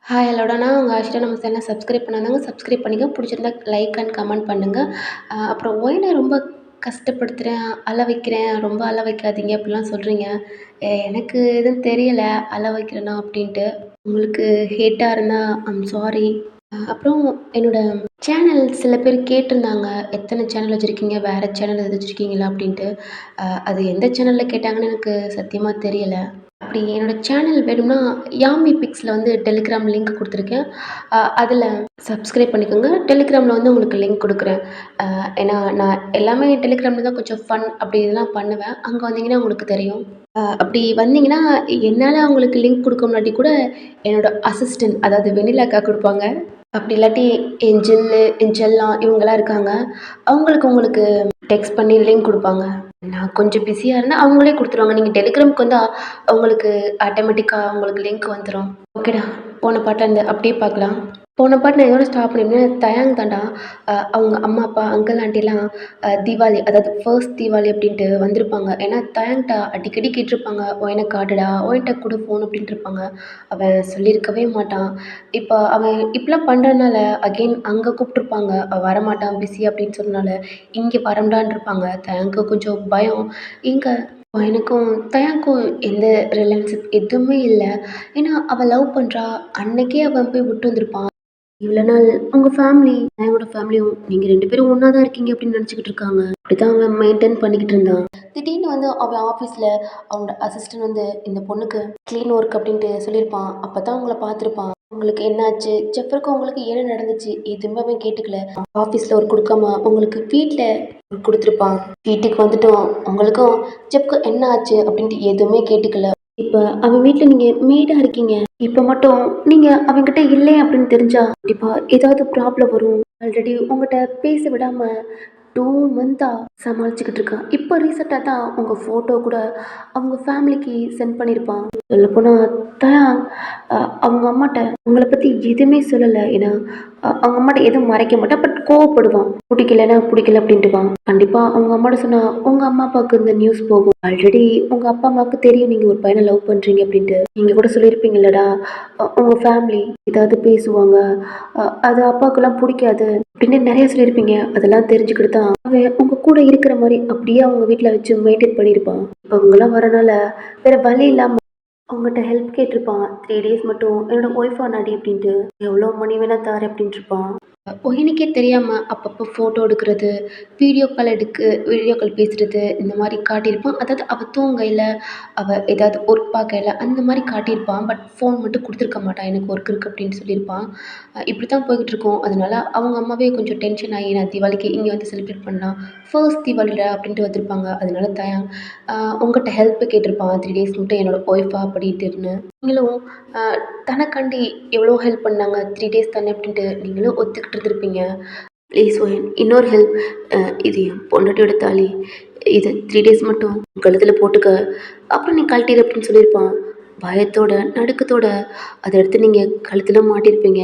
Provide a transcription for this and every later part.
Hi ஹலோடா நான் உங்கள் ஆஷிரா. நம்ம சேனலை சப்ஸ்கிரைப் பண்ணாதாங்க சப்ஸ்கிரைப் பண்ணிக்க. பிடிச்சிருந்தா லைக் அண்ட் கமெண்ட் பண்ணுங்கள். அப்புறம் ஒயினை ரொம்ப கஷ்டப்படுத்துகிறேன், அழ வைக்கிறேன், ரொம்ப அழ வைக்காதீங்க அப்படிலாம் சொல்கிறீங்க. எனக்கு எதுவும் தெரியலை அழ வைக்கிறேனா அப்படின்ட்டு. உங்களுக்கு ஹேட்டாக இருந்தால் ஐம் சாரி. அப்புறம் என்னோட சேனல் சில பேர் கேட்டிருந்தாங்க, எத்தனை சேனல் வச்சுருக்கீங்க, வேறு சேனல் எதாவது வச்சுருக்கீங்களா அப்படின்ட்டு. அது எந்த சேனலில் கேட்டாங்கன்னு எனக்கு சத்தியமாக தெரியலை. அப்படி என்னோட சேனல் வேணும்னா யாமி பிக்ஸில் வந்து டெலிகிராம் லிங்க் கொடுத்துருக்கேன். அதில் சப்ஸ்கிரைப் பண்ணிக்கோங்க. டெலிகிராமில் வந்து உங்களுக்கு லிங்க் கொடுக்குறேன். ஏன்னா நான் எல்லாமே டெலிகிராமில் தான் கொஞ்சம் ஃபன் அப்படி இதெல்லாம் பண்ணுவேன். அங்கே வந்தீங்கன்னா உங்களுக்கு தெரியும். அப்படி வந்தீங்கன்னா என்னால் அவங்களுக்கு லிங்க் கொடுக்க முன்னாடி கூட என்னோட அசிஸ்டன்ட் அதாவது வெண்ணிலாக்கா கொடுப்பாங்க. அப்படி இல்லாட்டி என் ஜில்லு, என் செல்லம் இவங்கலாம் இருக்காங்க. அவங்களுக்கு உங்களுக்கு டெக்ஸ்ட் பண்ணி லிங்க் கொடுப்பாங்க. நான் கொஞ்சம் பிஸியாக இருந்தால் அவங்களே கொடுத்துருவாங்க. நீங்கள் டெலிகிராமுக்கு வந்தா உங்களுக்கு ஆட்டோமேட்டிக்கா உங்களுக்கு லிங்க் வந்துரும். ஓகேடா. போன பாட்டுலேருந்து அப்படியே பார்க்கலாம். போன பாட்டு நான் எதோட ஸ்டாப் பண்ணியிருந்தேன், தயாங் தான்டா. அவங்க அம்மா, அப்பா, அங்கிள், ஆண்டிலாம் தீபாவளி அதாவது ஃபர்ஸ்ட் தீபாவளி அப்படின்ட்டு வந்திருப்பாங்க. ஏன்னா தயாங்ட்ட அடிக்கடி கேட்டிருப்பாங்க, "ஒயன காட்டுடா, ஒயன்ட்ட குடு ஃபோன்" அப்படின்ட்டு இருப்பாங்க. அவன் சொல்லியிருக்கவே மாட்டான். இப்போ அவன் இப்படிலாம் பண்ணுறதுனால அகெயின் அங்கே கூப்பிட்ருப்பாங்க. அவன் வரமாட்டான் பிஸி அப்படின்னு சொன்னனால, இங்கே வரண்டான்னு இருப்பாங்க. தயாங்க்கு கொஞ்சம் பயம். இங்க எனக்கும் தயாங்க்கும் எந்த ரிலேஷன்ஷிப் எதுவுமே இல்ல. ஏன்னா அவ லவ் பண்றா. அன்னைக்கே அவன் போய் விட்டு வந்திருப்பான். இவ்வளோ நாள் உங்க ஃபேமிலி, தயாங்கோட ஃபேமிலியும் நீங்க 2 பேரும் ஒண்ணா தான் இருக்கீங்க அப்படின்னு நினச்சுக்கிட்டு இருக்காங்க. அப்படிதான் அவன் மெயின்டெயின் பண்ணிக்கிட்டு இருந்தான். திடீர்னு வந்து அவன் ஆஃபீஸில் அவனோட அசிஸ்டன்ட் வந்து இந்த பொண்ணுக்கு க்ளீன் ஒர்க் அப்படின்ட்டு சொல்லியிருப்பான். அப்போ தான் உங்களை பார்த்துருப்பான். உங்களுக்கு என்னாச்சு, செஃப்ருக்கு உங்களுக்கு என்ன நடந்துச்சு எதுவுமே அவன் கேட்டுக்கல. ஆஃபீஸில் ஒரு கொடுக்காம உங்களுக்கு வீட்டில் ஒரு கொடுத்துருப்பான். வீட்டுக்கு வந்துட்டோம் உங்களுக்கும் செஃப்க்கு என்ன ஆச்சு அப்படின்ட்டு எதுவுமே கேட்டுக்கல. இப்போ அவன் வீட்டில் நீங்கள் மெய்டாக இருக்கீங்க. இப்போ மட்டும் நீங்கள் அவன்கிட்ட இல்லை அப்படின்னு தெரிஞ்சா கண்டிப்பாக ஏதாவது ப்ராப்ளம் வரும். ஆல்ரெடி உங்கள்கிட்ட பேச விடாமல் 2 மந்த்தாக சமாளிச்சுக்கிட்டு இருக்கான். இப்போ ரீசெண்டாக தான் உங்கள் ஃபோட்டோ கூட அவங்க ஃபேமிலிக்கு சென்ட் பண்ணியிருப்பான். சொல்லப்போனால் தயாங் அவங்க அம்மாட்ட உங்களை பற்றி எதுவுமே சொல்லலை. ஏன்னா அவங்க அம்மாட்ட எதுவும் மறைக்க மாட்டான். பட் கோவப்படுவான். பிடிக்கலன்னா பிடிக்கல அப்படின்ட்டுவான். கண்டிப்பாக அவங்க அம்மாட்ட சொன்னால் உங்கள் அம்மா அப்பாவுக்கு இந்த நியூஸ் போகும். ஆல்ரெடி உங்கள் அப்பா அம்மாவுக்கு தெரியும் நீங்கள் ஒரு பையனை லவ் பண்ணுறீங்க அப்படின்ட்டு. நீங்கள் கூட சொல்லியிருப்பீங்களடா, உங்கள் ஃபேமிலி ஏதாவது பேசுவாங்க, அது அப்பாவுக்கெல்லாம் பிடிக்காது அப்படின்னு நிறைய சொல்லியிருப்பீங்க. அதெல்லாம் தெரிஞ்சுக்கிட்டு தான் அவன் உங்கள் கூட இருக்கிற மாதிரி அப்படியே அவங்க வீட்டில் வச்சு மெயின்டைன் பண்ணியிருப்பான். இப்போ அவங்களாம் வரனால வேற வழி இல்லாமல் அவங்ககிட்ட ஹெல்ப் கேட்டிருப்பான். 3 டேஸ் மட்டும் என்னோட ஒய்ஃபா நாடி அப்படின்ட்டு. எவ்வளோ மணி வேணா தாரேன் அப்படின்ட்டு இருப்பான். எனக்கே தெரியாமல் அப்பப்போ ஃபோட்டோ எடுக்கிறது, வீடியோ கால் பேசுகிறது இந்த மாதிரி காட்டியிருப்பான். அதாவது அவள் தூங்கையில் அவள் ஏதாவது ஒர்க் பார்க்கையில அந்த மாதிரி காட்டியிருப்பான். பட் ஃபோன் மட்டும் கொடுத்துருக்க மாட்டான். எனக்கு ஒர்க் இருக்குது அப்படின்னு சொல்லியிருப்பான். இப்படி தான் போய்கிட்டுருக்கும். அதனால அவங்க அம்மாவே கொஞ்சம் டென்ஷன் ஆகி நான் தீபாவளிக்கு இங்கே வந்து செலிப்ரேட் பண்ணலாம், ஃபர்ஸ்ட் தீபாவளிடா அப்படின்ட்டு வந்திருப்பாங்க. அதனால தயாங் உங்கள்கிட்ட ஹெல்ப் கேட்டிருப்பான். 3 டேஸ் மட்டும் என்னோட ஒய்ஃபா அப்படின்ட்டுன்னு. நீங்களும் தனக்காண்டி எவ்வளோ ஹெல்ப் பண்ணாங்க. 3 டேஸ் தானே அப்படின்ட்டு நீங்களும் ஒத்துக்கிட்டு இருந்திருப்பீங்க. ப்ளீஸ் ஒயன் இன்னொரு ஹெல்ப். இது என் பொண்டாட்டியோட தாலி. இது 3 டேஸ் மட்டும் கழுத்தில் போட்டுக்க. அப்புறம் நீ கழட்டிடு அப்படின்னு சொல்லியிருப்பான். பயத்தோட நடுக்கத்தோட அதை எடுத்து நீங்கள் கழுத்தில் மாட்டியிருப்பீங்க.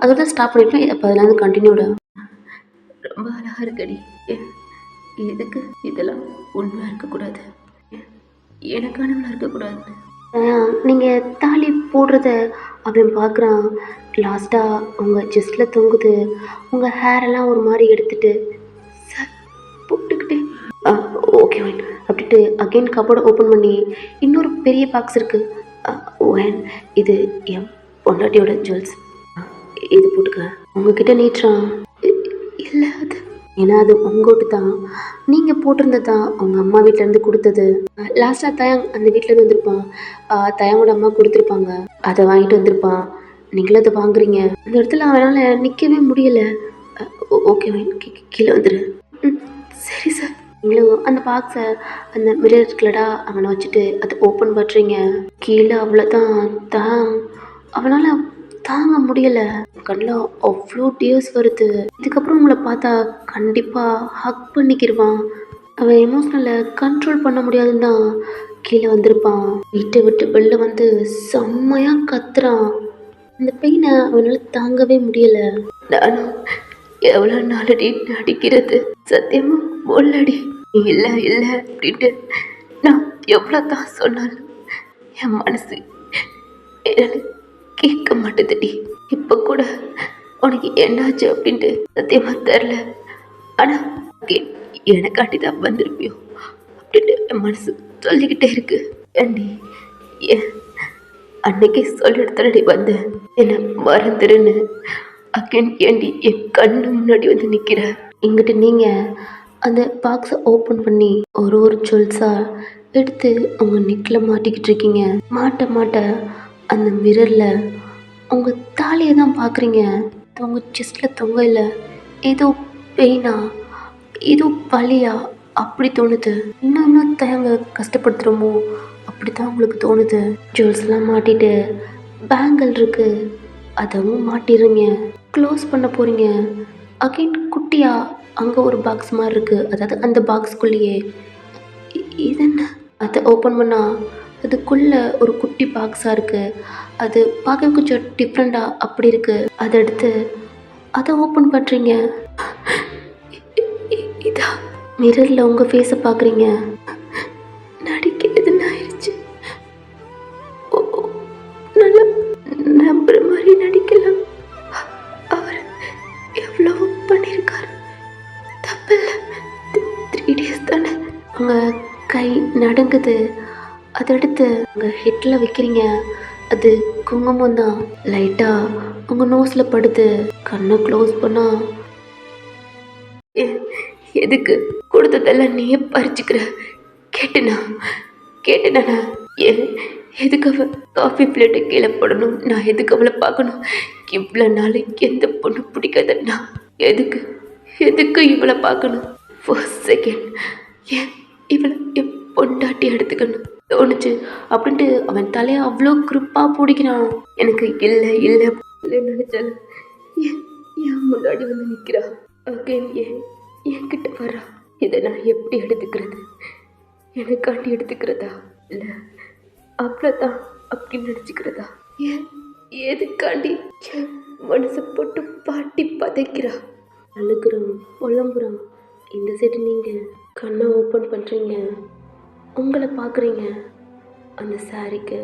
அதோட ஸ்டாப் பண்ணியிருப்பேன். அப்போ அதெல்லாம் கண்டினியூடா. ரொம்ப அழகாக இருக்கடி. எதுக்கு இதெல்லாம் உண்மையாக இருக்கக்கூடாது, எனக்கானவளாக இருக்கக்கூடாது. நீங்கள் தாலி போடுறத அவன் பார்க்குறான். லாஸ்ட்டாக உங்கள் செஸ்ட்டில் தொங்குது. உங்கள் ஹேரெல்லாம் ஒரு மாதிரி எடுத்துட்டு சார் போட்டுக்கிட்டே ஓகே ஒயின் அப்படின்ட்டு அகெயின் கபோர்டை ஓப்பன் பண்ணி இன்னொரு பெரிய பாக்ஸ் இருக்குது. ஒயின் இது என் பொண்டாட்டியோட ஜுவல்ஸ், இது போட்டுக்க. உங்ககிட்ட நீட்டுறான். இல்லை அது ஏன்னா அது உங்கள்கிட்ட தான், நீங்கள் போட்டிருந்தது தான் அவங்க அம்மா வீட்டிலேருந்து கொடுத்தது. லாஸ்ட்டாக தயாங் அந்த வீட்டிலேருந்து வந்திருப்பான். தயாங்கோட அம்மா கொடுத்துருப்பாங்க. அதை வாங்கிட்டு வந்திருப்பான். நீங்களும் அதை வாங்குறீங்க. அந்த இடத்துல அவனால் நிற்கவே முடியலை. ஓகே கீழே வந்துடு. ம் சரி சார். நீங்களும் அந்த பாக்ஸை அந்த மிரர் இருக்குல்லடா அவனை வச்சுட்டு அதை ஓப்பன் பண்ணுறீங்க. கீழே அவ்வளோதான் தான். அவனால் தாங்க முடியலை. கண்ணில் அவ்வளோ டியர்ஸ் வருது. இதுக்கப்புறம் உங்களை பார்த்தா கண்டிப்பாக ஹக் பண்ணிக்கிடுவான். அவன் எமோஷ்னலை கண்ட்ரோல் பண்ண முடியாதுன்னு தான் கீழே வந்திருப்பான். வீட்டை விட்டு வெளில வந்து செம்மையாக கத்துறான். அந்த பெயினை அவனால் தாங்கவே முடியலை. நானும் எவ்வளோ நாளடி நடிக்கிறது, சத்தியமாக முள்ளடி இல்லை இல்லை அப்படின்ட்டு நான் எவ்வளோ தான் சொன்னாலும் என் மனசு கேட்க மாட்டேதுடி. இப்போ கூட உனக்கு என்னாச்சு அப்படின்ட்டு சத்தியமாக தெரில. ஆனால் எனக்காட்டி தான் வந்திருப்பியோ அப்படின்ட்டு என் மனசு சொல்லிக்கிட்டே இருக்கு. ஏண்டி ஏன் அன்னைக்கு சொல்லிடுத்தடி வந்தேன் என்னை மறந்துடுன்னு. அக்கன் ஏண்டி என் கண்ணு முன்னாடி வந்து நிற்கிற? இங்கிட்ட நீங்கள் அந்த பாக்ஸை ஓப்பன் பண்ணி ஒரு ஜுவல்ஸாக எடுத்து உங்கள் நெக்கில் மாட்டிக்கிட்டு இருக்கீங்க. மாட்ட மாட்ட அந்த மிரரில் உங்கள் தாலியை தான் பார்க்குறீங்க. உங்கள் செஸ்டில் தொங்க இல்லை, ஏதோ பெயினா, ஏதோ வலியா அப்படி தோணுது. இன்னும் தயங்க கஷ்டப்படுத்துகிறோமோ அப்படி தான் உங்களுக்கு தோணுது. ஜுவல்ஸ்லாம் மாட்டிட்டு பேங்கிள் இருக்குது, அதவும் மாட்டிடுறீங்க. க்ளோஸ் பண்ண போகிறீங்க. அகைன் குட்டியாக அங்கே ஒரு பாக்ஸ் மாதிரி இருக்குது, அதாவது அந்த பாக்ஸ்குள்ளேயே இது என்ன? அதை ஓப்பன் பண்ணால் அதுக்குள்ளே ஒரு குட்டி பாக்ஸாக இருக்குது. அது பார்க்க கொஞ்சம் டிஃப்ரெண்ட்டாக அப்படி இருக்குது. அதை எடுத்து அதை ஓப்பன் பண்ணுறீங்க. இதா மிரரில் உங்கள் ஃபேஸை பார்க்குறீங்க. நடிக்கிறதுன்னு ஆயிடுச்சு. நல்லா நம்புற மாதிரி நடிக்கலாம். அவர் எவ்வளோ பண்ணியிருக்காரு, தப்பில்லை. 3 days தானே. உங்கள் கை நடுங்குது. அதை எடுத்து உங்கள் ஹெட்டில் வைக்கிறீங்க. அது குங்குமம் தான். லைட்டாக உங்கள் நோஸில் படுது. கண்ணை க்ளோஸ் பண்ணால் எதுக்கு கொடுத்ததெல்லாம் நீயே பறிச்சுக்கிற? கேட்டுனா எதுக்கு அவள் காஃபி பிளேட்டை கீழே போடணும்? நான் எதுக்கு அவளை பார்க்கணும்? இவ்வளோ நாள் எந்த பொண்ணு பிடிக்காதன்னா எதுக்கு இவளை பார்க்கணும்? ஃபர்ஸ்ட் செகண்ட் ஏன் இவளை என் பொண்டாட்டி எடுத்துக்கணும் தோணுச்சு அப்படின்ட்டு அவன் தலையை அவ்வளோ குறுப்பாக பிடிக்கிறான். எனக்கு இல்லை நினைச்சாலும் ஏன் முன்னாடி வந்து நிற்கிறா? அகைன் என்கிட்ட வரா. இதை நான் எப்படி எடுத்துக்கிறது? எனக்காண்டி எடுத்துக்கிறதா இல்லை அவ்வளோதான் அப்படின்னு நினச்சிக்கிறதா? எதுக்காண்டி என் மனசை போட்டு பாட்டி பதைக்கிறா? அழுகுறோம், புலம்புறோம். இந்த சைடு நீங்கள் கண்ணை ஓப்பன் பண்ணுறீங்க, உங்களை பார்க்குறீங்க. அந்த சாரிக்கு,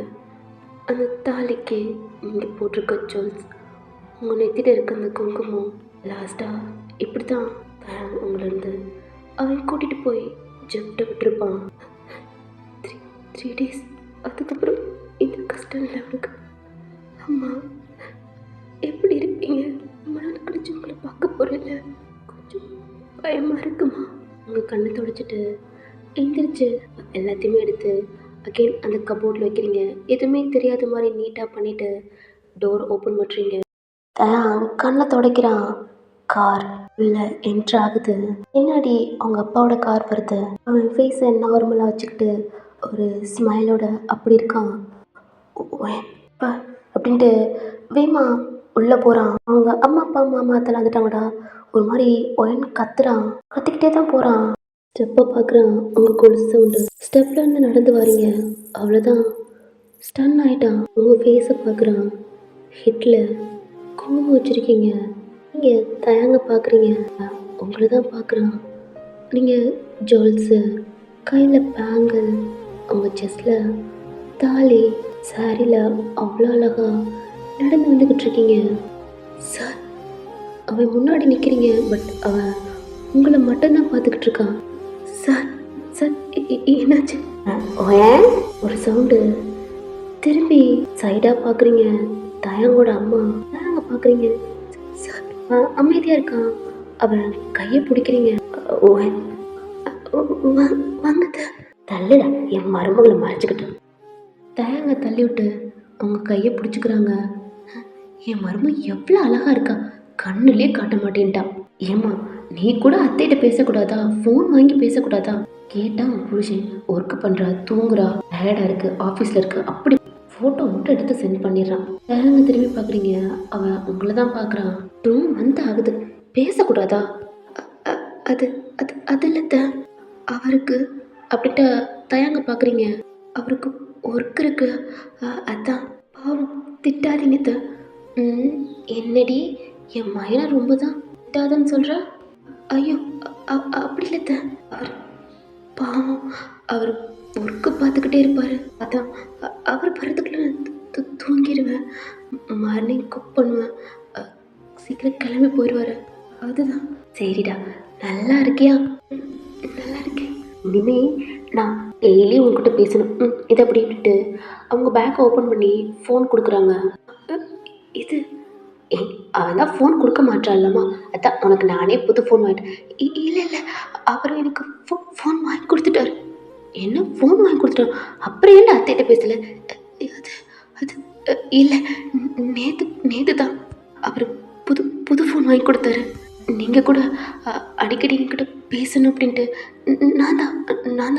அந்த தாலிக்கு நீங்கள் போட்டிருக்க ஜுவல்ஸ், உங்கள் நெத்தியில் இருக்க அந்த குங்குமம். லாஸ்ட்டாக இப்படி தான் உங்களிருந்து அவன் கூட்டிகிட்டு போய் ஜப்டை விட்டுருப்பான். 3 days அதுக்கப்புறம் இந்த கஷ்டம் இல்லை அவனுக்கு. அம்மா எப்படி இருப்பீங்க? ரொம்ப நாள் கழிச்சு உங்களை பார்க்க போகிறேன்ல, கொஞ்சம் பயமாக இருக்குமா? உங்கள் கண்ணை தொடச்சிட்டு எந்திரிச்சு எல்லாத்தையுமே எடுத்து அகெயின் அந்த கபோர்டில் வைக்கிறீங்க. எதுவுமே தெரியாத மாதிரி நீட்டாக பண்ணிவிட்டு டோர் ஓப்பன் பண்ணுறீங்க. கண்ணை துடைக்கிறான். கார் உள்ள என்ட்ரு ஆகுது. பின்னாடி அவங்க அப்பாவோட கார் வருது. அவன் ஃபேஸை நார்மலாக வச்சுக்கிட்டு ஒரு ஸ்மைலோட அப்படி இருக்கான். அப்படின்ட்டு வேமா உள்ளே போகிறான். அவங்க அம்மா அப்பா மாமா அதெல்லாம் வந்துட்டாங்கடா. ஒரு மாதிரி ஒயன் கத்திக்கிட்டே தான் போகிறான். ஸ்டெப்பை பார்க்குறான். உங்கள் கொலுசு சவுண்டு. ஸ்டெப்லேருந்து நடந்து வரீங்க, அவ்வளோதான். ஸ்டன் ஆகிட்டான். உங்கள் ஃபேஸை பார்க்குறான். ஹெட்டில் குங்குமம் வச்சுருக்கீங்க. நீங்கள் தயங்க பார்க்குறீங்க, உங்களை தான் பார்க்குறான். நீங்கள் ஜுவல்ஸு, கையில் பேங்கிள், உங்கள் செஸ்டில் தாலி, சாரியில் அவ்வளோ அழகாக நடந்து வந்துக்கிட்டு இருக்கீங்க. சார் அவன் முன்னாடி நிற்கிறீங்க, பட் அவன் உங்களை மட்டும்தான் பார்த்துக்கிட்டு இருக்கான். சார் என்னாச்சு? ஒரு சவுண்டு. திரும்பி சைடாக பார்க்குறீங்க. தயங்கோட அம்மா. தயங்க பார்க்குறீங்க. சார் அமைதியாக இருக்கான். அவன் கையை பிடிக்கிறீங்க. வாங்க தள்ளுடா, என் மருமகளை மறைச்சிக்கிட்டு. தயங்க தள்ளி விட்டு அவங்க கையை பிடிச்சிக்கிறாங்க. என் மருமக எவ்வளோ அழகாக இருக்கா, கண்ணுலேயே காட்ட மாட்டேன்ட்டான். ஏம்மா நீ கூட அத்தைகிட்ட பேசக்கூடாதா? ஃபோன் வாங்கி பேசக்கூடாதா? கேட்டால் அவன் புருஷன் ஒர்க்கு பண்ணுறா, தூங்குறா, டயர்டாக இருக்குது, ஆஃபீஸில் இருக்குது, அப்படி ஃபோட்டோ மட்டும் எடுத்து சென்ட் பண்ணிடுறான். தயங்க திரும்பி பார்க்குறீங்க. அவன் உங்களை தான் பார்க்குறான். 2 month ஆகுது, பேசக்கூடாதா? அது அது அது இல்லை அவருக்கு அப்படின்ட்டு தயங்க பார்க்குறீங்க. அவருக்கு ஒர்க் இருக்கு, அதான். பாவம் திட்டாதீங்க என்னடி என் மயனை ரொம்ப தான் திட்டாதன்னு சொல்கிற? ஐயோ அப்படி இல்லை அவர் பாவம், அவர் ஒர்க்கு பார்த்துக்கிட்டே இருப்பார், அதான் அவர் படுறதுக்குள்ள தூங்கிடுவேன். மார்னிங் குக் பண்ணுவேன். அ, சீக்கிரம் கிளம்பி போயிடுவாரு. அதுதான். சரிடா, நல்லா இருக்கியா? ம், நல்லா இருக்கேன். இனிமே நான் டெய்லி உங்ககிட்ட பேசணும். இது அப்படி விட்டுட்டு அவங்க பேக் ஓப்பன் பண்ணி ஃபோன் கொடுக்குறாங்க. அ, இது ஏய், அவன் தான் ஃபோன் கொடுக்க மாட்டான்லம்மா. அதான் உனக்கு நானே புது ஃபோன் வாங்கிட்டேன். இல்லை இல்லை, அவர் எனக்கு ஃபோன் வாங்கி கொடுத்துட்டாரு. என்ன ஃபோன் வாங்கி கொடுத்துட்டாரு? அப்புறம் ஏன்டா அத்தைகிட்ட பேசல? அது அது இல்லை, நேற்று நேற்று தான் அவர் புது புது ஃபோன் வாங்கி கொடுத்தாரு. நீங்கள் கூட அடிக்கடி என்கிட்ட பேசணும் அப்படின்ட்டு நான் தான்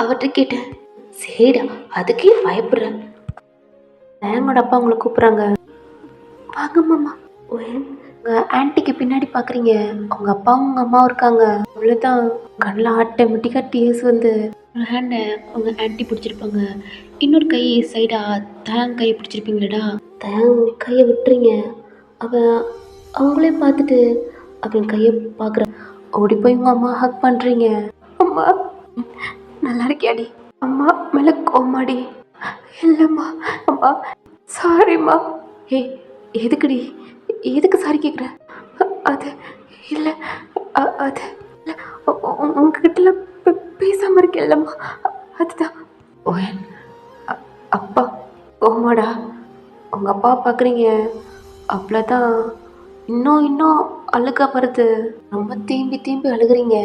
அவர்கிட்ட கேட்டேன். சரிடா, அதுக்கே பயப்படுறேன். எங்களோட அப்பா உங்களை கூப்பிட்றாங்க. வாங்க மாமா. உங்கள் ஆன்ட்டிக்கு பின்னாடி பார்க்குறீங்க, உங்கள் அப்பாவும் உங்கள் அம்மாவும் இருக்காங்க. அவ்வளோதான். கண்ணில் ஆட்டோமேட்டிக்காக டிஎஸ் வந்து ஒரு ஹேண்டை உங்கள் ஆன்ட்டி பிடிச்சிருப்பாங்க. இன்னொரு கை சைடாக தயாங் கையை பிடிச்சிருப்பீங்களடா. தயாங் கையை விட்டுறீங்க. அவன் அவங்களே பார்த்துட்டு அவன் கையை பார்க்குற ஓடி போய் உங்கள் அம்மா ஹக் பண்ணுறீங்க. அம்மா நல்லா இருக்கியாடி? அம்மா மேலே கோமாடி. இல்லைம்மா. அம்மா சாரிம்மா. ஏய், எதுக்குடி? எதுக்கு சாரி கேட்குற? அது இல்லை, அது இல்லை, உங்ககிட்டலாம் பேசாமல் இருக்கேன்லம்மா, அதுதான். ஓயன் அப்பா கோமாடா. உங்கள் அப்பா பார்க்குறீங்க, அவ்வளோதான். இன்னும் அழுக வருது. ரொம்ப தேம்பி தேம்பி அழுகுறீங்க.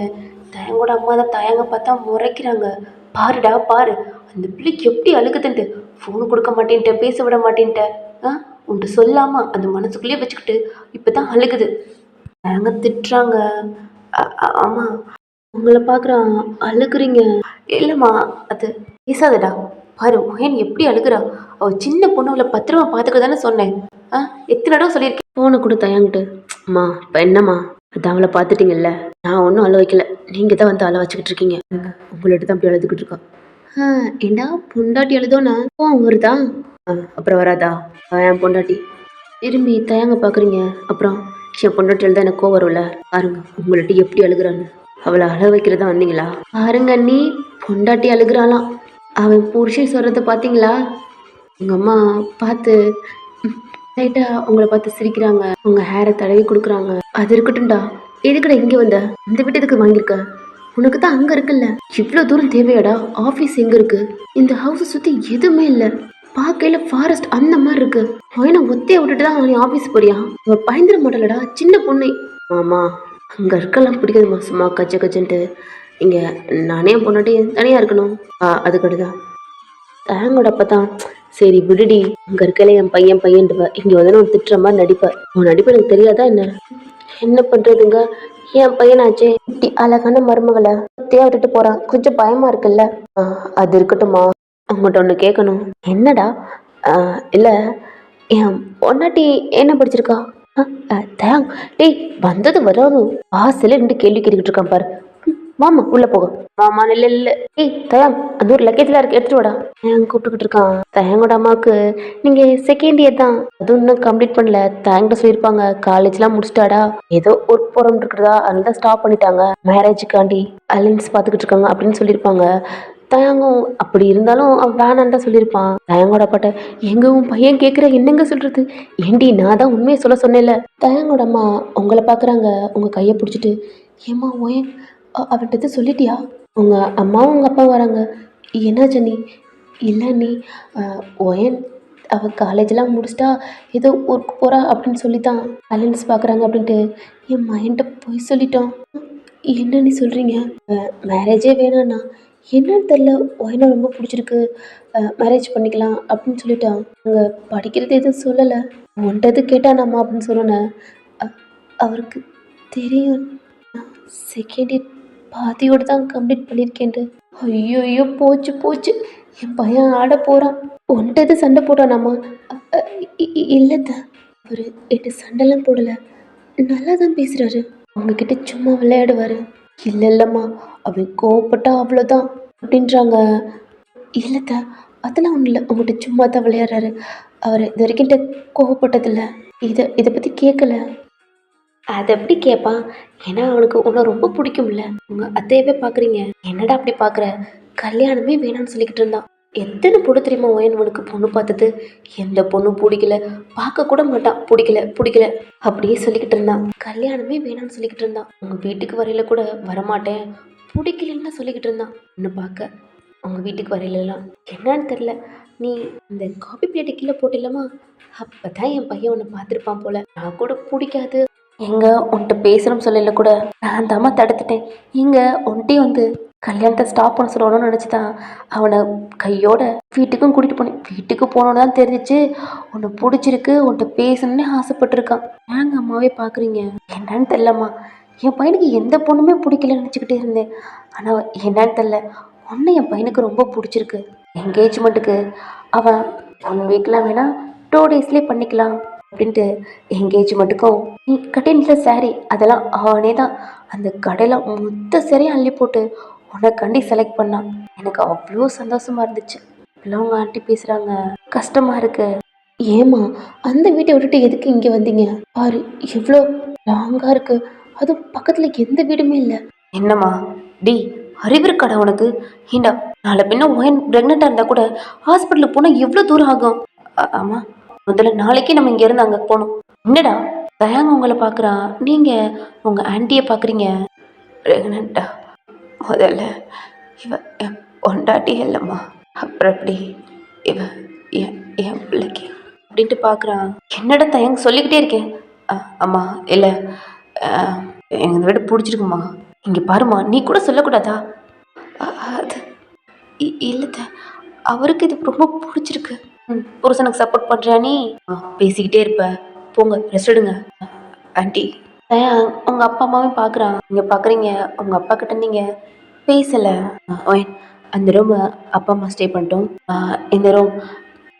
தயங்கோட அம்மா தான் தயங்க பார்த்தா முறைக்கிறாங்க. பாருடா பாரு, அந்த பிள்ளைக்கு எப்படி அழுகுதுன்ட்டு. ஃபோன் கொடுக்க மாட்டேன்ட்ட, பேச விட மாட்டேன்ட்ட. உன்ட்டு சொல்லாமல் அந்த மனசுக்குள்ளேயே வச்சுக்கிட்டு இப்போ தான் அழுகுது. தயங்க திட்டுறாங்க. ஆமாம், உங்களை பார்க்குறான் அழுகுறீங்க. இல்லைம்மா, அது பேசாதடா. பாரு ஏன் எப்படி அழுகுறா. அவள் சின்ன பொண்ணு, அவளை பத்திரமா பார்த்துக்க தானே சொன்னேன். எத்தனை தடவை சொல்லியிருக்கேன் ஃபோனை கொடு தயங்கிட்டு. அம்மா இப்போ என்னம்மா, அது அவளை பார்த்துட்டீங்கல்ல, நான் ஒன்றும் அழ வைக்கல, நீங்கள் தான் வந்து அழ வச்சுக்கிட்டு இருக்கீங்க. உங்கள்கிட்ட தான் அப்படி அழுதுகிட்டு இருக்கா. ஏண்டா பொண்டாட்டி அழுதோன்னா கோவம் வருதா? அப்புறம் வராதா? என் பொண்டாட்டி திரும்பி தயங்க பார்க்குறீங்க. அப்புறம் என் பொண்டாட்டி அழுதா எனக்கு கோவம் வரும்ல. பாருங்க உங்கள்கிட்ட எப்படி அழுகுறான்னு. அவளை அழ வைக்கிறதா வந்தீங்களா? பாருங்க நீ, பொண்டாட்டி அழுகுறாளாம். அவன் புருஷன் சொல்கிறத பார்த்தீங்களா? உங்கள் அம்மா பார்த்து லைட்டாக உங்களை பார்த்து சிரிக்கிறாங்க. உங்கள் ஹேரை தடவி கொடுக்குறாங்க. அது இருக்கட்டும்டா, எதுக்குடா இங்கே வந்த? இந்த வீட்டு எதுக்கு வாங்கியிருக்க? உனக்கு தான் அங்கே இருக்குல்ல. இவ்வளோ தூரம் தேவையாடா? ஆஃபீஸ் எங்கே இருக்கு? இந்த ஹவுஸை சுற்றி எதுவுமே இல்லை. பார்க்கையில ஃபாரஸ்ட் அந்த மாதிரி இருக்கு. அவனை ஒத்தையை விட்டுட்டு தான் நீ ஆஃபீஸ் போறியா? அவள் பயந்துட மாட்டலடா, சின்ன பொண்ணு. ஆமா, அங்கே இருக்கலாம் பிடிக்காதுமா, சும்மா கச்ச கச்சன்ட்டு. இங்கே நானே பொண்ணாட்டி தனியாக இருக்கணும். அதுக்கடுதான் தேங்கோட அப்போ தான் சரி விடுடி, அங்கே இருக்கல என் பையன்ட்டு இங்கே வந்து நான் திட்டுற மாதிரி நடிப்பேன். உன் நடிப்பு எனக்கு தெரியாதா என்ன? என்ன பண்ணுறதுங்க, என் பையனாச்சே இப்படி அழகான மருமகளை தேவை விட்டுட்டு போகிறான். கொஞ்சம் பயமாக இருக்குல்ல. அது இருக்கட்டும்மா, அவங்கள்ட்ட ஒன்று கேட்கணும். என்னடா? இல்லை, என் பொன்னாட்டி என்ன படிச்சிருக்கா? தேங் டேய், வந்தது வரும் வாசல 2 கேள்வி கேட்டுக்கிட்டு இருக்கான் பாரு. வாமா உள்ள போக. மாமா இல்ல ஏய் தயாம், அந்த ஒரு லக்கேஜ்ல இருக்கு, எடுத்துட்டு வாடா. கூப்பிட்டுக்கிட்டு இருக்கான். தயங்கோட அம்மாவுக்கு நீங்க செகண்ட் இயர் தான், அதுவும் இன்னும் கம்ப்ளீட் பண்ணல. தயங்கிட்ட சொல்லியிருப்பாங்க காலேஜ்லாம் முடிச்சிட்டாடா, ஏதோ ஒர்க் போறோம் இருக்கிறதா, அதனால தான் ஸ்டாப் பண்ணிட்டாங்க. மேரேஜுக்காண்டி அலைன்ஸ் பார்த்துக்கிட்டு இருக்காங்க அப்படின்னு சொல்லியிருப்பாங்க. தயங்கும் அப்படி இருந்தாலும் அவன் வேணான்னு தான் சொல்லியிருப்பான். தயங்கோட அப்பாட்ட எங்க உன் பையன் கேட்குற, என்னங்க சொல்றது? ஏண்டி நான் தான் உண்மையை சொல்ல சொன்னேன்ல. தயங்கோட அம்மா உங்களை பார்க்குறாங்க, உங்க கையை பிடிச்சிட்டு. ஏம்மா ஓயன் அவர்கிட்ட எதுவும் சொல்லிட்டியா? உங்கள் அம்மாவும் உங்கள் அப்பா வராங்க. என்னாச்சு நீ? இல்லை நீ, ஒயன் அவள் காலேஜெலாம் முடிச்சிட்டா, ஏதோ ஒர்க் போகிறா அப்படின்னு சொல்லி தான் அலைன்ஸ் பார்க்குறாங்க அப்படின்ட்டு என் மைண்ட்டை போய் சொல்லிட்டோம். என்ன நீ சொல்கிறீங்க? மேரேஜே வேணாண்ணா. என்னன்னு தெரில, ஒயனை ரொம்ப பிடிச்சிருக்கு, மேரேஜ் பண்ணிக்கலாம் அப்படின்னு சொல்லிட்டான். அங்கே படிக்கிறது எதுவும் சொல்லலை. ஒன்றது கேட்டானாம்மா அப்படின்னு சொன்னேன். அவருக்கு தெரியும் செகண்ட் இயர் பாதியோடு தான் கம்ப்ளீட் பண்ணியிருக்கேன்ட்டு. ஐயோ போச்சு போச்சு, என் பையன் ஆட போகிறான். ஒன்றது சண்டை போட்டானாம்மா? இல்லைத்த, அவர் என்கிட்ட சண்டைலாம் போடலை, நல்லா தான் பேசுகிறாரு. அவங்கக்கிட்ட சும்மா விளையாடுவார். இல்லைம்மா, அவன் கோவப்பட்டா அவ்வளோதான் அப்படின்றாங்க. இல்லைத்த, அதெல்லாம் ஒன்றும் இல்லை, உங்கள்கிட்ட சும்மா தான் விளையாடுறாரு. அவர் இது வரைக்கும் கோவப்பட்டதில்லை. இதை பற்றி கேட்கல. அதை எப்படி கேட்பான்? ஏன்னா அவனுக்கு உன்னை ரொம்ப பிடிக்கும்ல. உங்கள் அத்தையவே பார்க்குறீங்க. என்னடா அப்படி பார்க்குற? கல்யாணமே வேணான்னு சொல்லிக்கிட்டு இருந்தான். எத்தனை பொண்ணு தெரியுமா ஒயன்வனுக்கு பொண்ணு பார்த்தது? எந்த பொண்ணும் பிடிக்கல, பார்க்க கூட மாட்டான். பிடிக்கல பிடிக்கல அப்படியே சொல்லிக்கிட்டு இருந்தான். கல்யாணமே வேணாம்னு சொல்லிக்கிட்டு இருந்தான். உங்க வீட்டுக்கு வரையில கூட வரமாட்டேன், பிடிக்கலன்னு தான் சொல்லிக்கிட்டு இருந்தான். பொண்ணு பார்க்க உங்க வீட்டுக்கு வரையிலலாம் என்னன்னு தெரில. நீ இந்த காப்பி பிளேட்டை கீழே போட்டில்லமா, அப்பதான் என் பையன் உன்னை பார்த்துருப்பான் போல. நான் கூட பிடிக்காது எங்க உன்கிட்ட பேசணும்னு சொல்லல கூட நான் தாம்மா தடுத்துட்டேன். இங்க உன்கிட்டயும் வந்து கல்யாணத்தை ஸ்டாப் பண்ண சொல்லணும்னு நினச்சிதான் அவனை கையோட வீட்டுக்கும் கூட்டிகிட்டு போனேன். வீட்டுக்கு போனோன்னு தான் தெரிஞ்சிச்சு உன்னை பிடிச்சிருக்கு, உன்கிட்ட பேசணும்னே ஆசைப்பட்டிருக்கான். ஏங்க அம்மாவே பார்க்குறீங்க? என்னன்னு தெரிலம்மா, என் பையனுக்கு எந்த பொண்ணுமே பிடிக்கலன்னு நினச்சிக்கிட்டே இருந்தேன். ஆனால் என்னன்னு தெரில, ஒன்று என் பையனுக்கு ரொம்ப பிடிச்சிருக்கு. என்கேஜ்மெண்ட்டுக்கு அவன் 1 வீக்கில் வேணா 2 டேஸ்லேயே பண்ணிக்கலாம் அப்படின்ட்டு என்கேஜ்மெண்ட்டுக்கும் நீ கட்டின சாரி அதெல்லாம் அவனே தான் அந்த கடையில் மொத்த சரியும் அள்ளி போட்டு உனக்காண்டி செலக்ட் பண்ணான். எனக்கு அவ்வளோ சந்தோஷமா இருந்துச்சு. இப்பெல்லாம் உங்கள் ஆண்டி பேசுகிறாங்க, கஷ்டமாக இருக்கு. ஏமா அந்த வீட்டை விட்டுட்டு எதுக்கு இங்கே வந்தீங்க? பாரு எவ்வளோ லாங்காக இருக்கு, அதுவும் பக்கத்தில் எந்த வீடுமே இல்லை. என்னம்மா டி அறிவு இருக்காடா உனக்கு? ஏண்டா நாளை பின்ன ஒயன் ப்ரெக்னெண்ட்டாக இருந்தால் கூட ஹாஸ்பிட்டலுக்கு போனால் எவ்வளோ தூரம் ஆகும்? ஆமாம், முதல்ல நாளைக்கு நம்ம இங்கேருந்து அங்கே போகணும். என்னடா தயாங்க உங்களை பார்க்குறா, நீங்கள் உங்கள் ஆன்ட்டியை பார்க்குறீங்க. ப்ரெக்னெண்ட்டா? முதல்ல இவ என் பொண்டாட்டி இல்லைம்மா, அப்புறம் எப்படி இவ என் என் பிள்ளைக்கு அப்படின்ட்டு பார்க்குறான். என்னடா தயங்க சொல்லிக்கிட்டே இருக்கேன். அம்மா இல்லை, எங்கள் வீடு பிடிச்சிருக்குமா. இங்கே பாருமா, நீ கூட சொல்லக்கூடாதா? அது இல்லை, அவருக்கு இது ரொம்ப பிடிச்சிருக்கு. புருஷனுக்கு சப்போர்ட் பண்ணுறியா நீ? பேசிக்கிட்டே இருப்ப, போங்க ரெஸ்ட் எடுங்க. ஆண்டி உங்கள் அப்பா அம்மாவும் பார்க்குறான், நீங்கள் பார்க்குறீங்க, உங்கள் அப்பா கிட்ட நீங்கள் பேசலை. அந்த ரூம் அப்பா அம்மா ஸ்டே பண்ணிட்டோம். இந்த ரூம்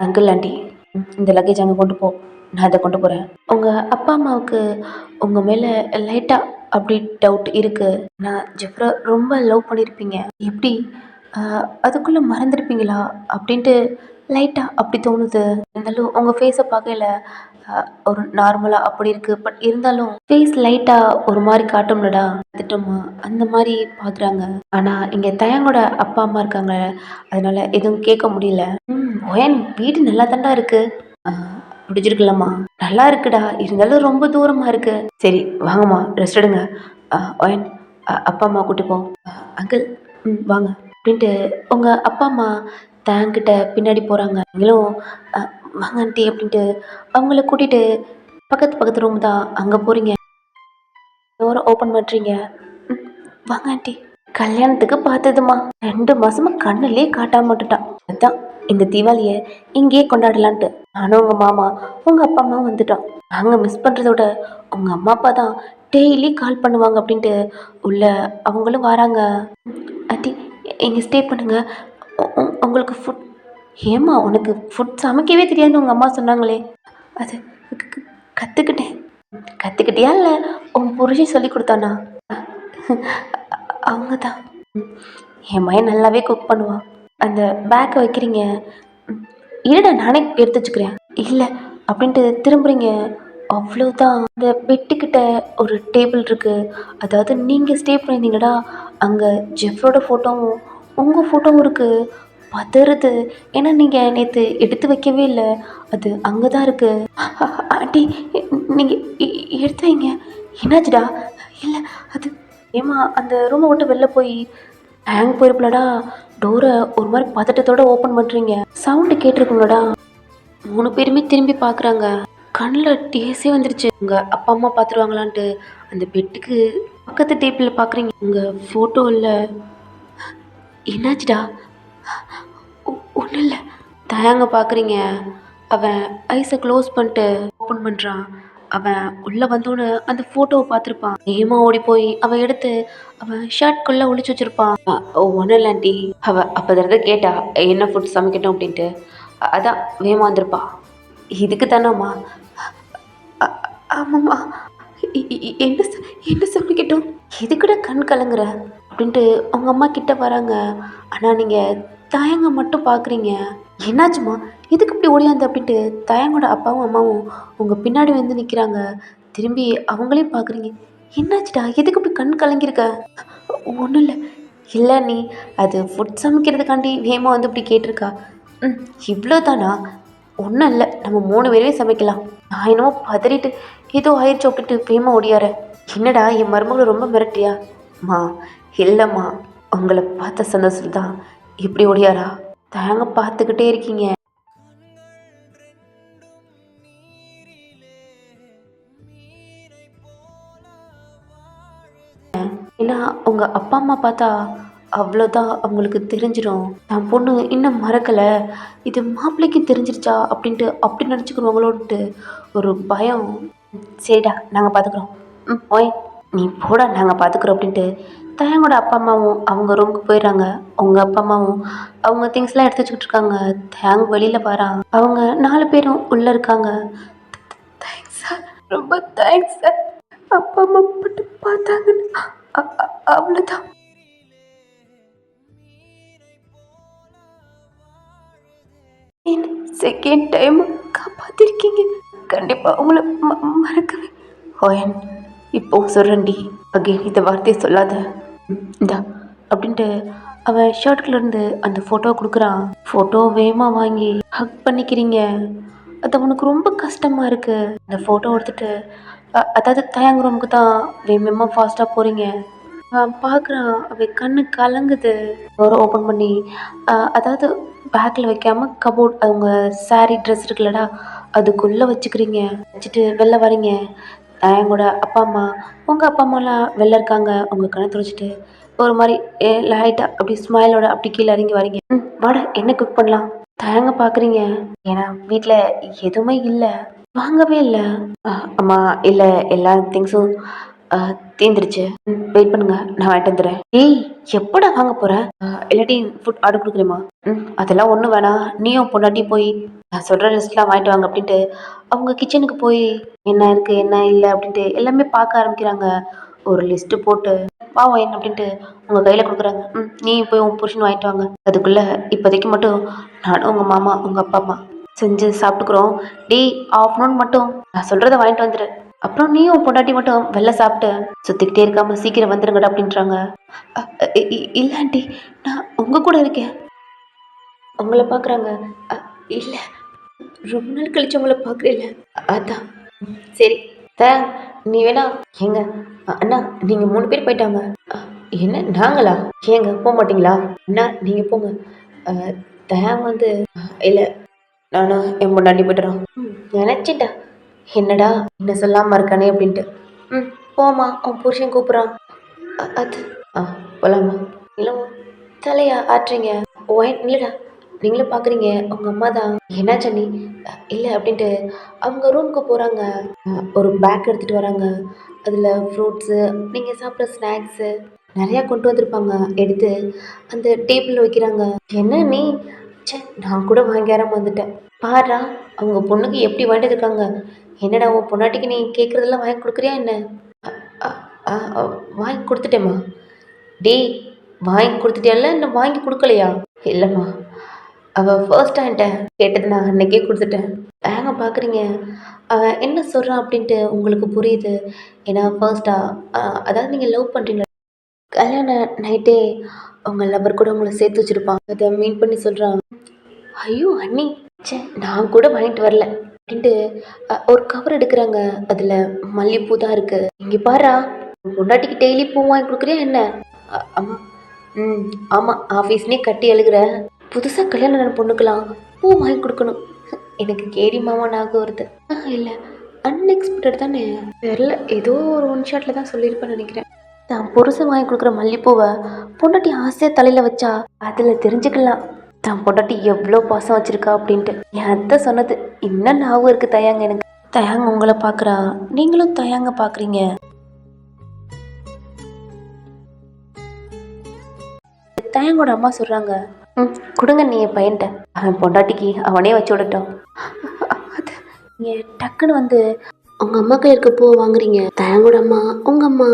அங்கிள் ஆண்டி. இந்த லக்கேஜ் அங்கே கொண்டு போ, நான் அதை கொண்டு போகிறேன். உங்கள் அப்பா அம்மாவுக்கு உங்கள் மேலே லைட்டாக அப்படி டவுட் இருக்குது. நான் ஜெஃப்ரை ரொம்ப லவ் பண்ணியிருப்பீங்க, எப்படி அதுக்குள்ளே மறந்துருப்பீங்களா அப்படின்ட்டு லைட்டாக அப்படி தோணுது. இருந்தாலும் உங்கள் ஃபேஸை பார்க்கல ஒரு நார்மலாக அப்படி இருக்குது. பட் இருந்தாலும் ஃபேஸ் லைட்டாக ஒரு மாதிரி காட்டும்லடா, திட்டமா அந்த மாதிரி பார்க்குறாங்க. ஆனால் இங்கே தயங்கோட அப்பா அம்மா இருக்காங்க, அதனால எதுவும் கேட்க முடியல. ஒயன் வீடு நல்லா தாண்டா இருக்கு, பிடிச்சிருக்குல்லம்மா? நல்லா இருக்குடா, இருந்தாலும் ரொம்ப தூரமாக இருக்கு. சரி வாங்கம்மா ரெஸ்ட் எடுங்க. ஒயன் அப்பா அம்மா கூட்டி போ. அங்கிள் வாங்க அப்படின்ட்டு உங்கள் அப்பா அம்மா தேங்கிட்ட பின்னாடி போகிறாங்க. நீங்களும் வாங்க ஆண்டி அப்படின்ட்டு அவங்கள கூட்டிகிட்டு பக்கத்து ரூம் தான் அங்கே போகிறீங்க. டோரை ஓப்பன் பண்ணுறீங்க. வாங்க ஆண்டி. கல்யாணத்துக்கு பார்த்ததுமா 2 மாசமா கண்ணுலேயே காட்டாம விட்டுட்டான். அதான் இந்த தீபாவளியை இங்கேயே கொண்டாடலான்ட்டு நானும் உங்கள் மாமா உங்கள் அப்பா அம்மா வந்துட்டோம். நாங்கள் மிஸ் பண்ணுறதோட உங்கள் அம்மா அப்பா தான் டெய்லி கால் பண்ணுவாங்க அப்படின்ட்டு உள்ள அவங்களும் வராங்க. ஆண்டி இங்கே ஸ்டே பண்ணுங்க, உங்களுக்கு ஃபுட். ஏம்மா உனக்கு ஃபுட் சமைக்கவே தெரியாதுன்னு உங்கள் அம்மா சொன்னாங்களே, அது கற்றுக்கிட்டியா இல்லை உன் புருஷன் சொல்லி கொடுத்தானா? அவங்க தான். என் மகன் நல்லாவே குக் பண்ணுவான். அந்த பேக்கை வைக்கிறீங்க, இருடா நானே எடுத்து வச்சுக்கிறேன். இல்லை அப்படின்ட்டு திரும்புறீங்க, அவ்வளோதான். அந்த பெட்டுக்கிட்ட ஒரு டேபிள் இருக்குது, அதாவது நீங்கள் ஸ்டே பண்ணியிருந்தீங்கடா, அங்கே ஜெஃப்ரோட ஃபோட்டோவும் உங்கள் ஃபோட்டோவும் இருக்குது. பதறுது, ஏன்னா நீங்கள் நேற்று எடுத்து வைக்கவே இல்லை, அது அங்கே தான் இருக்குது. ஆண்டி நீங்கள் எடுத்து வைங்க. என்னாச்சுடா? இல்லை அது ஏமா அந்த ரூமை விட்டு வெளில போய் ஹேங் போயிருப்பலடா, டோரை ஒரு மாதிரி பதட்டத்தோடு ஓப்பன் பண்ணுறீங்க, சவுண்டு கேட்டிருக்குங்களடா. 3 பேருமே திரும்பி பார்க்குறாங்க, கண்ணில் டேஸே வந்துருச்சு. உங்கள் அப்பா அம்மா பார்த்துருவாங்களான்ட்டு அந்த பெட்டுக்கு பக்கத்து டேபிளில் பார்க்குறீங்க, உங்கள் ஃபோட்டோ இல்லை. என்னாச்சுடா? ஒன்றும் இல்லை. தயாங்க பார்க்குறீங்க, அவன் ஐஸை க்ளோஸ் பண்ணிட்டு ஓப்பன் பண்ணுறான். அவன் உள்ளே வந்தோன்னு அந்த ஃபோட்டோவை பார்த்துருப்பான். ஏமா ஓடி போய் அவன் எடுத்து அவன் ஷர்ட்குள்ளே ஒழிச்சு வச்சுருப்பான். ஒன்றும் இல்லை ஆண்டி, அவள் அப்போ தடவை கேட்டா என்ன ஃபுட் சமைக்கட்டும் அப்படின்ட்டு, அதான் வேகமாக வந்திருப்பா. இதுக்கு தானம்மா? ஆமாம்மா. என்ன சமைக்கட்டும்? எதுக்கூட கண் கலங்குற அப்படின்ட்டு அவங்க அம்மா கிட்ட வராங்க. ஆனால் நீங்கள் தயங்க மட்டும் பார்க்குறீங்க. என்னாச்சுமா, எதுக்கு இப்படி ஓடியாந்து அப்படின்ட்டு தயங்கோட அப்பாவும் அம்மாவும் உங்கள் பின்னாடி வந்து நிற்கிறாங்க. திரும்பி அவங்களையும் பார்க்குறீங்க. என்னாச்சுடா, எதுக்கு இப்படி கண் கலங்கியிருக்க? ஒன்றும் இல்லை. இல்லை நீ அது ஃபுட் சமைக்கிறதுக்காண்டி வேகமாக வந்து இப்படி கேட்டிருக்கா. ம் இவ்வளோதானா? ஒன்றும் இல்லை, நம்ம 3 பேரே சமைக்கலாம். நான் என்னமோ பதறிட்டு ஏதோ ஆயிடுச்சு அப்படின்ட்டு வேகமாக ஓடியாரேன். என்னடா என் மருமகளை ரொம்ப மிரட்டியா? அம்மா இல்லைம்மா, உங்களை பார்த்த சந்தோஷம் தான் இப்படி ஓடியாரா? தாங்க பார்த்துக்கிட்டே இருக்கீங்க. ஏன்னா உங்கள் அப்பா அம்மா பார்த்தா அவ்வளோதான், அவங்களுக்கு தெரிஞ்சிடும் நான் பொண்ணு இன்னும் மறக்கலை, இது மாப்பிள்ளைக்கு தெரிஞ்சிருச்சா அப்படின்ட்டு அப்படி நினச்சிக்கிடுவாங்களோன்ட்டு ஒரு பயம். சரிடா நாங்கள் பார்த்துக்குறோம். ஓய் நீ போடா நாங்கள் பார்த்துக்குறோம் அப்படின்ட்டு தயங்கோட அப்பா அம்மாவும் அவங்க ரூமுக்கு போயிடுறாங்க. அவங்க அப்பா அம்மாவும் அவங்க திங்ஸ்லாம் எடுத்து வச்சுக்கிட்டு இருக்காங்க. தேங்க வெளியில் பாறான். அவங்க 4 பேரும் உள்ளே இருக்காங்க. தேங்க்ஸ் சார், ரொம்ப தேங்க்ஸ் சார். அப்பா அம்மா பட்டு பார்த்தாங்கன்னா அவ்வளோதான். என்ன செகண்ட் டைம் காப்பாத்திருக்கீங்க. கண்டிப்பாக உங்களை மறக்கவே. ஓயன் இப்போ சொல்கிறேன்டி, அகெயின் இந்த வார்த்தையை சொல்லாத. இந்தா அப்படின்ட்டு அவன் ஷர்ட்டுக்குள்ளேருந்து அந்த ஃபோட்டோவை கொடுக்குறான். ஃபோட்டோ வேகமாக வாங்கி ஹக் பண்ணிக்கிறீங்க. அது அவனுக்கு ரொம்ப கஷ்டமாக இருக்குது. அந்த ஃபோட்டோ எடுத்துட்டு அதாவது தயாங்க ரூமுக்கு தான் வேகமாக ஃபாஸ்ட்டாக போகிறீங்க. பார்க்குறான், அவன் கண்ணு கலங்குது. டோரை ஓப்பன் பண்ணி அதாவது பேக்கில் வைக்காமல் கபோர்ட் அவங்க சாரீ ட்ரெஸ் இருக்குல்லடா அதுக்குள்ளே வச்சுக்கிறீங்க. வச்சுட்டு வெளில வரீங்க. தயங்கூட அப்பா அம்மா உங்கள் அப்பா அம்மாலாம் வெளில இருக்காங்க. உங்கள் கண்ணை துடைச்சிட்டு ஒரு மாதிரி லைட்டாக அப்படி ஸ்மைலோட அப்படி கீழே இறங்கி வரீங்க. வாடா என்ன குக் பண்ணலாம்? தயங்க பார்க்குறீங்க. ஏன்னா வீட்டில் எதுவுமே இல்லை, வாங்கவே இல்லை. அம்மா இல்லை, எல்லா திங்ஸும் தீந்துருச்சு. வெயிட் பண்ணுங்க, நான் வாங்கிட்டு வந்துடுறேன். ஏய் எப்படா வாங்க போற? இல்லாட்டி ஃபுட் ஆர்டர் கொடுக்குறேம்மா. அதெல்லாம் ஒன்றும் வேணாம், நீயும் பொண்டாட்டி போய் நான் சொல்கிற லிஸ்ட்லாம் வாங்கிட்டு வாங்க அப்படின்ட்டு அவங்க கிச்சனுக்கு போய் என்ன இருக்குது என்ன இல்லை அப்படின்ட்டு எல்லாமே பார்க்க ஆரம்பிக்கிறாங்க. ஒரு லிஸ்ட்டு போட்டு வா என்ன அப்படின்ட்டு உங்கள் கையில் கொடுக்குறாங்க. நீ போய் உன் புருஷன் வாங்கிட்டு வாங்க. அதுக்குள்ளே இப்போதைக்கு மட்டும் நானும் உங்கள் மாமா உங்கள் அப்பா அம்மா செஞ்சு சாப்பிட்டுக்குறோம். ஆஃப்டர்நூன் மட்டும் நான் சொல்கிறத வாங்கிட்டு வந்துடு. அப்புறம் நீயும் பொண்டாட்டி மட்டும் வெளில சாப்பிட்டு சுற்றிக்கிட்டே இருக்காமல் சீக்கிரம் வந்துடுங்கடா அப்படின்றாங்க. இல்லை ஆண்டி, நான் உங்கள் கூட இருக்கேன். உங்களை பார்க்குறாங்க. இல்லை, ரொம்ப நாள் கழிச்சு உங்களை பார்க்குறேன்ல, அதான். சரி நீ வேணா ஏங்க அண்ணா நீங்கள் 3 பேர் போயிட்டாங்க. என்ன நாங்களா? ஏங்க போக மாட்டிங்களா? அண்ணா நீங்கள் போங்க. தேங் வந்து இல்லை, நானும் என் பொண்டாட்டி போய்ட்டுறோம். நினச்சிட்டா என்னடா என்ன சொல்லாமல் இருக்கானே அப்படின்ட்டு. போமா, அவன் புருஷன் கூப்பிட்றான். அது போலாமா? இல்லை தலையா ஆட்டுறீங்க. இல்லைடா, நீங்களும் பார்க்குறீங்க உங்கள் அம்மா தான். என்னாச்சா நீ? இல்லை அப்படின்ட்டு அவங்க ரூமுக்கு போகிறாங்க. ஒரு பேக் எடுத்துகிட்டு வராங்க. அதில் ஃப்ரூட்ஸு நீங்கள் சாப்பிட்ற ஸ்நாக்ஸு நிறையா கொண்டு வந்திருப்பாங்க. எடுத்து அந்த டேபிளில் வைக்கிறாங்க. என்ன நீ? நான் கூட வாங்கியாராம வந்துட்டேன். பாரா அவங்க பொண்ணுக்கு எப்படி வாங்கிட்டு இருக்காங்க. என்னடா உன் பொண்டாட்டிக்கு நீ கேட்குறதெல்லாம் வாங்கி கொடுக்குறியா என்ன? வாங்கி கொடுத்துட்டேம்மா. வாங்கி கொடுத்துட்டியால, இன்னும் வாங்கி கொடுக்கலையா? இல்லைம்மா, அவள் ஃபர்ஸ்ட் என்கிட்ட கேட்டது நான் அன்றைக்கே கொடுத்துட்டேன். ஏங்க பார்க்குறீங்க, அவன் என்ன சொல்கிறான் அப்படின்ட்டு உங்களுக்கு புரியுது. ஏன்னா அதாவது நீங்கள் லவ் பண்ணுறீங்களா, கல்யாண நைட்டே உங்கள் லவர் கூட உங்களை சேர்த்து வச்சுருப்பான். அதை மீன் பண்ணி சொல்கிறான். ஐயோ அண்ணி, நான் கூட வாங்கிட்டு வரல அப்படின்ட்டு ஒரு கவர் எடுக்கிறாங்க. அதில் மல்லிகைப்பூ தான் இருக்குது. இங்கே பாரா, பொண்டாட்டிக்கு டெய்லி பூ வாங்கி கொடுக்குறியா என்ன? அம்மா ஆமாம், ஆஃபீஸ்லேயே கட்டி எழுகிற புதுசாக கல்யாணம் பொண்ணுக்கலாம் பூ வாங்கி கொடுக்கணும். எனக்கு கேடி மாமா நாகம் வருது. இல்லை, அன்எக்ஸ்பெக்டட் தானே, தெரில, ஏதோ ஒரு ஒன் ஷாட்டில் தான் சொல்லியிருப்பேன்னு நினைக்கிறேன். தான் புருஷன் வாங்கி கொடுக்குற மல்லிப்பூவை பொண்டாட்டி ஆசையாக தலையில் வச்சா அதில் தெரிஞ்சுக்கலாம் தான் பொண்டாட்டி எவ்வளோ பாசம் வச்சுருக்கா அப்படின்ட்டு. என் அத்தை சொன்னது இன்னும் ஞாபகம் இருக்குது. தயாங்க எனக்கு. தயாங்க உங்களை பார்க்குறா, நீங்களும் தயாங்க பார்க்குறீங்க. தயாங்கோட அம்மா சொல்கிறாங்க, கொடுங்க நீ என் பையன்ட்ட, அவன் பொண்டாட்டிக்கு அவனே வச்சு விடட்டும். அது நீங்கள் டக்குன்னு வந்து உங்கள் அம்மாக்கு இருக்க பூ வாங்குறீங்க. தயாங்கோட அம்மா உங்கள் அம்மா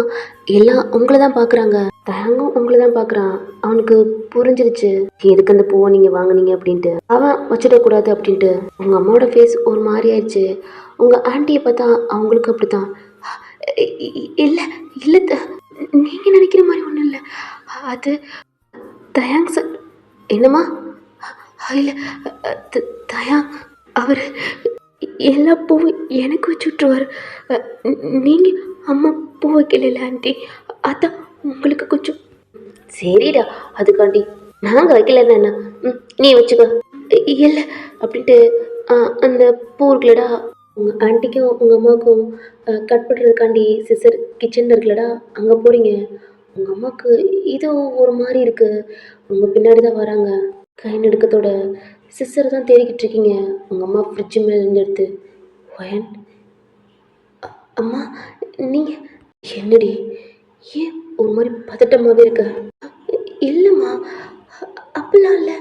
எல்லாம் உங்களை தான் பார்க்குறாங்க. தயாங்கும் உங்களை தான் பார்க்குறான். அவனுக்கு புரிஞ்சிருச்சு எதுக்கு அந்த பூவை நீங்கள் வாங்கினீங்க அப்படின்ட்டு. அவன் வச்சிடக்கூடாது அப்படின்ட்டு. உங்கள் அம்மாவோட ஃபேஸ் ஒரு மாதிரி ஆயிடுச்சு. உங்கள் ஆண்டியை பார்த்தா அவங்களுக்கு அப்படி தான். இல்லை இல்லை, நீங்கள் நினைக்கிற மாதிரி ஒன்றும் இல்லை. அது தயாங் சார். என்னம்மா? இல்லை தயா அவர் எல்லா பூவும் எனக்கு வச்சு விட்ருவார். நீங்கள் அம்மா பூ வைக்கல ஆண்டி, அதான் உங்களுக்கு கொஞ்சம். சரிடா, அதுக்காண்டி நாங்கள் வைக்கலன்னு என்ன? நீ வச்சுக்க. இல்லை அப்படின்ட்டு அந்த பூ இருக்குல்லடா, உங்கள் ஆண்டிக்கும் உங்கள் அம்மாவுக்கும் கட் பண்ணுறதுக்காண்டி சிஸ்டர் கிச்சனில் இருக்குல்லடா, அங்கே போகிறீங்க. உங்கள் அம்மாவுக்கு ஏதோ ஒரு மாதிரி இருக்குது. உங்கள் பின்னாடி தான் வராங்க. கை நடுக்கத்தோட சிஸ்டர் தான் தேடிக்கிட்டு இருக்கீங்க. உங்கள் அம்மா ஃப்ரிட்ஜு மேலேருந்து எடுத்து. ஒயன், அம்மா நீங்கள் என்னடி, ஏன் ஒரு மாதிரி பதட்டமாகவே இருக்க? இல்லைம்மா, அப்படிலாம் இல்லை.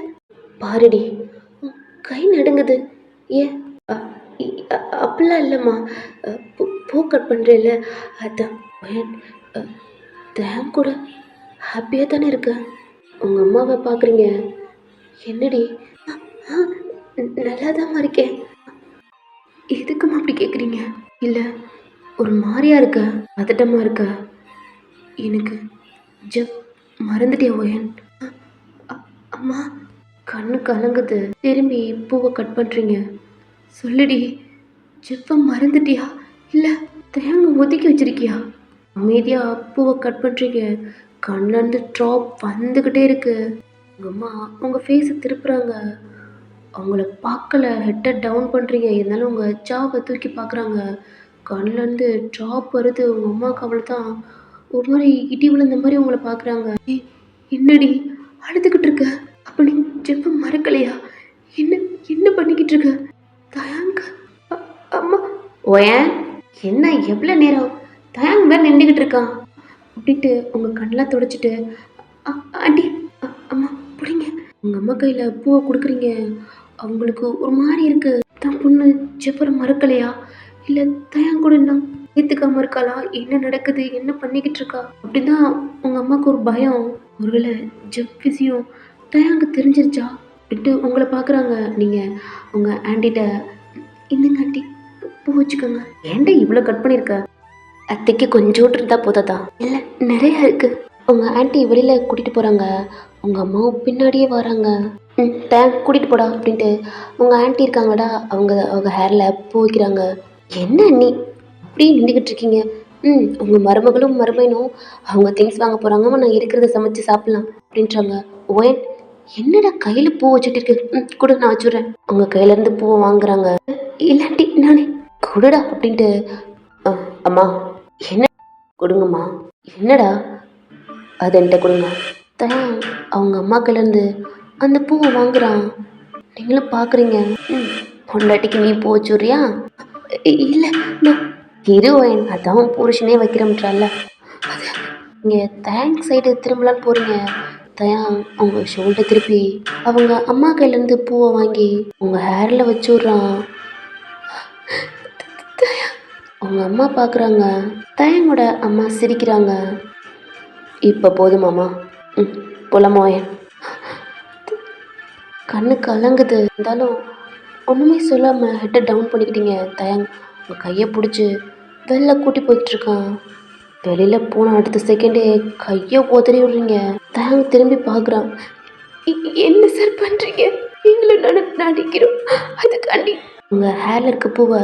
பாருடி, உன் கை நடுங்குது. ஏன்? அப்படிலாம் இல்லைம்மா, பூ கட் பண்ணுறேன்ல அதான். ஒயன், தேங்க் கூட ஹாப்பியாக தானே இருக்க. உங்கள் அம்மாவை பார்க்குறீங்க. என்னடி? ஆ ஆ, நல்லாதாம்மா இருக்கேன். எதுக்கும்மா அப்படி கேட்குறீங்க? இல்லை, ஒரு மாதிரியா இருக்க, பதட்டமாக இருக்க. எனக்கு ஜப் மறந்துட்டியா ஒயன்? அம்மா, கண்ணு கலங்குது. திரும்பி பூவை கட் பண்ணுறீங்க. சொல்லுடி, ஜெப்பை மறந்துட்டியா இல்லை தேங்காய் ஒதுக்கி வச்சிருக்கியா? அமைதியாக பூவை கட் பண்ணுறீங்க. கண்ணிலேருந்து ட்ராப் வந்துக்கிட்டே இருக்கு. உங்கள் அம்மா உங்கள் ஃபேஸை திருப்புறாங்க. அவங்கள பார்க்கல, ஹெட்டை டவுன் பண்ணுறீங்க. இருந்தாலும் உங்கள் ஜாவை தூக்கி பார்க்குறாங்க. கண்ணிலேருந்து ட்ராப் வருது. உங்கள் அம்மாவுக்கு அவளை தான் ஒரு மாதிரி இடி விழுந்த மாதிரி உங்களை பார்க்குறாங்க. என்னடி அழுதுகிட்டு இருக்க? அப்போ நீ ஜெப்பை மறக்கலையா? என்ன என்ன பண்ணிக்கிட்டு இருக்க? தயாங்க அம்மா. ஓயன், என்ன எவ்வளோ நேரம் தயாங்க மேலே நின்றுக்கிட்டு இருக்கான் அப்படின்ட்டு உங்கள் கண்ணெலாம் துடைச்சிட்டு ஆண்டி அம்மா பிடிங்க. உங்கள் அம்மா கையில் பூவை கொடுக்குறீங்க. அவங்களுக்கு ஒரு மாதிரி இருக்கு. தான் பொண்ணு ஜெப்பரை மறக்கலையா இல்லை தயாங்க கூட இன்னும் ஏற்றுக்காம இருக்காளா? என்ன நடக்குது, என்ன பண்ணிக்கிட்டு இருக்கா அப்படின்னா உங்கள் அம்மாவுக்கு ஒரு பயம். ஒருவேளை ஜெப் விஷயம் தயாங்க தெரிஞ்சிருச்சா அப்படின்ட்டு உங்களை பார்க்குறாங்க. நீங்கள் உங்கள் ஆண்டிகிட்ட இன்னுங்க ஆண்டி பூ வச்சுக்கோங்க. ஏன்டா இவ்வளோ கட் பண்ணியிருக்க? அத்தைக்கு கொஞ்சோட்டு இருந்தால் போதாதா? இல்லை, நிறையா இருக்குது. உங்கள் ஆண்டி வெளியில் கூட்டிகிட்டு போகிறாங்க. உங்கள் அம்மாவும் பின்னாடியே வராங்க. தேங்க் கூட்டிகிட்டு போடா அப்படின்ட்டு உங்கள் ஆண்டி இருக்காங்கடா, அவங்க ஹேரில் பூ வைக்கிறாங்க. என்ன அண்ணி அப்படியே நின்றுக்கிட்டு இருக்கீங்க? உங்கள் மருமகளும் மருமையனும் அவங்க திங்ஸ் வாங்க போகிறாங்கம்மா, நான் இருக்கிறத சமைச்சு சாப்பிட்லாம் அப்படின்றாங்க. ஓயன், என்னடா கையில் பூ வச்சுட்டு இருக்கு? கொடு, நான் வச்சுட்றேன். உங்கள் கையிலேருந்து பூவை வாங்குறாங்க. இல்லாட்டி நானே கொடுடா அப்படின்ட்டு. அம்மா என்ன கொடுங்கம்மா. என்னடா அது என்கிட்ட கொடுங்க. தான் அவங்க அம்மா கையிலேருந்து அந்த பூவை வாங்குறான். நீங்களும் பார்க்குறீங்க. பொண்டாட்டிக்கு நீ பூ வச்சுட்றியா? இல்லை, நான் ஹீரோயின் அதான் புருஷனே வைக்கிறோம்ன்றால. அது நீங்கள் தேங்க்ஸ் சைடு திரும்பலான்னு போகிறீங்க. தயாங் அவங்க ஷோல்டர் திருப்பி அவங்க அம்மா கையிலேருந்து பூவை வாங்கி உங்கள் ஹேரில் வச்சு விட்றான். அவங்க அம்மா பார்க்குறாங்க. தயங்கோட அம்மா சிரிக்கிறாங்க. இப்போ போதுமாம்மா, போலாமோயன். கண்ணு கலங்குது. இருந்தாலும் ஒன்றுமே சொல்லாமல் ஹெட்டை டவுன் பண்ணிக்கிட்டீங்க. தயங் உங்கள் கையை பிடிச்சி வெளில கூட்டி போயிட்டுருக்கான். வெளியில் போன அடுத்த செகண்டே கையை உதறி விடுறீங்க. தயங் திரும்பி பார்க்குறான். என்ன சார் பண்ணுறீங்க? நீங்களும் நடிக்கிறோம் அதுக்காண்டி உங்கள் ஹேரில் இருக்க பூவை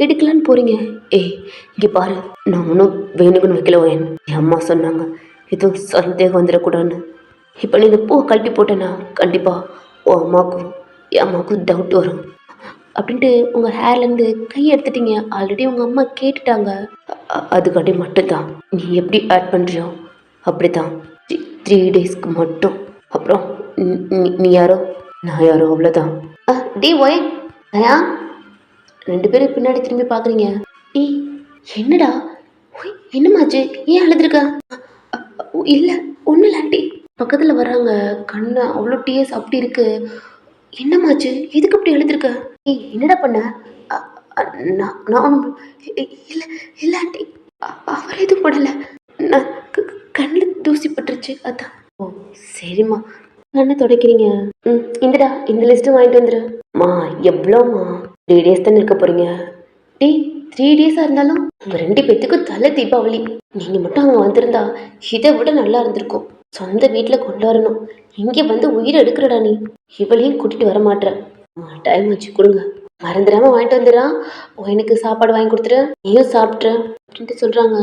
எடுக்கலான்னு போகிறீங்க. இங்கே பாரு, நான் ஒன்றும் வேணுக்குன்னு வைக்கல. என் அம்மா சொன்னாங்க எதுவும் சந்தேகம் வந்துடக்கூடாதுன்னு. இப்போ நீ இந்த பூவை கழட்டி போட்டேன்னா கண்டிப்பாக உன் அம்மாவுக்கும் என் அம்மாவுக்கும் டவுட் வரும் அப்படின்ட்டு உங்கள் ஹேர்லேருந்து கை எடுத்துட்டீங்க. ஆல்ரெடி உங்கள் அம்மா கேட்டுட்டாங்க. அதுக்காண்டி மட்டும்தான் நீ எப்படி ஆட் பண்ணுறியோ அப்படி தான் 3 டேஸ்க்கு மட்டும். அப்புறம் நீ யாரோ நான் யாரோ, அவ்வளோதான். ஒய் தயா, 2 பேரும் பின்னாடி திரும்பி பார்க்குறீங்க. என்னடா ஒய், என்னமாச்சு? ஏன் அழுதுருக்க? இல்லை ஒன்றும் இல்லை ஆண்டி. பக்கத்தில் வராங்க. கண்ணை அவ்வளோ டிஎஸ் அப்படி இருக்கு. என்னமாச்சு? எதுக்கு அப்படி எழுதிருக்க? என்னடா பண்ண? நான் இல்லை இல்லை ஆண்டி, அவர் எதுவும் பண்ணலை. நான் கண்ணில் தூசி பட்டுருச்சு அதான். ஓ சரிம்மா, கண்ணை துடைக்கிறீங்க. இந்தடா இந்த லிஸ்ட்டு வாங்கிட்டு வந்துடுமா. எவ்வளோம்மா? 3 டேஸ் தானே இருக்க போகிறீங்க. 3 டேஸாக இருந்தாலும் உங்கள் 2 பேத்துக்கும் தலை தீபாவளி. நீங்கள் மட்டும் அங்கே வந்திருந்தா இதை விட நல்லா இருந்திருக்கும். சொந்த வீட்டில் கொண்டு வரணும். இங்கே வந்து உயிரை எடுக்கிறடா நீ. இவளையும் கூட்டிகிட்டு வர மாட்டேற. டைம் வச்சு கொடுங்க. மறந்துடாம வாங்கிட்டு வந்துடுறான். எனக்கு சாப்பாடு வாங்கி கொடுத்துட்டு நீயும் சாப்பிட்ற அப்படின்ட்டு சொல்கிறாங்க.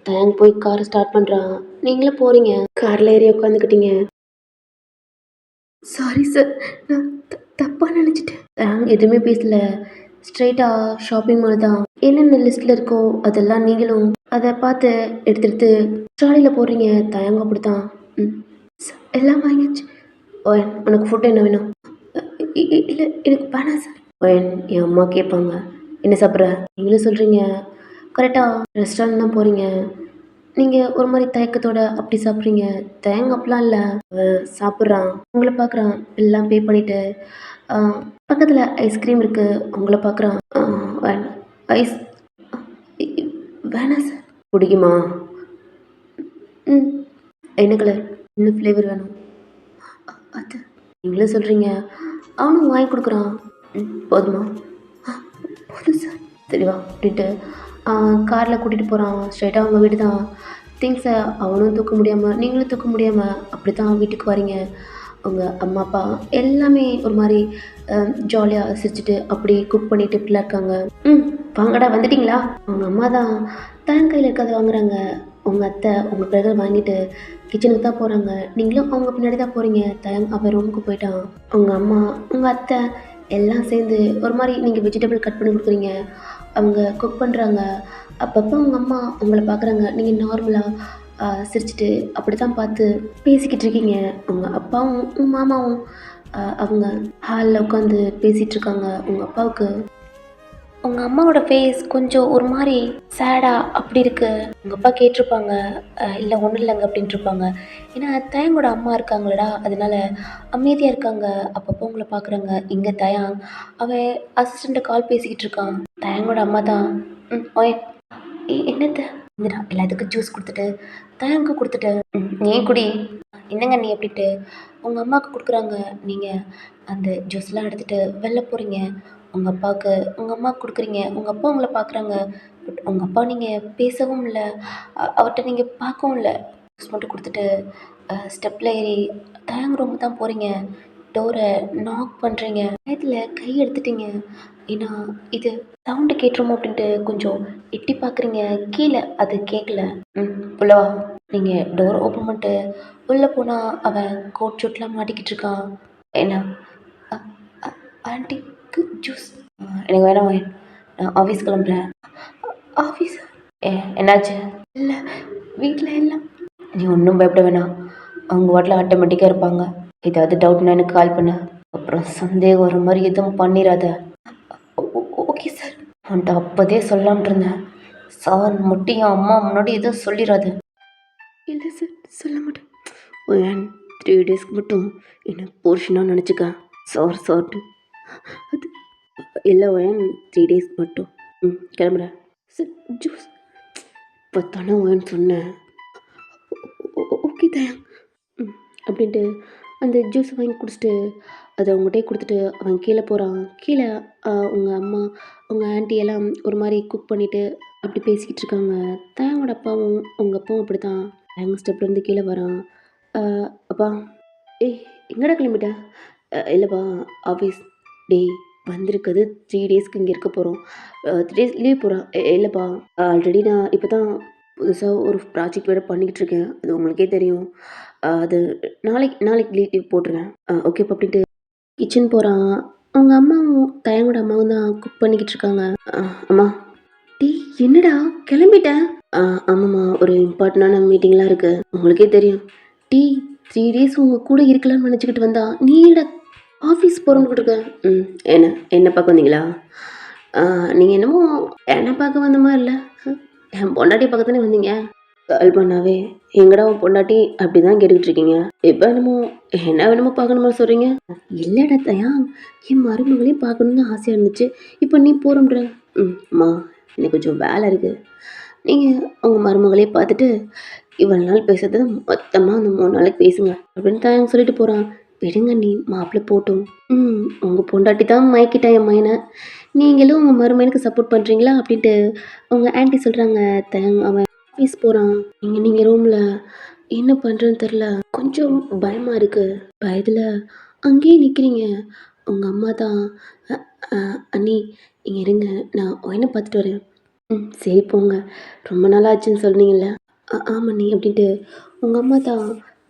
தயங்க போய் காரை ஸ்டார்ட் பண்ணுறான். நீங்களே போகிறீங்க. காரில் ஏறி உட்காந்துக்கிட்டீங்க. சாரி சார், நான் தப்பாக நினச்சிட்டேன். எதுவுமே பேசல. ஸ்ட்ரைட்டாக ஷாப்பிங் மால் தான். என்னென்ன லிஸ்ட்டில் இருக்கோ அதெல்லாம் நீங்களும் அதை பார்த்து எடுத்து ட்ராலியில் போடுறீங்க. தயங்க அப்படித்தான். ம் எல்லாம் வாங்கியாச்சு. ஓயன், உனக்கு ஃபுட் என்ன வேணும்? இல்லை எனக்கு வேணாம் சார். ஓயன், என் அம்மா கேட்பாங்க என்ன சாப்பிட்ற? நீங்களும் சொல்கிறீங்க. கரெக்டாக ரெஸ்டாரண்ட் தான் போகிறீங்க. நீங்கள் ஒரு மாதிரி தயக்கத்தோட அப்படி சாப்பிட்றீங்க. தயங்க அப்படிலாம் இல்லை. சாப்பிட்றான், உங்களை பார்க்குறான், எல்லாம் பே பண்ணிவிட்டு பக்கத்தில் ஐஸ்கிரீம் இருக்குது. உங்களை பார்க்குறான். வேணாம் ஐஸ் வேணாம் சார். பிடிக்குமா? ம் என்ன கலர்? என்ன ஃப்ளேவர் வேணும்? அது நீங்களும் சொல்கிறீங்க. அவனும் வாங்கி கொடுக்குறான். போதுமா? போதும் சார். சரிவா அப்படின்ட்டு காரில் கூட்டிகிட்டு போகிறான். ஸ்ட்ரைட்டாக அவங்க வீடு தான். திங்ஸை அவனும் தூக்க முடியாமல் நீங்களும் தூக்க முடியாமல் அப்படி தான் வீட்டுக்கு வரீங்க. அவங்க அம்மா அப்பா எல்லாமே ஒரு மாதிரி ஜாலியாக சிரிச்சுட்டு அப்படி குக் பண்ணிட்டு இப்படிலாம் இருக்காங்க. வாங்கடா வந்துட்டிங்களா? அவங்க அம்மா தான் கையில் இருக்கிறத வாங்குறாங்க. உங்கள் அத்தை உங்கள் பிறகு வாங்கிட்டு கிச்சனுக்கு தான் போகிறாங்க. நீங்களும் அவங்க பின்னாடி தான் போகிறீங்க. அவன் ரூமுக்கு போயிட்டான். உங்கள் அம்மா உங்கள் அத்தை எல்லாம் சேர்ந்து ஒரு மாதிரி நீங்கள் வெஜிடபிள் கட் பண்ணி கொடுக்குறீங்க. அவங்க குக் பண்ணுறாங்க. அப்பப்போ உங்கள் அம்மா உங்களை பார்க்குறாங்க. நீங்கள் நார்மலாக சிரிச்சிட்டு அப்படி தான் பார்த்து பேசிக்கிட்டு இருக்கீங்க. உங்கள் அப்பாவும் உங்கள் மாமாவும் அவங்க ஹாலில் உட்காந்து பேசிகிட்ருக்காங்க. உங்கள் அப்பாவுக்கு உங்கள் அம்மாவோட ஃபேஸ் கொஞ்சம் ஒரு மாதிரி சேடாக அப்படி இருக்குது. உங்கள் அப்பா கேட்டிருப்பாங்க, இல்லை ஒன்றும் இல்லைங்க அப்படின்ட்டு இருப்பாங்க. ஏன்னா தயங்கோட அம்மா இருக்காங்களடா, அதனால அமைதியாக இருக்காங்க. அப்பப்போ உங்களை பார்க்குறாங்க. இங்கே தயாங் அவன் அசிஸ்டண்ட்டை கால் பேசிக்கிட்டு இருக்கான். தயங்கோட அம்மா தான். ஓய் என்னத்த இந்தடா எல்லாத்துக்கும் ஜூஸ் கொடுத்துட்டு தயங்கு கொடுத்துட்டு நீ குடி. என்னங்க நீ அப்படின்ட்டு உங்கள் அம்மாவுக்கு கொடுக்குறாங்க. நீங்கள் அந்த ஜூஸ்லாம் எடுத்துகிட்டு வெளில போகிறீங்க. உங்கள் அப்பாவுக்கு உங்கள் அம்மாவுக்கு கொடுக்குறீங்க. உங்கள் அப்பா உங்களை பார்க்குறாங்க. பட் உங்கள் அப்பா நீங்கள் பேசவும் இல்லை, அவர்கிட்ட நீங்கள் பார்க்கவும் இல்லை. ஜூஸ் மட்டும் கொடுத்துட்டு ஸ்டெப்பில் ஏறி தயங்கு ரூமுக்கு தான் போகிறீங்க. டோரை நாக் பண்ணுறீங்க. நேரத்தில் கை எடுத்துட்டீங்க. ஏன்னா இது சவுண்டு கேட்டுருமோ அப்படின்ட்டு கொஞ்சம் எட்டி பார்க்குறீங்க. கீழே அது கேட்கல. உள்ளவா நீங்கள் டோர் ஓப்பன் பண்ணிட்டு உள்ளே போனால் அவன் கோட் ஷூட்லாம் மாட்டிக்கிட்டு இருக்கான். என்ன ஆன்ட்டிக்கு ஜூஸ் எனக்கு வேணாம். நான் ஆஃபீஸ் கிளம்புறேன். ஆஃபீஸ் என்னாச்சு? இல்லை வீட்டில் எல்லாம். நீ ஒன்றும் பயப்பட வேணாம். அவங்க வாட்டில் ஆட்டோமேட்டிக்காக இருப்பாங்க. ஏதாவது டவுட்னா எனக்கு கால் பண்ண. அப்புறம் சந்தேகம் வர மாதிரி எதுவும் பண்ணிடாத. Okay sir. அவன்கிட்ட அப்போதே சொல்லாம்ட்டு இருந்தேன். சார் மட்டும் என் அம்மா முன்னாடி எதுவும் சொல்லிடாத. இல்லை சார் சொல்ல மாட்டேன். 3 டேஸ்க்கு மட்டும் என்ன போர்ஷனாக நினச்சிக்க. சார்ட்டு அது இல்லை 3 டேஸ்க்கு மட்டும். கிளம்புறேன் சார். ஜூஸ் இப்போ தானே சொன்னேன். ஓகே தயா அப்படின்ட்டு அந்த ஜூஸ் வாங்கி குடிச்சிட்டு அதை அவங்ககிட்டே கொடுத்துட்டு அவன் கீழே போகிறான். கீழே உங்கள் அம்மா உங்கள் ஆன்ட்டி எல்லாம் ஒரு மாதிரி குக் பண்ணிவிட்டு அப்படி பேசிக்கிட்டு இருக்காங்க. தயாங்கோட அப்பாவும் உங்கள் அப்பாவும் அப்படி தான். தயாங்க ஸ்டெப்லேருந்து கீழே வரான். அப்பா எங்கடா கிளம்பிட்டேன்? இல்லைப்பா ஆஃபீஸ் டே வந்திருக்குது. 3 டேஸ்க்கு இங்கே இருக்க போகிறோம். 3 டேஸ் லீவ் போகிறோம். இல்லைப்பா ஆல்ரெடி நான் இப்போ தான் புதுசாக ஒரு ப்ராஜெக்ட் வேறு பண்ணிக்கிட்டு இருக்கேன். அது உங்களுக்கே தெரியும். அது நாளைக்கு லீவ் போட்டுருவேன். ஓகேப்பா அப்படின்ட்டு கிச்சன் போகிறான். அவங்க அம்மாவும் தயங்கோட அம்மாவும் தான் குக் பண்ணிக்கிட்டு இருக்காங்க. அம்மா டீ என்னடா கிளம்பிட்டேன்? ஆமாம்மா ஒரு இம்பார்ட்டண்டான மீட்டிங்லாம் இருக்குது. உங்களுக்கே தெரியும். டீ 3 டேஸ் உங்கள் கூட இருக்கலாம்னு நினச்சிக்கிட்டு வந்தா நீ என்னடா ஆஃபீஸ் போகிறோன்னு இருக்க? என்ன பார்க்க வந்தீங்களா? நீங்கள் என்னமோ என்னை பார்க்க வந்த மாதிரி இல்லை, என் பொண்டாட்டி பார்க்க தானே வந்தீங்க. கால் பண்ணாவே எங்கடா உன் பொண்டாட்டி அப்படி தான் கேட்டுக்கிட்டு இருக்கீங்க. இப்போ என்ன வேணுமோ பார்க்கணுமா சொல்கிறீங்க? இல்லைடா தயா, என் மருமகளையும் பார்க்கணுன்னு ஆசையாக இருந்துச்சு. இப்போ நீ போகிறோம்ன்ற. அம்மா எனக்கு கொஞ்சம் வேலை இருக்குது. நீங்கள் உங்கள் மருமகளே பார்த்துட்டு இவ்வளோ நாள் பேசுறது மொத்தமாக அந்த 3 நாளைக்கு பேசுங்க அப்படின்னு தான் சொல்லிட்டு போகிறான். விடுங்க நீ மாப்பிள்ளை போட்டும். உங்கள் பொண்டாட்டி தான் மயக்கிட்டா என் மையனை. நீங்களும் உங்கள் மருமையனுக்கு சப்போர்ட் பண்ணுறீங்களா அப்படின்ட்டு உங்கள் ஆன்ட்டி சொல்கிறாங்க. அவன் ஆஃபீஸ் போகிறான். நீங்கள் ரூமில் என்ன பண்ணுறேன்னு தெரில. கொஞ்சம் பயமாக இருக்குது. பயத்தில் அங்கேயே நிற்கிறீங்க. உங்கள் அம்மா தான் அ அ அண்ணி இங்கே இருங்க, நான் ஒயனை பார்த்துட்டு வரேன். ம் சரி போங்க. ரொம்ப நாள் ஆச்சுன்னு சொன்னீங்கல்ல. ஆமா அண்ணி அப்படின்ட்டு உங்கள் அம்மா தான்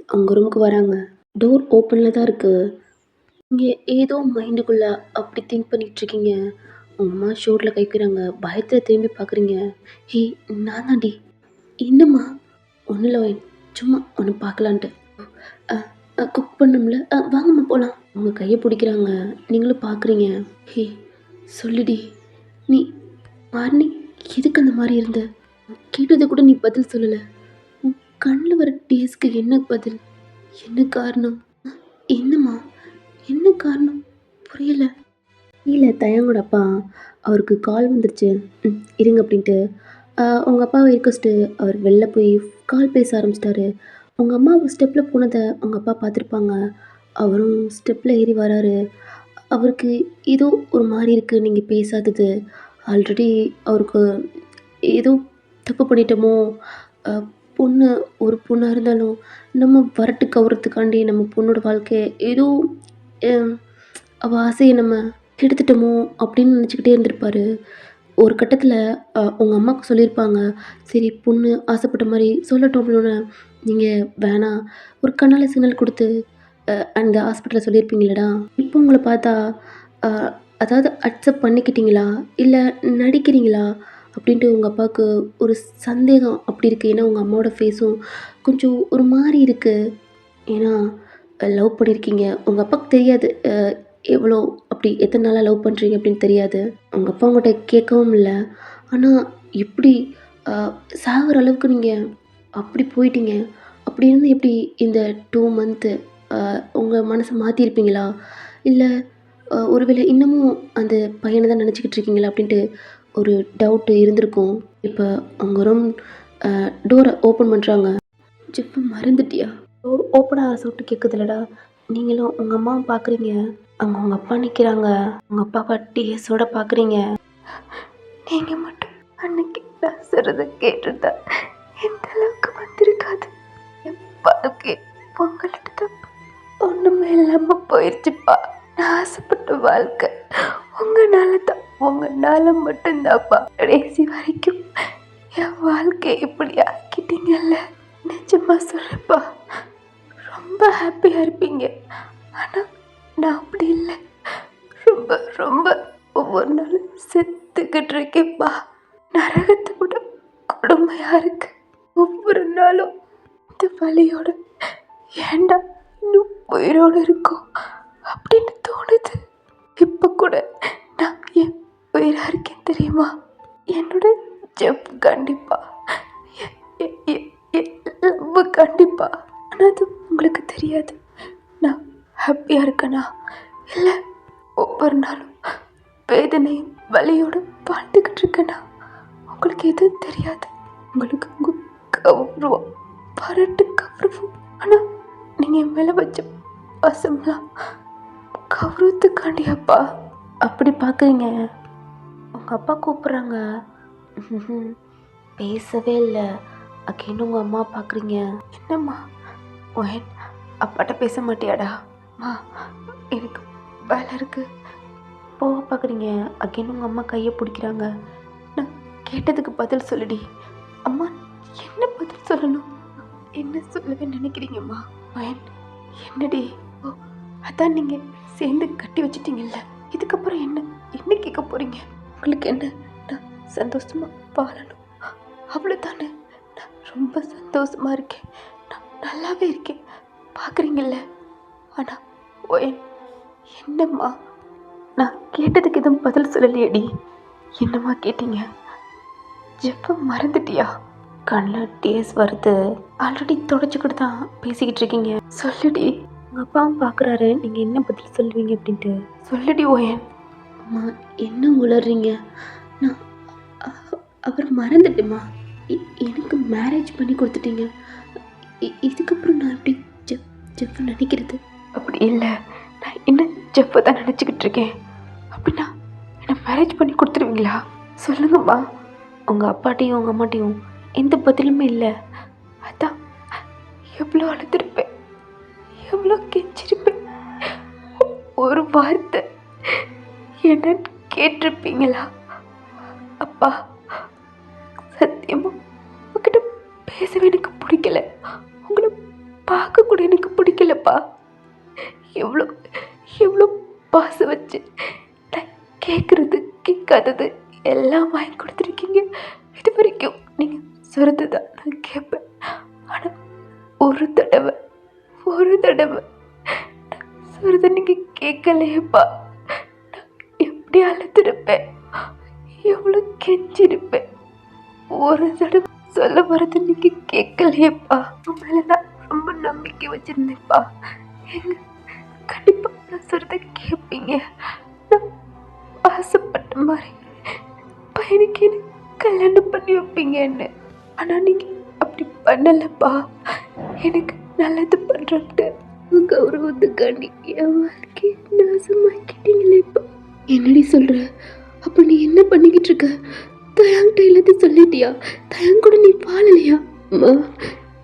அவங்க ரூமுக்கு வராங்க. டோர் ஓப்பனில் தான் இருக்குது. நீங்க ஏதோ மைண்டுக்குள்ள அப்படி திங்க் பண்ணிட்டுருக்கீங்க. உங்க அம்மா ஷோல்டர்ல கை வைக்கிறாங்க. பயத்துல திரும்பி பார்க்குறீங்க. "ஏய் நான் தான்டி." "என்னம்மா?" "ஒண்ணும் இல்ல ஒயின். சும்மா உன்ன பார்க்கலான்ட்டு." "அ குக் பண்ணணும்ல. வாங்கம்மா போலாம்." அவங்க கைய பிடிக்கிறாங்க. நீங்களும் பார்க்குறீங்க. "ஏய் சொல்லுடி. நீ மார்னிங் எதுக்கு அந்த மாரி இருந்த? கேட்டது கூட நீ பதில் சொல்லல. உன் கண்ல வர டீஸ்க்கு என்ன பதில்? என்ன காரணம்? என்னம்மா? என்ன காரணம்? புரியல." கீழ தயங்கோட அப்பா, அவருக்கு கால் வந்துருச்சு. இருங்க அப்படின்ட்டு, உங்க அப்பாவ இருக்க வச்சுட்டு அவர் வெளில போய் கால் பேச ஆரம்பிச்சிட்டாரு. உங்க அம்மா ஸ்டெப்ல போனத உங்க அப்பா பார்த்துருப்பாங்க. அவரும் ஸ்டெப்ல ஏறி வராரு. அவருக்கு ஏதோ ஒரு மாரி இருக்கு நீங்க பேசாதது. ஆல்ரெடி அவருக்கு ஏதோ தப்பு பண்ணிட்டோமோ! அ பொண்ணு ஒரு பொண்ணா இருந்தாலும், நம்ம வரட்டு கவுரத்துக்காண்டி நம்ம பொண்ணோட வாழ்க்கைய ஏதோ அ அவ ஆசைய நம்ம கெடுத்துட்டோமோ! அப்படின்னு நினச்சுக்கிட்டே இருந்திருப்பாரு. ஒரு கட்டத்தில உங்க அம்மாவுக்கு சொல்லியிருப்பாங்க. சரி பொண்ணு ஆசைப்பட்ட மாரி சொல்லட்டும் அப்படின்னோனே, நீங்க வேணாம் ஒரு கண்ணால சிக்னல் குடுத்து அந்த ஹாஸ்பிட்டல்ல சொல்லியிருப்பீங்களேடா! இப்போ உங்கள பார்த்தா அ அதாவது அக்செப்ட் பண்ணிக்கிட்டீங்களா? இல்ல நடிக்கிறீங்களா? அப்படின்ட்டு உங்க அப்பாவுக்கு ஒரு சந்தேகம் அப்படி இருக்கு. ஏன்னா, உங்க அம்மாவோட ஃபேஸும் கொஞ்சம் ஒரு மாரி இருக்கு. ஏன்னா, லவ் பண்ணியிருக்கீங்க. உங்க அப்பாக்கு தெரியாது. எவ்வளோ அப்படி எத்தன நாளா லவ் பண்ணுறீங்க அப்படின்னு தெரியாது. உங்க அப்பா உங்கட்ட கேட்கவும் இல்ல. ஆனா, இப்படி அ சாகுற அளவுக்கு நீங்க அப்படி போயிட்டீங்க. அப்படி இருந்து எப்படி இந்த 2 மந்த்து உங்க மனச மாத்தியிருப்பீங்களா? இல்ல ஒருவேளை இன்னமும் அந்த பையன தான் நெனச்சுக்கிட்டு இருக்கீங்களா? அப்படின்ட்டு ஒரு டவுட் இருந்திருக்கும். இப்ப உங்க ரூம் டோர ஓப்பன் பண்றாங்க. "ஜிப்பு மறந்துட்டியா? டோர் ஓப்பன் ஆகுற சவுண்ட் கேட்குதுல்லடா." நீங்களும் உங்க அம்மாவும் பார்க்குறீங்க. அங்க உங்க அப்பா நிக்கிறாங்க. உங்க அப்பாவ டீஸோட பார்க்குறீங்க. நீங்க மட்டும் அன்னைக்கு நான் சொல்றத கேட்டிருந்தா இந்த அளவுக்கு வந்திருக்காது. என் வாழ்க்கை உங்கள்கிட்ட தான் ஒண்ணுமே இல்லாம போயிடுச்சுப்பா. நான் ஆசைப்பட்ட வாழ்க்கை உங்கனால மட்டும்தான்ப்பா. கடைசி வரைக்கும் என் வாழ்க்கையை இப்படி ஆக்கிட்டீங்கல்ல. நிஜமா சொல்றேன்ப்பா, ரொம்ப ஹாப்பியா இருப்பீங்க. ஆனா நான் அப்படி இல்லை. ரொம்ப ரொம்ப ஒவ்வொரு நாளும் செத்துக்கிட்டு இருக்கேன்ப்பா. நரகத்தை விட கொடுமையா இருக்கு. ஒவ்வொரு நாளும் இந்த வலியோட ஏண்டா இன்னும் உயிரோடு இருக்கோம் அப்படின்னு தோணுது. இப்போ கூட நான் ஏன் உயிரா இருக்கேன் தெரியுமா? என்னோட ஜெப் கண்டிப்பா லவ் கண்டிப்பா. ஆனால் அது உங்களுக்கு தெரியாது. நான் ஹாப்பியாக இருக்கேனா இல்லை ஒவ்வொரு நாளும் வேதனையும் வலியோட வாழ்ந்துக்கிட்டு இருக்கேனா உங்களுக்கு எதுவும் தெரியாது. உங்களுக்கு உங்கள் கௌரவம் வரட்டு கௌரவம். ஆனால் நீங்கள் என் மேலே வச்ச பாசம்லாம் கௌரவத்துக்காண்டியாப்பா. அப்படி பார்க்குறீங்க. உங்க அப்பா கூப்பிடுறாங்க. பேசவே இல்ல. அகைன் உங்க அம்மா பார்க்குறீங்க. என்னம்மா ஒயன் அப்பாட்ட பேச மாட்டியாடா? அம்மா எனக்கு வேலை இருக்கு. போக பார்க்குறீங்க. அகைன் உங்க அம்மா கைய பிடிக்கிறாங்க. நான் கேட்டதுக்கு பதில் சொல்லுடி. அம்மா என்ன பதில் சொல்லணும்? என்ன சொல்லவே நினைக்கிறீங்கம்மா? ஒயன் என்னடி? ஓ அதான் நீங்கள் சேர்ந்து கட்டி வச்சிட்டீங்கல்ல, இதுக்கப்புறம் என்ன கேட்க போறீங்க? உங்களுக்கு என்ன? நான் சந்தோஷமா வாழணும் அவ்வளோதானே. நான் ரொம்ப சந்தோஷமா இருக்கேன். நான் நல்லாவே இருக்கேன் பார்க்குறீங்கல்ல. ஆனால் ஒயன் என்னம்மா நான் கேட்டதுக்கு எதுவும் பதில் சொல்லலையேடி. என்னம்மா கேட்டீங்க? ஜெஃப்பை மறந்துட்டியா? கண்ணில் டீயர்ஸ் வருது. ஆல்ரெடி தொடச்சிக்கிட்டு தான் பேசிக்கிட்டு இருக்கீங்க. சொல்லுடி. உங்கள் அப்பாவும் பார்க்குறாரு. நீங்கள் என்ன பதில் சொல்லுவீங்க அப்படின்ட்டு. சொல்லுடி ஓயன். அம்மா என்ன உளறீங்க? நான் அவர் மறந்துட்டேம்மா. எனக்கு மேரேஜ் பண்ணி கொடுத்துட்டீங்க. இதுக்கப்புறம் நான் எப்படி ஜெஃப் நினைக்கிறது? அப்படி இல்லை, நான் இன்னும் ஜெஃப்பை தான் நினச்சிக்கிட்டு இருக்கேன். அப்படின்னா என்னை மேரேஜ் பண்ணி கொடுத்துருவீங்களா? சொல்லுங்கம்மா. உங்கள் அப்பாட்டையும் உங்கள் அம்மாட்டையும் எந்த பதிலுமே இல்லை. அதான் எவ்வளோ அழுதுருப்பேன், எவ்வளோ கெஞ்சிருப்பேன். ஒரு வார்த்தை என்னன்னு கேட்டிருப்பீங்களா? அப்பா, சத்தியமா உங்ககிட்ட பேசவே எனக்கு பிடிக்கல, உங்களை பார்க்க கூட எனக்கு பிடிக்கலப்பா. எவ்வளோ எவ்வளோ பாசம் வச்சு நான் கேட்குறது கேட்காதது எல்லாம் வாங்கி கொடுத்துருக்கீங்க. இது வரைக்கும் நீங்கள் சொல்கிறது தான் நான் கேட்பேன். ஆனால் ஒரு தடவை சொல்கிறத நீங்கள் கேட்கலையேப்பா. நான் எப்படி அழுத்திருப்பேன், எவ்வளோ கெஞ்சிருப்பேன். ஒரு தடவை சொல்ல வர்றது நீங்கள் கேட்கலையேப்பா. உண்மையில நான் ரொம்ப நம்பிக்கை வச்சுருந்தேன்ப்பா. எங்க கண்டிப்பாக நான் சொல்கிறத கேட்பீங்க, நான் ஆசைப்பட்ட மாதிரி பையனுக்கு எனக்கு கல்யாணம் பண்ணி வைப்பீங்கன்னு. ஆனால் நீங்கள் அப்படி பண்ணலப்பா. எனக்கு நல்லது பண்ணுறேன்ட்டு கௌரவத்துக்காண்டி என் வாழ்க்கையை நாசமாக்கிட்டீங்களேப்பா. என்னடி சொல்கிற? அப்போ நீ என்ன பண்ணிக்கிட்டு இருக்க? தயாங்கிட்ட எல்லாத்தையும் சொல்லிட்டியா? தயாங்க கூட நீ வாழலையா? அம்மா,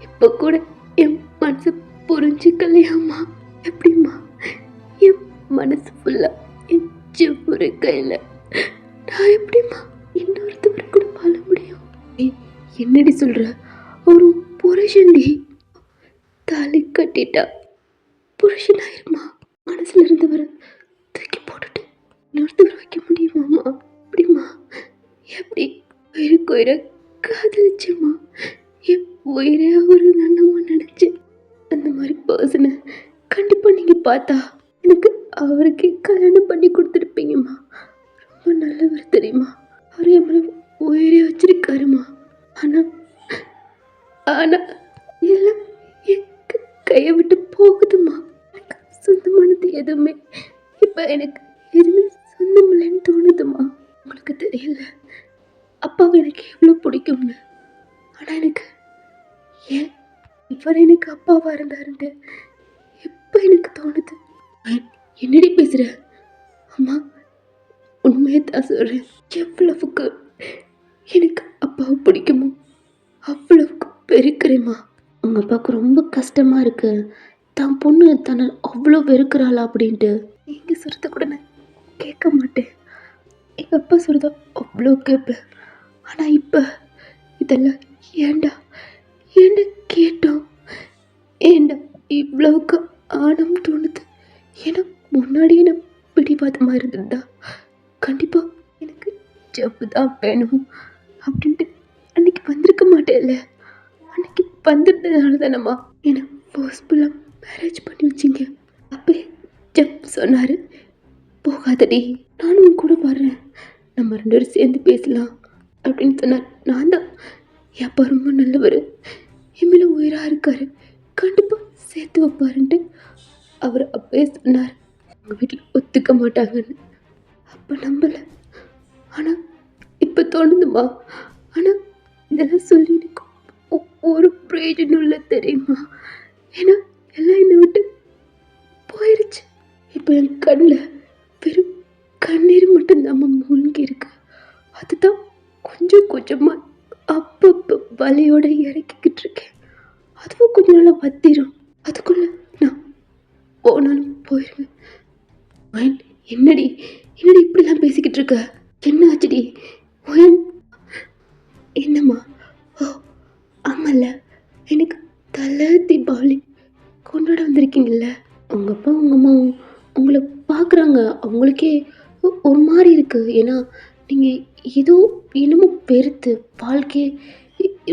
இப்போ கூட என் மனசு புரிஞ்சுக்கலையாம்மா? எப்படிம்மா என் மனசு ஃபுல்லாக என் செவ்வொரு கையில் நான் எப்படிம்மா இன்னொருத்தவர் கூட வாழ முடியும்? என்னடி சொல்கிற? அவரு புருஷன்டி, தாலி கட்டிட்டா புருஷனாயிருமா? மனசில் இருந்தவரை தூக்கி போட்டுட்டு இன்னொருத்தவர் வைக்க முடியுமாம்மா? அப்படிம்மா எப்படி உயிருக்கு உயிரை காதலிச்சேம்மா? என் உயிரே ஒரு நல்லம்மா நினச்சேன். அந்த மாதிரி பர்சனை கண்டிப்பாக நீங்கள் பார்த்தா எனக்கு அவருக்கே கல்யாணம் பண்ணி கொடுத்துருப்பீங்கம்மா. ரொம்ப நல்லவர் தெரியுமா? அவர் என் மேலே உயிரே வச்சிருக்காருமா. ஆனால் எல்லாம் என் கையை விட்டு போகுதுமா. எனக்கு சொந்தமானது எதுவுமே இப்போ எனக்கு எதுவுமே சொந்தமில்லைன்னு தோணுதுமா. உங்களுக்கு தெரியல அப்பாவை எனக்கு எவ்வளோ பிடிக்கும்னு. ஆனால் எனக்கு ஏன் இவர் எனக்கு அப்பாவாக இருந்தாருன்ட்டு இப்போ எனக்கு தோணுது. என்னடி பேசுகிற? அம்மா, உண்மையை தான் சொல்கிறேன். எவ்வளவுக்கு எனக்கு அப்பாவை பிடிக்குமோ அவ்வளவுக்கு பெருக்கிறேம்மா. உங்கள் அப்பாவுக்கு ரொம்ப கஷ்டமாக இருக்கு, தான் பொண்ணு தன்னை அவ்வளோ வெறுக்கிறாளா அப்படின்ட்டு. நீங்கள் சொல்கிறத கூட நான் கேட்க மாட்டேன், எங்கள் அப்பா சொல்கிறத அவ்வளோ கேட்பேன். ஆனால் இப்போ இதெல்லாம் ஏண்டா கேட்டோம்? ஏண்டா இவ்வளவுக்கு ஆனம் தோணுது? ஏன்னா முன்னாடியே நான் பிடிவாதமாக இருந்திருந்தா கண்டிப்பாக எனக்கு ஜப்பு தான் வேணும் அப்படின்ட்டு அன்னைக்கு வந்திருக்க மாட்டேன்ல. அன்னைக்கு வந்திருந்ததுனால தானம்மா என்னை ஃபோர்ஸ்ஃபுல்லாக மேரேஜ் பண்ணி வச்சிங்க. அப்போ ஜப் சொன்னார், போகாதடி, நானும் உன் கூட வர்றேன், நம்ம 2 பேரும் சேர்ந்து பேசலாம் அப்படின்னு சொன்னார். நான் தான் என் அப்பா ரொம்ப நல்லவர், என் மேலே உயிராக இருக்கார், கண்டிப்பாக சேர்த்து வைப்பாருன்ட்டு அவர் அப்பவே சொன்னார். உங்கள் வீட்டில் ஒத்துக்க மாட்டாங்கன்னு. அப்போ நம்பலை. ஆனால் இப்போ தோணுதுமா. ஆனால் இதெல்லாம் சொல்லி எனக்கு ஒரு பிரயோஜனம் இல்லை தெரியுமா? ஏன்னா எல்லாம் என்னை விட்டு போயிடுச்சு. இப்போ என் கண்ணில் வெறும் கண்ணீர் மட்டும்தான் மூழ்கி இருக்கு. அதுதான் கொஞ்சம் கொஞ்சமாக அப்பப்போ வலியோடு இறக்கிக்கிட்டு இருக்கேன். அதுவும் கொஞ்ச நாளாக வத்திரும். அதுக்குள்ளே நான் போனாலும் போயிடுவேன். என்னடி இப்படிலாம் பேசிக்கிட்டு இருக்க? என்ன ஆச்சுடி? என்னம்மா? ஓ ஆமாம்ல, எனக்கு தலை தீபாவளி கொண்டாட வந்திருக்கீங்கல்ல. உங்கள் அப்பா உங்கள் அம்மாவும் உங்களை பார்க்குறாங்க, அவங்களுக்கே ஒரு மாதிரி இருக்குது. ஏன்னா நீங்கள் ஏதோ என்னமோ வெறுத்து வாழ்க்கையே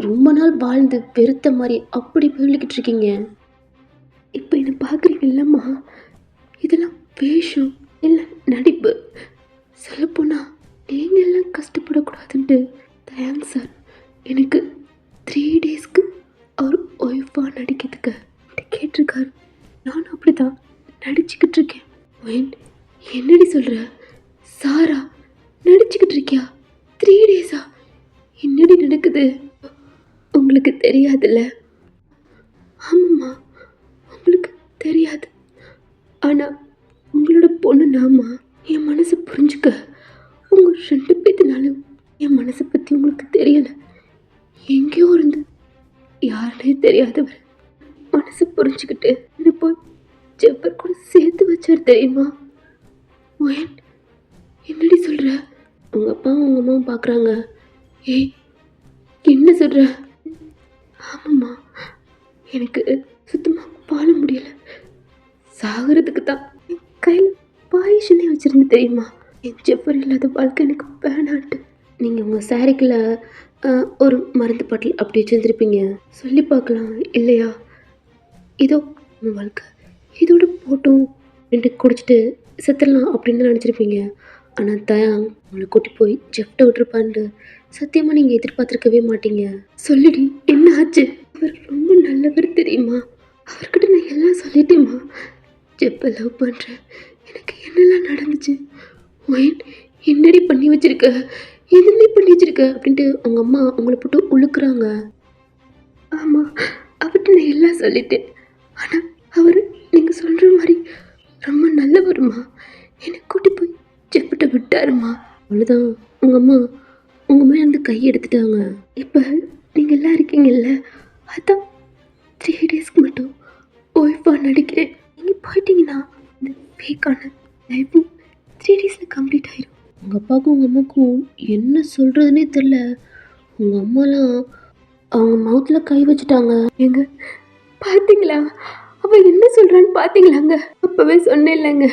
ரொம்ப நாள் வாழ்ந்து வெறுத்த மாதிரி அப்படி சொல்லிக்கிட்டு இருக்கீங்க. இப்போ என்னை பார்க்குறீங்கல்லம்மா, இதெல்லாம் வேஷம் இல்லை நடிப்பு. சொல்லப்போனால் நீங்கள் எல்லாம் கஷ்டப்படக்கூடாதுன்ட்டு தயாங் சார் எனக்கு 3 டேஸ்க்கு அவர் ஒய்ஃபாக நடிக்கிறதுக்கு கேட்டிருக்காரு. நானும் அப்படி தான் நடிச்சுக்கிட்டு இருக்கேன். என்னடி சொல்கிற? சாரா நடிச்சுக்கிட்டு இருக்கியா? 3 டேஸா? என்னடி நடக்குது? உங்களுக்கு தெரியாதுல்ல? ஆமாம்மா, உங்களுக்கு தெரியாது. ஆனால் உங்களோட பொண்ணு நாமா என் மனசை புரிஞ்சுக்க உங்கள் 2 பேத்தினாலும் என் மனசை பற்றி உங்களுக்கு தெரியலை. எங்கேயோ இருந்து யாருனே தெரியாதவர் மனசை புரிஞ்சுக்கிட்டு என்னை போய் ஜெஃபர் கூட சேர்த்து வச்சார் தெரியுமா? ஒயன், என்னடி சொல்ற? உங்க அப்பாவும் உங்க அம்மாவும் பார்க்குறாங்க. ஏய், என்ன சொல்ற? ஆமாம்மா, எனக்கு சுத்தமாக வாழ முடியல. சாகிறதுக்கு தான் என் கையில் பாயசனே வச்சுருந்து தெரியுமா? என் ஜெஃபர் இல்லாத வாழ்க்கை எனக்கு வேணான்ட்டு. நீங்கள் உங்கள் சாரிக்குள்ள ஒரு மருந்து பாட்டில் அப்படி வச்சுருந்துருப்பீங்க. சொல்லி பார்க்கலாம் இல்லையா? இதோ உங்கள் வாழ்க்கை இதோட போட்டும் ரெண்டு குடிச்சிட்டு செத்துடலாம் அப்படின்னு நினச்சிருப்பீங்க. ஆனால் தயாங் உங்களை கூட்டி போய் ஜெஃப்ட்டை விட்டுருப்பான்ட்டு சத்தியமாக நீங்கள் எதிர்பார்த்துருக்கவே மாட்டீங்க. சொல்லிடி, என்ன ஆச்சு? அவர் ரொம்ப நல்லவர் தெரியுமா? அவர்கிட்ட நான் எல்லாம் சொல்லிட்டேம்மா. ஜெஃப்பை லவ் பண்ணுறேன், எனக்கு என்னெல்லாம் நடந்துச்சு. ஒயன், என்னடி பண்ணி வச்சிருக்க, எதுவுமே பண்ணி வச்சிருக்க அப்படின்ட்டு உங்கள் அம்மா உங்களை போட்டு உழுக்குறாங்க. ஆமாம், அவர்கிட்ட நான் எல்லாம் சொல்லிட்டேன். ஆனால் அவர் நீங்கள் சொல்கிற மாதிரி ரொம்ப நல்லவருமா. என்னை கூட்டி போய் ஜெஃப்ட்ட விட்டாருமா. அவ்வளோதான், உங்கள் அம்மா உங்கள் மேலே இருந்து கை எடுத்துட்டாங்க. இப்போ நீங்கள் எல்லாம் இருக்கீங்கல்ல, அதான் 3 டேஸ்க்கு மட்டும் ஒய்ஃபாக நடிக்கிறேன். நீங்கள் போயிட்டீங்கன்னா இந்த ஃபேக்கான லைஃபும் 3 டேஸில் கம்ப்ளீட் ஆயிடும். உங்கள் அப்பாவுக்கும் உங்கள் அம்மாவுக்கும் என்ன சொல்கிறதுனே தெரில. உங்கள் அம்மாலாம் அவங்க மவுத்தில் கை வச்சுட்டாங்க. எங்க பார்த்தீங்களா அவள் என்ன சொல்கிறான்னு பார்த்தீங்களாங்க? அப்போவே சொன்னேன் இல்லைங்க,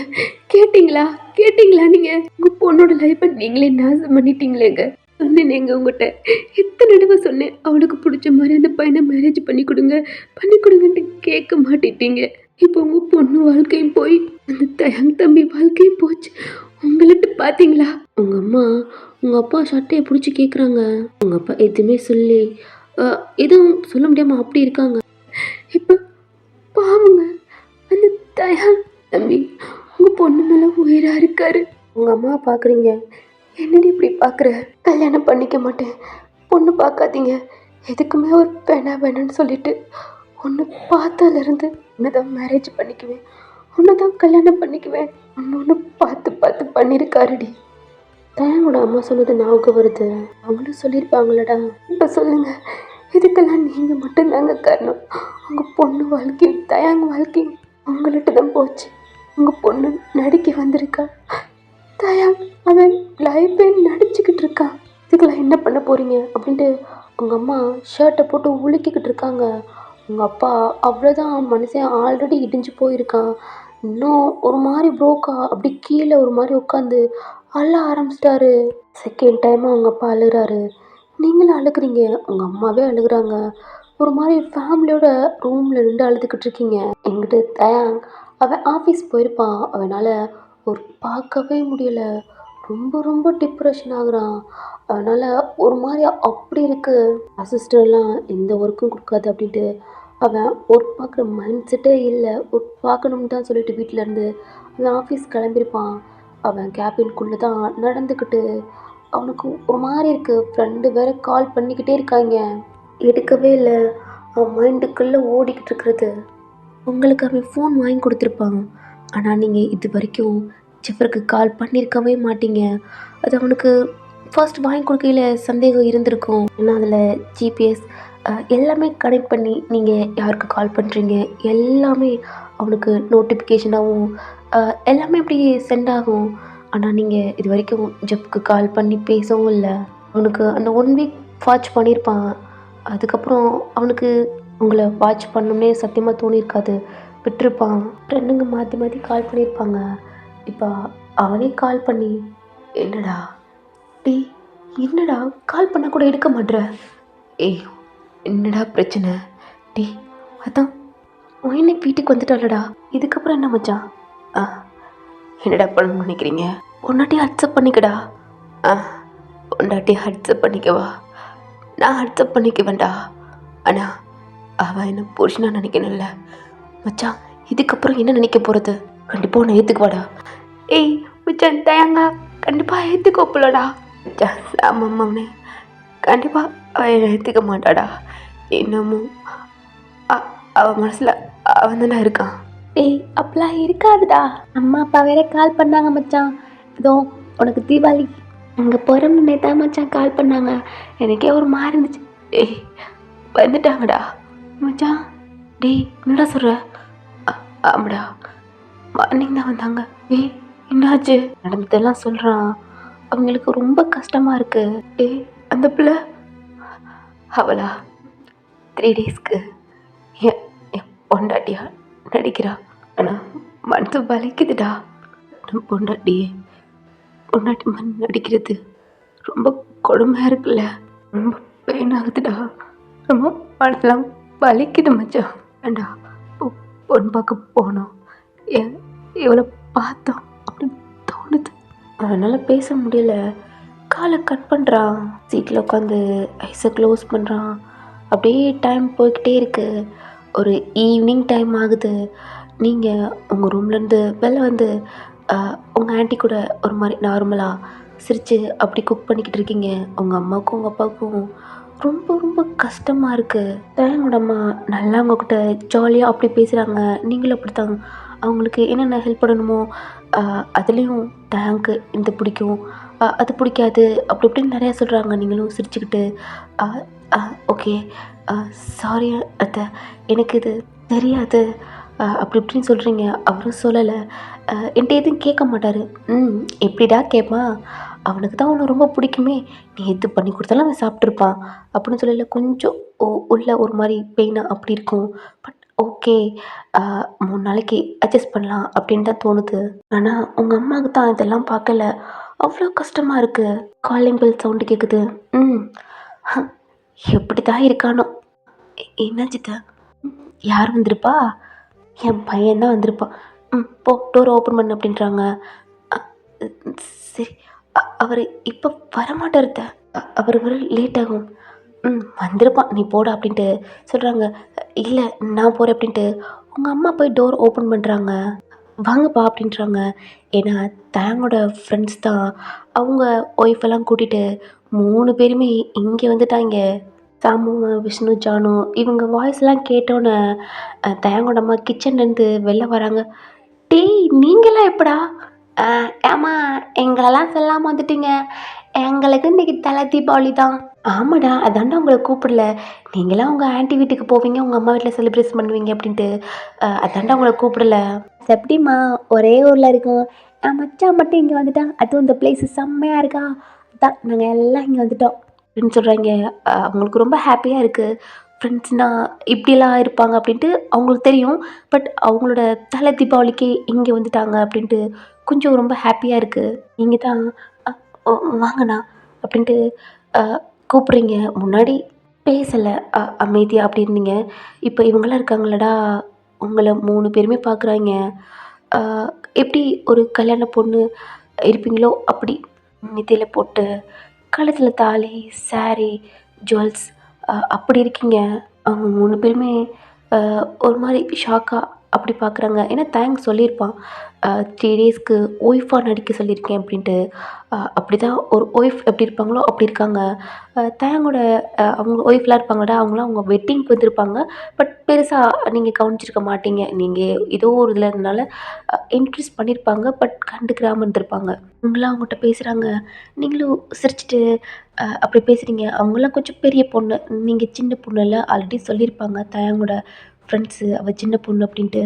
கேட்டிங்களா கேட்டிங்களா? நீங்கள் உங்கள் பொண்ணோட லைஃப்பை நீங்களே நாசம் பண்ணிட்டீங்களேங்க. சொன்னேனேங்க உங்கள்கிட்ட எத்தனை தடவை சொன்னேன், அவளுக்கு பிடிச்ச மாதிரி அந்த பையனை மேரேஜ் பண்ணி கொடுங்கன்ட்டு கேட்க மாட்டிட்டீங்க. இப்போ உங்கள் பொண்ணு வாழ்க்கையும் போய் அந்த தயாங் தம்பி வாழ்க்கையும் போச்சு. உங்கள்கிட்ட பார்த்தீங்களா? உங்கள் அம்மா உங்கள் அப்பா சட்டையை பிடிச்சி கேட்குறாங்க. உங்கள் அப்பா எதுவுமே சொல்லி எதுவும் சொல்ல முடியாமல் அப்படி இருக்காங்க. இப்போ பாவங்க அந்த தயாங் தம்பி உங்கள் பொண்ணு மேலே உயிராக இருக்காரு. உங்கள் அம்மா பார்க்குறீங்க, என்னடி இப்படி பார்க்குற? கல்யாணம் பண்ணிக்க மாட்டேன், பொண்ணு பார்க்காதீங்க, எதுக்குமே ஒரு வேணான்னு சொல்லிட்டு ஒன்று பார்த்ததுலேருந்து ஒன்று தான் மேரேஜ் பண்ணிக்குவேன், ஒன்று தான் கல்யாணம் பண்ணிக்குவேன், ஒன்று பார்த்து பண்ணியிருக்காருடி. தயாங்கோட அம்மா சொன்னது ஞாபகம் வருது. அவங்களும் சொல்லியிருப்பாங்களடா. இப்போ சொல்லுங்கள், இதுக்கெல்லாம் நீங்கள் மட்டும்தாங்க காரணம். உங்கள் பொண்ணு வாழ்க்கையும் தயாங்க வாழ்க்கையும் உங்கள்கிட்ட தான் போச்சு. உங்கள் பொண்ணு நடிக்க வந்திருக்கா, தயாங் அவன் லைஃபே நடிச்சுக்கிட்டு இருக்கான். இதுக்கெல்லாம் என்ன பண்ண போகிறீங்க அப்படின்ட்டு உங்கள் அம்மா ஷர்ட்டை போட்டு உலுக்கிக்கிட்டு இருக்காங்க. உங்கள் அப்பா அவ்வளோதான், மனுஷன் ஆல்ரெடி இடிஞ்சு போயிருக்கான். இன்னும் ஒரு மாதிரி ப்ரோக்கா அப்படி கீழே ஒரு மாதிரி உட்காந்து அழ ஆரம்பிச்சிட்டாரு. செகண்ட் டைமாக உங்கள் அப்பா அழுகிறாரு. நீங்களும் அழுகுறீங்க, உங்கள் அம்மாவே அழுகுறாங்க. ஒரு மாதிரி ஃபேமிலியோட ரூமில் நின்று அழுதுகிட்டு இருக்கீங்க. எங்கிட்ட தயாங் அவன் ஆஃபீஸ் போயிருப்பான், அவனால் ஒரு பார்க்கவே முடியலை. ரொம்ப டிப்ரெஷன் ஆகுறான். அதனால் ஒரு மாதிரி அப்படி இருக்குது. அசிஸ்டர்லாம் எந்த ஒர்க்கும் கொடுக்காது அப்படின்ட்டு அவன் ஒர்க் பார்க்குற மைண்ட் செட்டே இல்லை. ஒர்க் பார்க்கணும்னு தான் சொல்லிட்டு வீட்டிலேருந்து அவன் ஆஃபீஸ் கிளம்பியிருப்பான். அவன் கேபின்குள்ளே தான் நடந்துக்கிட்டு அவனுக்கு ஒரு மாதிரி இருக்குது. ஃப்ரெண்டு வேறு கால் பண்ணிக்கிட்டே இருக்காங்க, எடுக்கவே இல்லை. அவன் மைண்டுக்குள்ளே ஓடிக்கிட்டு இருக்கிறது. உங்களுக்கு அவன் ஃபோன் வாங்கி கொடுத்துருப்பான், ஆனால் நீங்கள் இது வரைக்கும் ஜெஃபருக்கு கால் பண்ணியிருக்கவே மாட்டீங்க. அது அவனுக்கு ஃபர்ஸ்ட் வாங்கி கொடுக்கையில் சந்தேகம் இருந்திருக்கும். ஏன்னா அதில் ஜிபிஎஸ் எல்லாமே கனெக்ட் பண்ணி நீங்கள் யாருக்கு கால் பண்ணுறீங்க எல்லாமே அவனுக்கு நோட்டிஃபிகேஷனாகவும் எல்லாமே அப்படி சென்ட் ஆகும். ஆனால் நீங்கள் இது வரைக்கும் ஜெஃப்க்கு கால் பண்ணி பேசவும் இல்லை. அவனுக்கு அந்த 1 வீக் வாட்ச் பண்ணியிருப்பான். அதுக்கப்புறம் அவனுக்கு உங்களை வாட்ச் பண்ணணும்னே சத்தியமாக தோணியிருக்காது, விட்டுருப்பான். ஃப்ரெண்டுங்க மாற்றி கால் பண்ணியிருப்பாங்க. இப்போ அவனே கால் பண்ணி, என்னடா டே, என்னடா கால் பண்ணால் கூட எடுக்க மாட்ற? ஏய், என்னடா பிரச்சனை? டே, அதான் உடனே வீட்டுக்கு வந்துட்டாலடா, இதுக்கப்புறம் என்ன மச்சான்? என்னடா பண்ணணும்னு நினைக்கிறீங்க? பொண்டாட்டியை அக்செப்ட் பண்ணிக்கடா. பொண்டாட்டியை அக்செப்ட் பண்ணிக்கவா? நான் அக்செப்ட் பண்ணிக்குவேன்டா, ஆனால் அவள் என்ன புருஷனாக நினைக்கணும்ல மச்சான். இதுக்கப்புறம் என்ன நினைக்க போகிறது? கண்டிப்பாக நான் ஏற்றுக்குவாடா. ஏய் மச்சான், தயாங்கா கண்டிப்பாக ஏற்றுக்கோப்பலடா. மச்சான் சாமம்மாவனே, கண்டிப்பாக அவள் என்னை ஏற்றுக்க மாட்டாடா. இன்னமும் அவன் மனசில் அவன் தானே இருக்கான். ஏய், அப்பெல்லாம் இருக்காதுடா. அம்மா அப்பா வேற கால் பண்ணாங்க மச்சான். இதோ உனக்கு தீபாவளி அங்கே போகிறோம்னு தான் மச்சான் கால் பண்ணாங்க. எனக்கே ஒரு மாதிரி இருந்துச்சு. ஏய், வந்துட்டாங்கடா மச்சான். டேய் என்னடா சொல்கிற? ஆமாடா, மார்னிங் தான் வந்தாங்க. ஏய் என்னாச்சு? நடந்ததெல்லாம் சொல்கிறான். அவங்களுக்கு ரொம்ப கஷ்டமாக இருக்கு. டேய் அந்த பிள்ளை அவளா 3 டேஸ்க்கு என் என் பொண்டாட்டியா நடிக்கிறா. ஆனால் மனசு வலிக்குதுடா. நம்ம பொண்டாட்டி பொண்டாட்டி மாதிரி நடிக்கிறது ரொம்ப கொடுமையாக இருக்குல்ல. ரொம்ப பெயின் ஆகுதுடா. ரொம்ப மனசுலாம் வலிக்குது மச்சான். ஏண்டா பொண்ணு பார்க்க போனோம், ஏன் இவளை பார்த்தோம் அப்படின்னு தோணுது. அதனால் பேச முடியல. காலை கட் பண்ணுறான். சீட்டில் உட்காந்து ஐஸை க்ளோஸ் பண்ணுறான். அப்படியே டைம் போய்கிட்டே இருக்கு. ஒரு ஈவினிங் டைம் ஆகுது. நீங்கள் உங்கள் ரூம்லேருந்து வெளில வந்து உங்கள் ஆன்ட்டி கூட ஒரு மாதிரி நார்மலாக சிரித்து அப்படி குக் பண்ணிக்கிட்டு இருக்கீங்க. உங்கள் அம்மாவுக்கும் உங்கள் அப்பாவுக்கும் ரொம்ப ரொம்ப கஷ்டமாக இருக்குது. தயங்கோட அம்மா நல்லா உங்ககிட்ட ஜாலியாக அப்படி பேசுகிறாங்க. நீங்களும் அப்படித்தாங்க. அவங்களுக்கு என்னென்ன ஹெல்ப் பண்ணணுமோ அதுலேயும் தேங்க்கு இந்த பிடிக்கும், அது பிடிக்காது, அப்படி இப்படின்னு நிறையா சொல்கிறாங்க. நீங்களும் சிரிச்சுக்கிட்டு ஓகே சாரி அத்தை, எனக்கு இது தெரியாது அப்படி இப்படின்னு சொல்கிறீங்க. அவரும் சொல்லலை. என்கிட்ட எதுவும் கேட்க மாட்டார். எப்படிடா கேட்பான்? அவனுக்கு தான் உன்னை ரொம்ப பிடிக்குமே, நீ எது பண்ணி கொடுத்தாலும் அவன் சாப்பிட்ருப்பான் அப்படின்னு சொல்லல. கொஞ்சம் உள்ள ஒரு மாதிரி பெயினாக அப்படி இருக்கும். பட் ஓகே 3 நாளைக்கு அட்ஜஸ்ட் பண்ணலாம் அப்படின்னு தான் தோணுது. ஆனால் உங்கள் அம்மாவுக்கு தான் இதெல்லாம் பார்க்கல. அவ்வளோ கஷ்டமாக இருக்குது. காலிங் பெல் சவுண்டு கேட்குது. எப்படி தான் இருக்கானோ. என்ன சித்தா? யார் வந்திருப்பா? என் பையன் தான் வந்திருப்பான். போ டோர் ஓப்பன் பண்ணு அப்படின்றாங்க. சரி அவர் இப்போ வரமாட்டார் அத்தை. அவர் வர லேட் ஆகும். வந்திருப்பான், நீ போடா அப்படின்ட்டு சொல்கிறாங்க. இல்லை நான் போகிறேன் அப்படின்ட்டு உங்கள் அம்மா போய் டோர் ஓப்பன் பண்ணுறாங்க. வாங்கப்பா அப்படின்றாங்க. ஏன்னா தேங்கோட ஃப்ரெண்ட்ஸ் தான். அவங்க ஒய்ஃபெல்லாம் கூட்டிகிட்டு 3 பேருமே இங்கே வந்துட்டாங்க. சாமு, விஷ்ணு, ஜானு இவங்க வாய்ஸ்லாம் கேட்டோன்னே தேங்கோட அம்மா கிச்சன்லேருந்து வெளில வராங்க. டேய் நீங்களாம் எப்படா? ஏம்மா எங்களெல்லாம் சொல்லாமல் வந்துட்டீங்க, எங்களுக்கு இன்றைக்கி தலை தீபாவளி தான். ஆமாடா, அதாண்டா உங்களை கூப்பிடல. நீங்களாம் உங்கள் ஆன்ட்டி வீட்டுக்கு போவீங்க, உங்கள் அம்மா வீட்டில் செலிப்ரேட் பண்ணுவீங்க அப்படின்ட்டு அதாண்டா உங்களை கூப்பிடல. எப்படிம்மா ஒரே ஊரில் இருக்கோம், மச்சான் மட்டும் இங்கே வந்துட்டான், அதுவும் இந்த பிளேஸு செம்மையாக இருக்கா, அதான் நாங்கள் எல்லாம் இங்கே வந்துட்டோம் அப்படின்னு சொல்கிறாங்க. அவங்களுக்கு ரொம்ப ஹாப்பியாக இருக்குது. ஃப்ரெண்ட்ஸ்னால் இப்படிலாம் இருப்பாங்க அப்படின்ட்டு அவங்களுக்கு தெரியும். பட் அவங்களோட தலை தீபாவளிக்கு இங்கே வந்துட்டாங்க அப்படின்ட்டு கொஞ்சம் ரொம்ப ஹாப்பியாக இருக்குது. நீங்கள் தான் வாங்கண்ணா அப்படின்ட்டு கூப்பிட்றீங்க. முன்னாடி பேசலை, அமைதியாக அப்படி இருந்தீங்க. இப்போ இவங்களாம் இருக்காங்களடா, உங்களை 3 பேருமே பார்க்குறாங்க. எப்படி ஒரு கல்யாண பொண்ணு இருப்பீங்களோ அப்படி நெத்தியில் போட்டு, கழுத்தில் தாலி, சாரீ, ஜுவல்ஸ் அப்படி இருக்கீங்க. அவங்க 3 பேருமே ஒரு மாதிரி ஷாக்காக அப்படி பார்க்குறாங்க. ஏன்னா தேங்க்ஸ் சொல்லியிருப்பான். 3 டேஸ்க்கு ஒய்ஃபாக நடிக்க சொல்லியிருக்கேன் அப்படின்ட்டு. அப்படி தான் ஒரு ஒய்ஃப் எப்படி இருப்பாங்களோ அப்படி இருக்காங்க. தேங்கோட அவங்க ஒய்ஃப்லாம் இருப்பாங்கடா, அவங்களாம் அவங்க வெட்டிங்க்கு வந்திருப்பாங்க. பட் பெருசாக நீங்கள் கவனிச்சிருக்க மாட்டீங்க. நீங்கள் ஏதோ ஒரு இதில் இருந்தனால இன்ட்ரெஸ்ட் பண்ணியிருப்பாங்க. பட் கண்டுக்கிறாமல் இருந்திருப்பாங்க. அவங்களாம் அவங்ககிட்ட பேசுகிறாங்க. நீங்களும் சிரிச்சிட்டு அப்படி பேசுகிறீங்க. அவங்களாம் கொஞ்சம் பெரிய பொண்ணு, நீங்கள் சின்ன பொண்ணுல்ல. ஆல்ரெடி சொல்லியிருப்பாங்க தயங்கோட ஃப்ரெண்ட்ஸு அவள் சின்ன பொண்ணு அப்படின்ட்டு.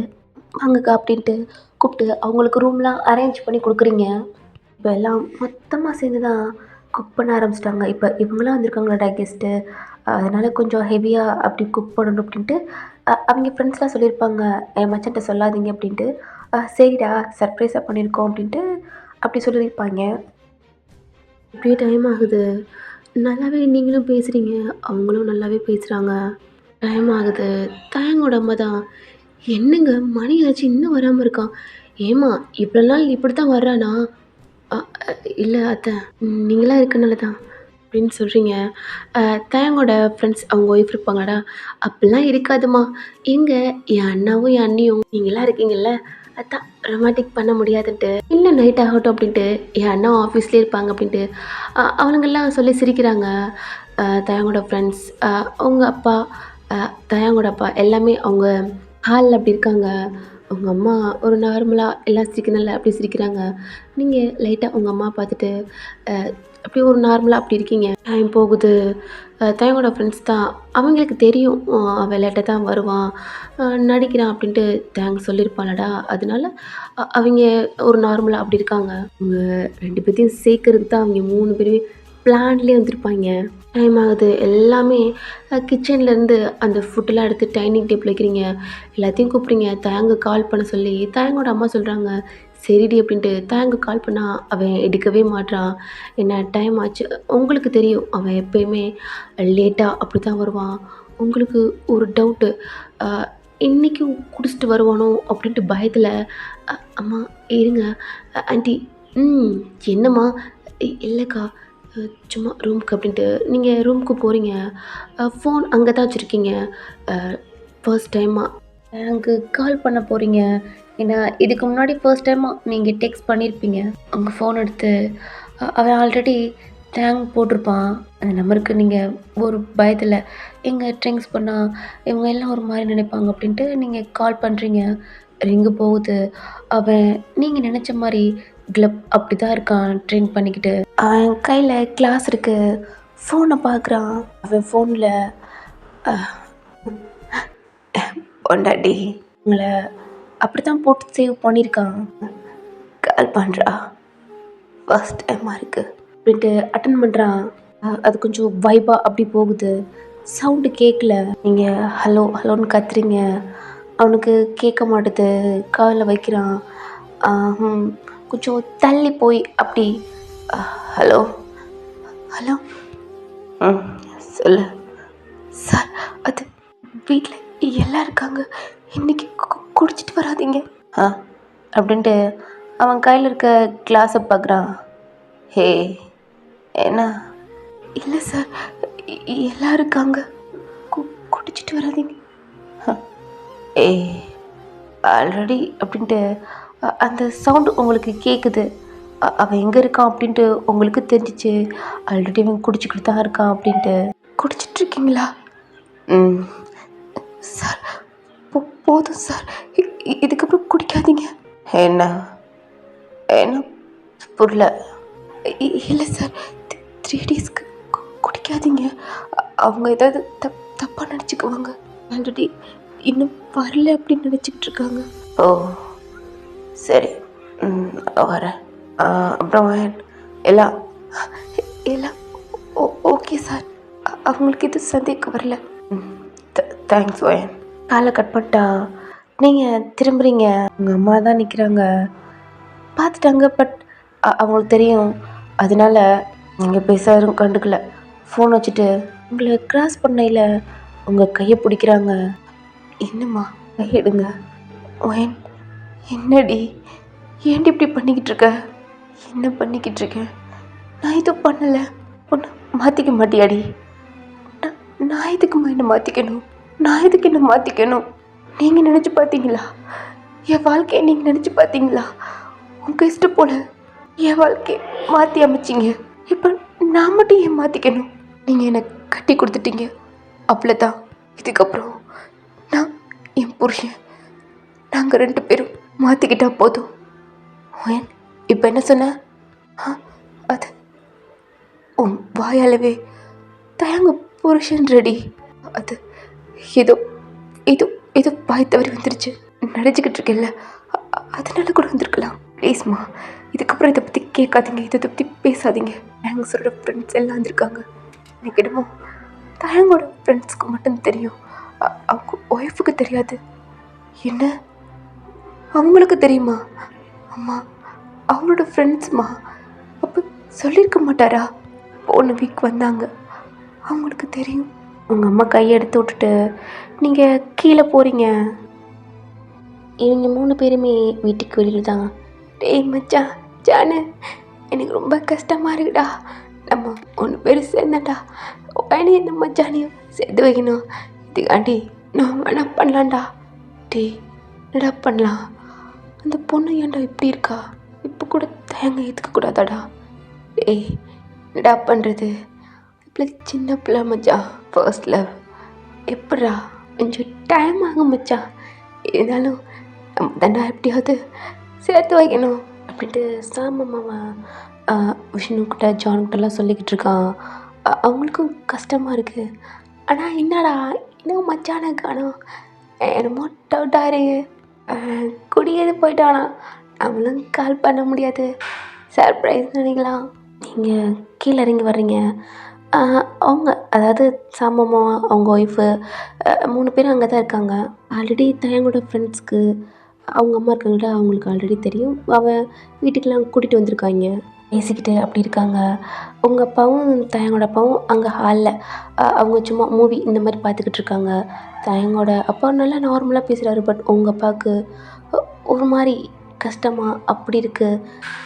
வாங்கக்கா அப்படின்ட்டு கூப்பிட்டு அவங்களுக்கு ரூம்லாம் அரேஞ்ச் பண்ணி கொடுக்குறீங்க. இப்போ எல்லாம் மொத்தமாக சேர்ந்து தான் குக் பண்ண ஆரம்பிச்சிட்டாங்க. இப்போ இவங்களாம் வந்திருக்காங்களாடா கெஸ்ட்டு, அதனால் கொஞ்சம் ஹெவியாக அப்படி குக் பண்ணணும் அப்படின்ட்டு அவங்க ஃப்ரெண்ட்ஸ்லாம் சொல்லியிருப்பாங்க. என் மச்சான்ட்ட சொல்லாதீங்க அப்படின்ட்டு. சரிடா சர்ப்ரைஸாக பண்ணியிருக்கோம் அப்படின்ட்டு அப்படி சொல்லியிருப்பாங்க. இப்படியே டைம் ஆகுது. நல்லாவே நீங்களும் பேசுகிறீங்க, அவங்களும் நல்லாவே பேசுகிறாங்க. டைம் ஆகுது. தேங்கோட அம்மா தான், என்னங்க மணி ஆச்சு இன்னும் வராமல் இருக்கான், ஏம்மா இவ்வளோ நாள் இப்படி தான் வர்றானா? இல்லை அத்தை, நீங்களாம் இருக்கனால தான் அப்படின்னு சொல்கிறீங்க. தேங்கோட ஃப்ரெண்ட்ஸ் அவங்க ஒய்ஃப் இருப்பாங்கடா, அப்படிலாம் இருக்காதுமா, எங்கே என் அண்ணாவும் என் அண்ணியும் நீங்களாம் இருக்கீங்கல்ல, அதான் ரொமான்டிக் பண்ண முடியாதுன்ட்டு. இல்லை நைட் ஆகட்டும் அப்படின்ட்டு என் அண்ணா ஆஃபீஸ்லேயே இருப்பாங்க அப்படின்ட்டு அவனுங்கெல்லாம் சொல்லி சிரிக்கிறாங்க. தயாங்கோட ஃப்ரெண்ட்ஸ், அவங்க அப்பா, தயாங்கோட அப்பா எல்லாமே அவங்க ஹாலில் அப்படி இருக்காங்க. அவங்க அம்மா ஒரு நார்மலாக எல்லாம் சிரிக்கணும்ல அப்படி சிரிக்கிறாங்க. நீங்கள் லைட்டாக உங்கள் அம்மா பார்த்துட்டு அப்படியே ஒரு நார்மலா அப்படி இருக்கீங்க. டைம் போகுது. தயங்கோட ஃப்ரெண்ட்ஸ் தான். அவங்களுக்கு தெரியும் அவன் லேட்டா தான் வருவான், நடிக்கிறான் அப்படின்ட்டு தேங்க் சொல்லியிருப்பான்லடா. அதனால அவைங்க ஒரு நார்மலா அப்படி இருக்காங்க. உங்க 2 பேத்தையும் சேர்க்கறதுக்கு தான் அவைங்க 3 பேருமே பிளான்லேயே வந்திருப்பாய்ங்க. டைம் ஆகுது. எல்லாமே கிச்சன்லேருந்து அந்த ஃபுட்டெல்லாம் எடுத்து டைனிங் டேபிள் வைக்கிறீங்க. எல்லாத்தையும் கூப்பிட்றீங்க. தயங்க கால் பண்ண சொல்லி, தயங்கோட அம்மா சொல்கிறாங்க, சரிடி அப்படின்ட்டு. தயங்க கால் பண்ணா அவன் எடுக்கவே மாட்றான். என்ன டைம் ஆச்சு. உங்களுக்கு தெரியும் அவன் எப்பயுமே லேட்டா அப்படி தான் வருவான். உங்களுக்கு ஒரு டவுட்டு. அ இன்னைக்கும் குடிச்சிட்டு வருவானோ அப்படின்ட்டு பயத்துல, அம்மா இருங்க ஆன்ட்டி. ம் என்னம்மா? இல்லக்கா, சும்மா ரூமுக்கு அப்படின்ட்டு. நீங்கள் ரூமுக்கு போகிறீங்க. ஃபோன் அங்கே தான் வச்சுருக்கீங்க. ஃபர்ஸ்ட் டைமா எனக்கு கால் பண்ண போகிறீங்க. ஏன்னா இதுக்கு முன்னாடி ஃபர்ஸ்ட் டைமாக நீங்கள் டெக்ஸ்ட் பண்ணியிருப்பீங்க. உங்கள் ஃபோன் எடுத்து அவன் ஆல்ரெடி தேங்க் போட்டிருப்பான். அந்த நம்பருக்கு நீங்கள் ஒரு பயத்தில் எங்கே ட்ரிங்க்ஸ் பண்ணால் இவங்க எல்லாம் ஒரு மாதிரி நினைப்பாங்க அப்படின்ட்டு நீங்கள் கால் பண்ணுறீங்க. ரிங்கு போகுது. அவன் நீங்கள் நினச்ச மாதிரி க்ளப் அப்படி தான் இருக்கான் ட்ரிங்க் பண்ணிக்கிட்டு. அவன் கையில் கிளாஸ் இருக்குது. ஃபோனை பார்க்குறான். அவன் ஃபோனில் பொண்டாட்டி உங்களை அப்படி தான் போட்டு சேவ் பண்ணியிருக்கான். கால் பண்ணுறா. ஃபர்ஸ்ட் டைமாக இருக்குது அப்படின்ட்டு அட்டன் பண்ணுறான். அது கொஞ்சம் வைபாக அப்படி போகுது. சவுண்டு கேட்கல. நீங்கள் ஹலோ ஹலோன்னு கத்துறீங்க. அவனுக்கு கேட்க மாட்டுது. காதில் வைக்கிறான். கொஞ்சம் தள்ளி போய் அப்படி ஹலோ ஹலோ ம் சொல்லு சார். அது வீட்டில் எல்லாம் இருக்காங்க. இன்னைக்கு குடிச்சிட்டு வராதீங்க அப்படின்ட்டு அவன் கையில் இருக்க கிளாஸை பார்க்குறான். ஹே என்ன? இல்லை சார், எல்லாம் இருக்காங்க. குடிச்சிட்டு வராதீங்க. ஏய் ஆல்ரெடி அப்படின்ட்டு அந்த சவுண்டு உங்களுக்கு கேட்குது. அவன் எங்கே இருக்கான் அப்படின்ட்டு உங்களுக்கு தெரிஞ்சிச்சு. ஆல்ரெடி அவன் குடிச்சிக்கிட்டு தான் இருக்கான் அப்படின்ட்டு. குடிச்சிட்ருக்கீங்களா? ம் சார், போதும் சார், இதுக்கப்புறம் குடிக்காதீங்க. என்ன என்ன புரியல? இல்லை சார், 3 டேஸ்க்கு குடிக்காதீங்க. அவங்க ஏதாவது தப்பாக நினச்சிக்குவாங்க. ஆல்ரெடி இன்னும் வரல அப்படின்னு நினச்சிக்கிட்டு இருக்காங்க. ஓ சரி, வரேன். அப்புறம் எல்லாம் எல்லாம் ஓகே சார். அவங்களுக்கு இது சந்தேகம் வரல. தேங்க்ஸ் வயன். காலை கட் பண்ணிட்டா. நீங்கள் திரும்புகிறீங்க. உங்கள் அம்மா தான் நிற்கிறாங்க. பார்த்துட்டாங்க. பட் அவங்களுக்கு தெரியும். அதனால நீங்கள் பேசாரும் கண்டுக்கல. ஃபோன் வச்சுட்டு உங்களை க்ராஸ் பண்ணையில் உங்கள் கையை பிடிக்கிறாங்க. என்னம்மா கையெடுங்க. வயன் என்னடி, ஏன்டி இப்படி பண்ணிக்கிட்டு இருக்க? என்ன பண்ணிக்கிட்டு இருக்கேன்? நான் எதுவும் பண்ணலை. ஒன்று மாற்றிக்க மாட்டியாடி? நான் எதுக்குமா என்ன மாற்றிக்கணும்? நான் எதுக்கு என்ன மாற்றிக்கணும்? நீங்கள் நினச்சி பார்த்தீங்களா? என் வாழ்க்கையை நீங்கள் நினச்சி பார்த்தீங்களா? உங்கள் இஷ்டம் போல் என் வாழ்க்கையை மாற்றி அமைச்சிங்க. இப்போ நான் மட்டும் ஏன் மாற்றிக்கணும்? நீங்கள் என்னை கட்டி கொடுத்துட்டீங்க, அவ்வளோதான். இதுக்கப்புறம் நான் என் புருஷன், நாங்கள் 2 பேரும் மாற்றிக்கிட்டா போதும். ஏன் இப்போ என்ன சொன்ன? அது உன் வாயாலவே தயங்க புருஷன் ரெடி. அது ஏதோ ஏதோ ஏதோ பாய் தவறி வந்துருச்சு. நடிச்சுக்கிட்டு இருக்கேன்ல, அதனால கூட வந்திருக்கலாம். ப்ளீஸ்மா, இதுக்கப்புறம் இதை பற்றி கேட்காதீங்க, இதை பற்றி பேசாதீங்க. தயங்கோட ஃப்ரெண்ட்ஸ் எல்லாம் வந்திருக்காங்க. எனக்கு என்னமோ தயங்கோட ஃப்ரெண்ட்ஸ்க்கு மட்டும் தெரியும், அவங்க ஒய்ஃபுக்கு தெரியாது. என்ன அவங்களுக்கு தெரியுமா? அம்மா அவளோட ஃப்ரெண்ட்ஸ்மா. அப்போ சொல்லியிருக்க மாட்டாரா? போன வீக் வந்தாங்க, அவங்களுக்கு தெரியும். உங்கள் அம்மா கையை எடுத்து விட்டுட்டு நீங்கள் கீழே போகிறீங்க. இவங்க 3 பேருமே வீட்டுக்கு வெளியில் தான். டேய் மச்சான், ஜானு, எனக்கு ரொம்ப கஷ்டமாக இருக்குடா. நம்ம 3 பேர் சேர்ந்தாண்டா உடனே நம்ம ஜானியும் சேர்த்து வைக்கணும். இதுக்காண்டி நான் வேணா பண்ணலான்டா. டே என்னடா பண்ணலாம்? அந்த பொண்ணு ஏன்டா இப்படி இருக்கா? இப்போ கூட தேங்க ஏற்றுக்கக்கூடாதாடா? டேய் என்னடா பண்ணுறது? இப்படி சின்ன பிள்ளை மச்சான், ஃபர்ஸ்ட் லவ். எப்படா? கொஞ்சம் டைம் ஆகும் மச்சான். இருந்தாலும் நம்ம தாண்டா எப்படியாவது சேர்த்து வைக்கணும் அப்படின்ட்டு சாமம்மாவை விஷ்ணுக்கிட்ட ஜான்கிட்டலாம் சொல்லிக்கிட்டு இருக்கான். அவங்களுக்கும் கஷ்டமாக இருக்குது. ஆனால் என்னடா இன்னும் மச்சானை காணோம், என்னமோ டவுட்டாக இருக்கு. குடியேறி போயிட்டானா, நம்மளும் கால் பண்ண முடியாது. சர்ப்ரைஸ் நினைக்கலாம். நீங்கள் கீழே இறங்கி வர்றீங்க. அவங்க அதாவது சாமம்மா அவங்க ஒய்ஃபு 3 பேரும் அங்கே தான் இருக்காங்க. ஆல்ரெடி தயங்கோட ஃப்ரெண்ட்ஸ்க்கு அவங்க அம்மா இருக்காங்கள்ல, அவங்களுக்கு ஆல்ரெடி தெரியும். அவன் வீட்டுக்கெலாம் கூட்டிகிட்டு வந்திருக்காங்க. பேசிக்கிட்டு அப்படி இருக்காங்க. உங்கள் அப்பாவும் தயங்கோட அப்பாவும் அங்கே ஹாலில் அவங்க சும்மா மூவி இந்த மாதிரி பார்த்துக்கிட்டு இருக்காங்க. தயங்கோட அப்பா நல்லா நார்மலாக பேசுகிறாரு. பட் உங்கள் அப்பாவுக்கு ஒரு மாதிரி கஷ்டமாக அப்படி இருக்குது.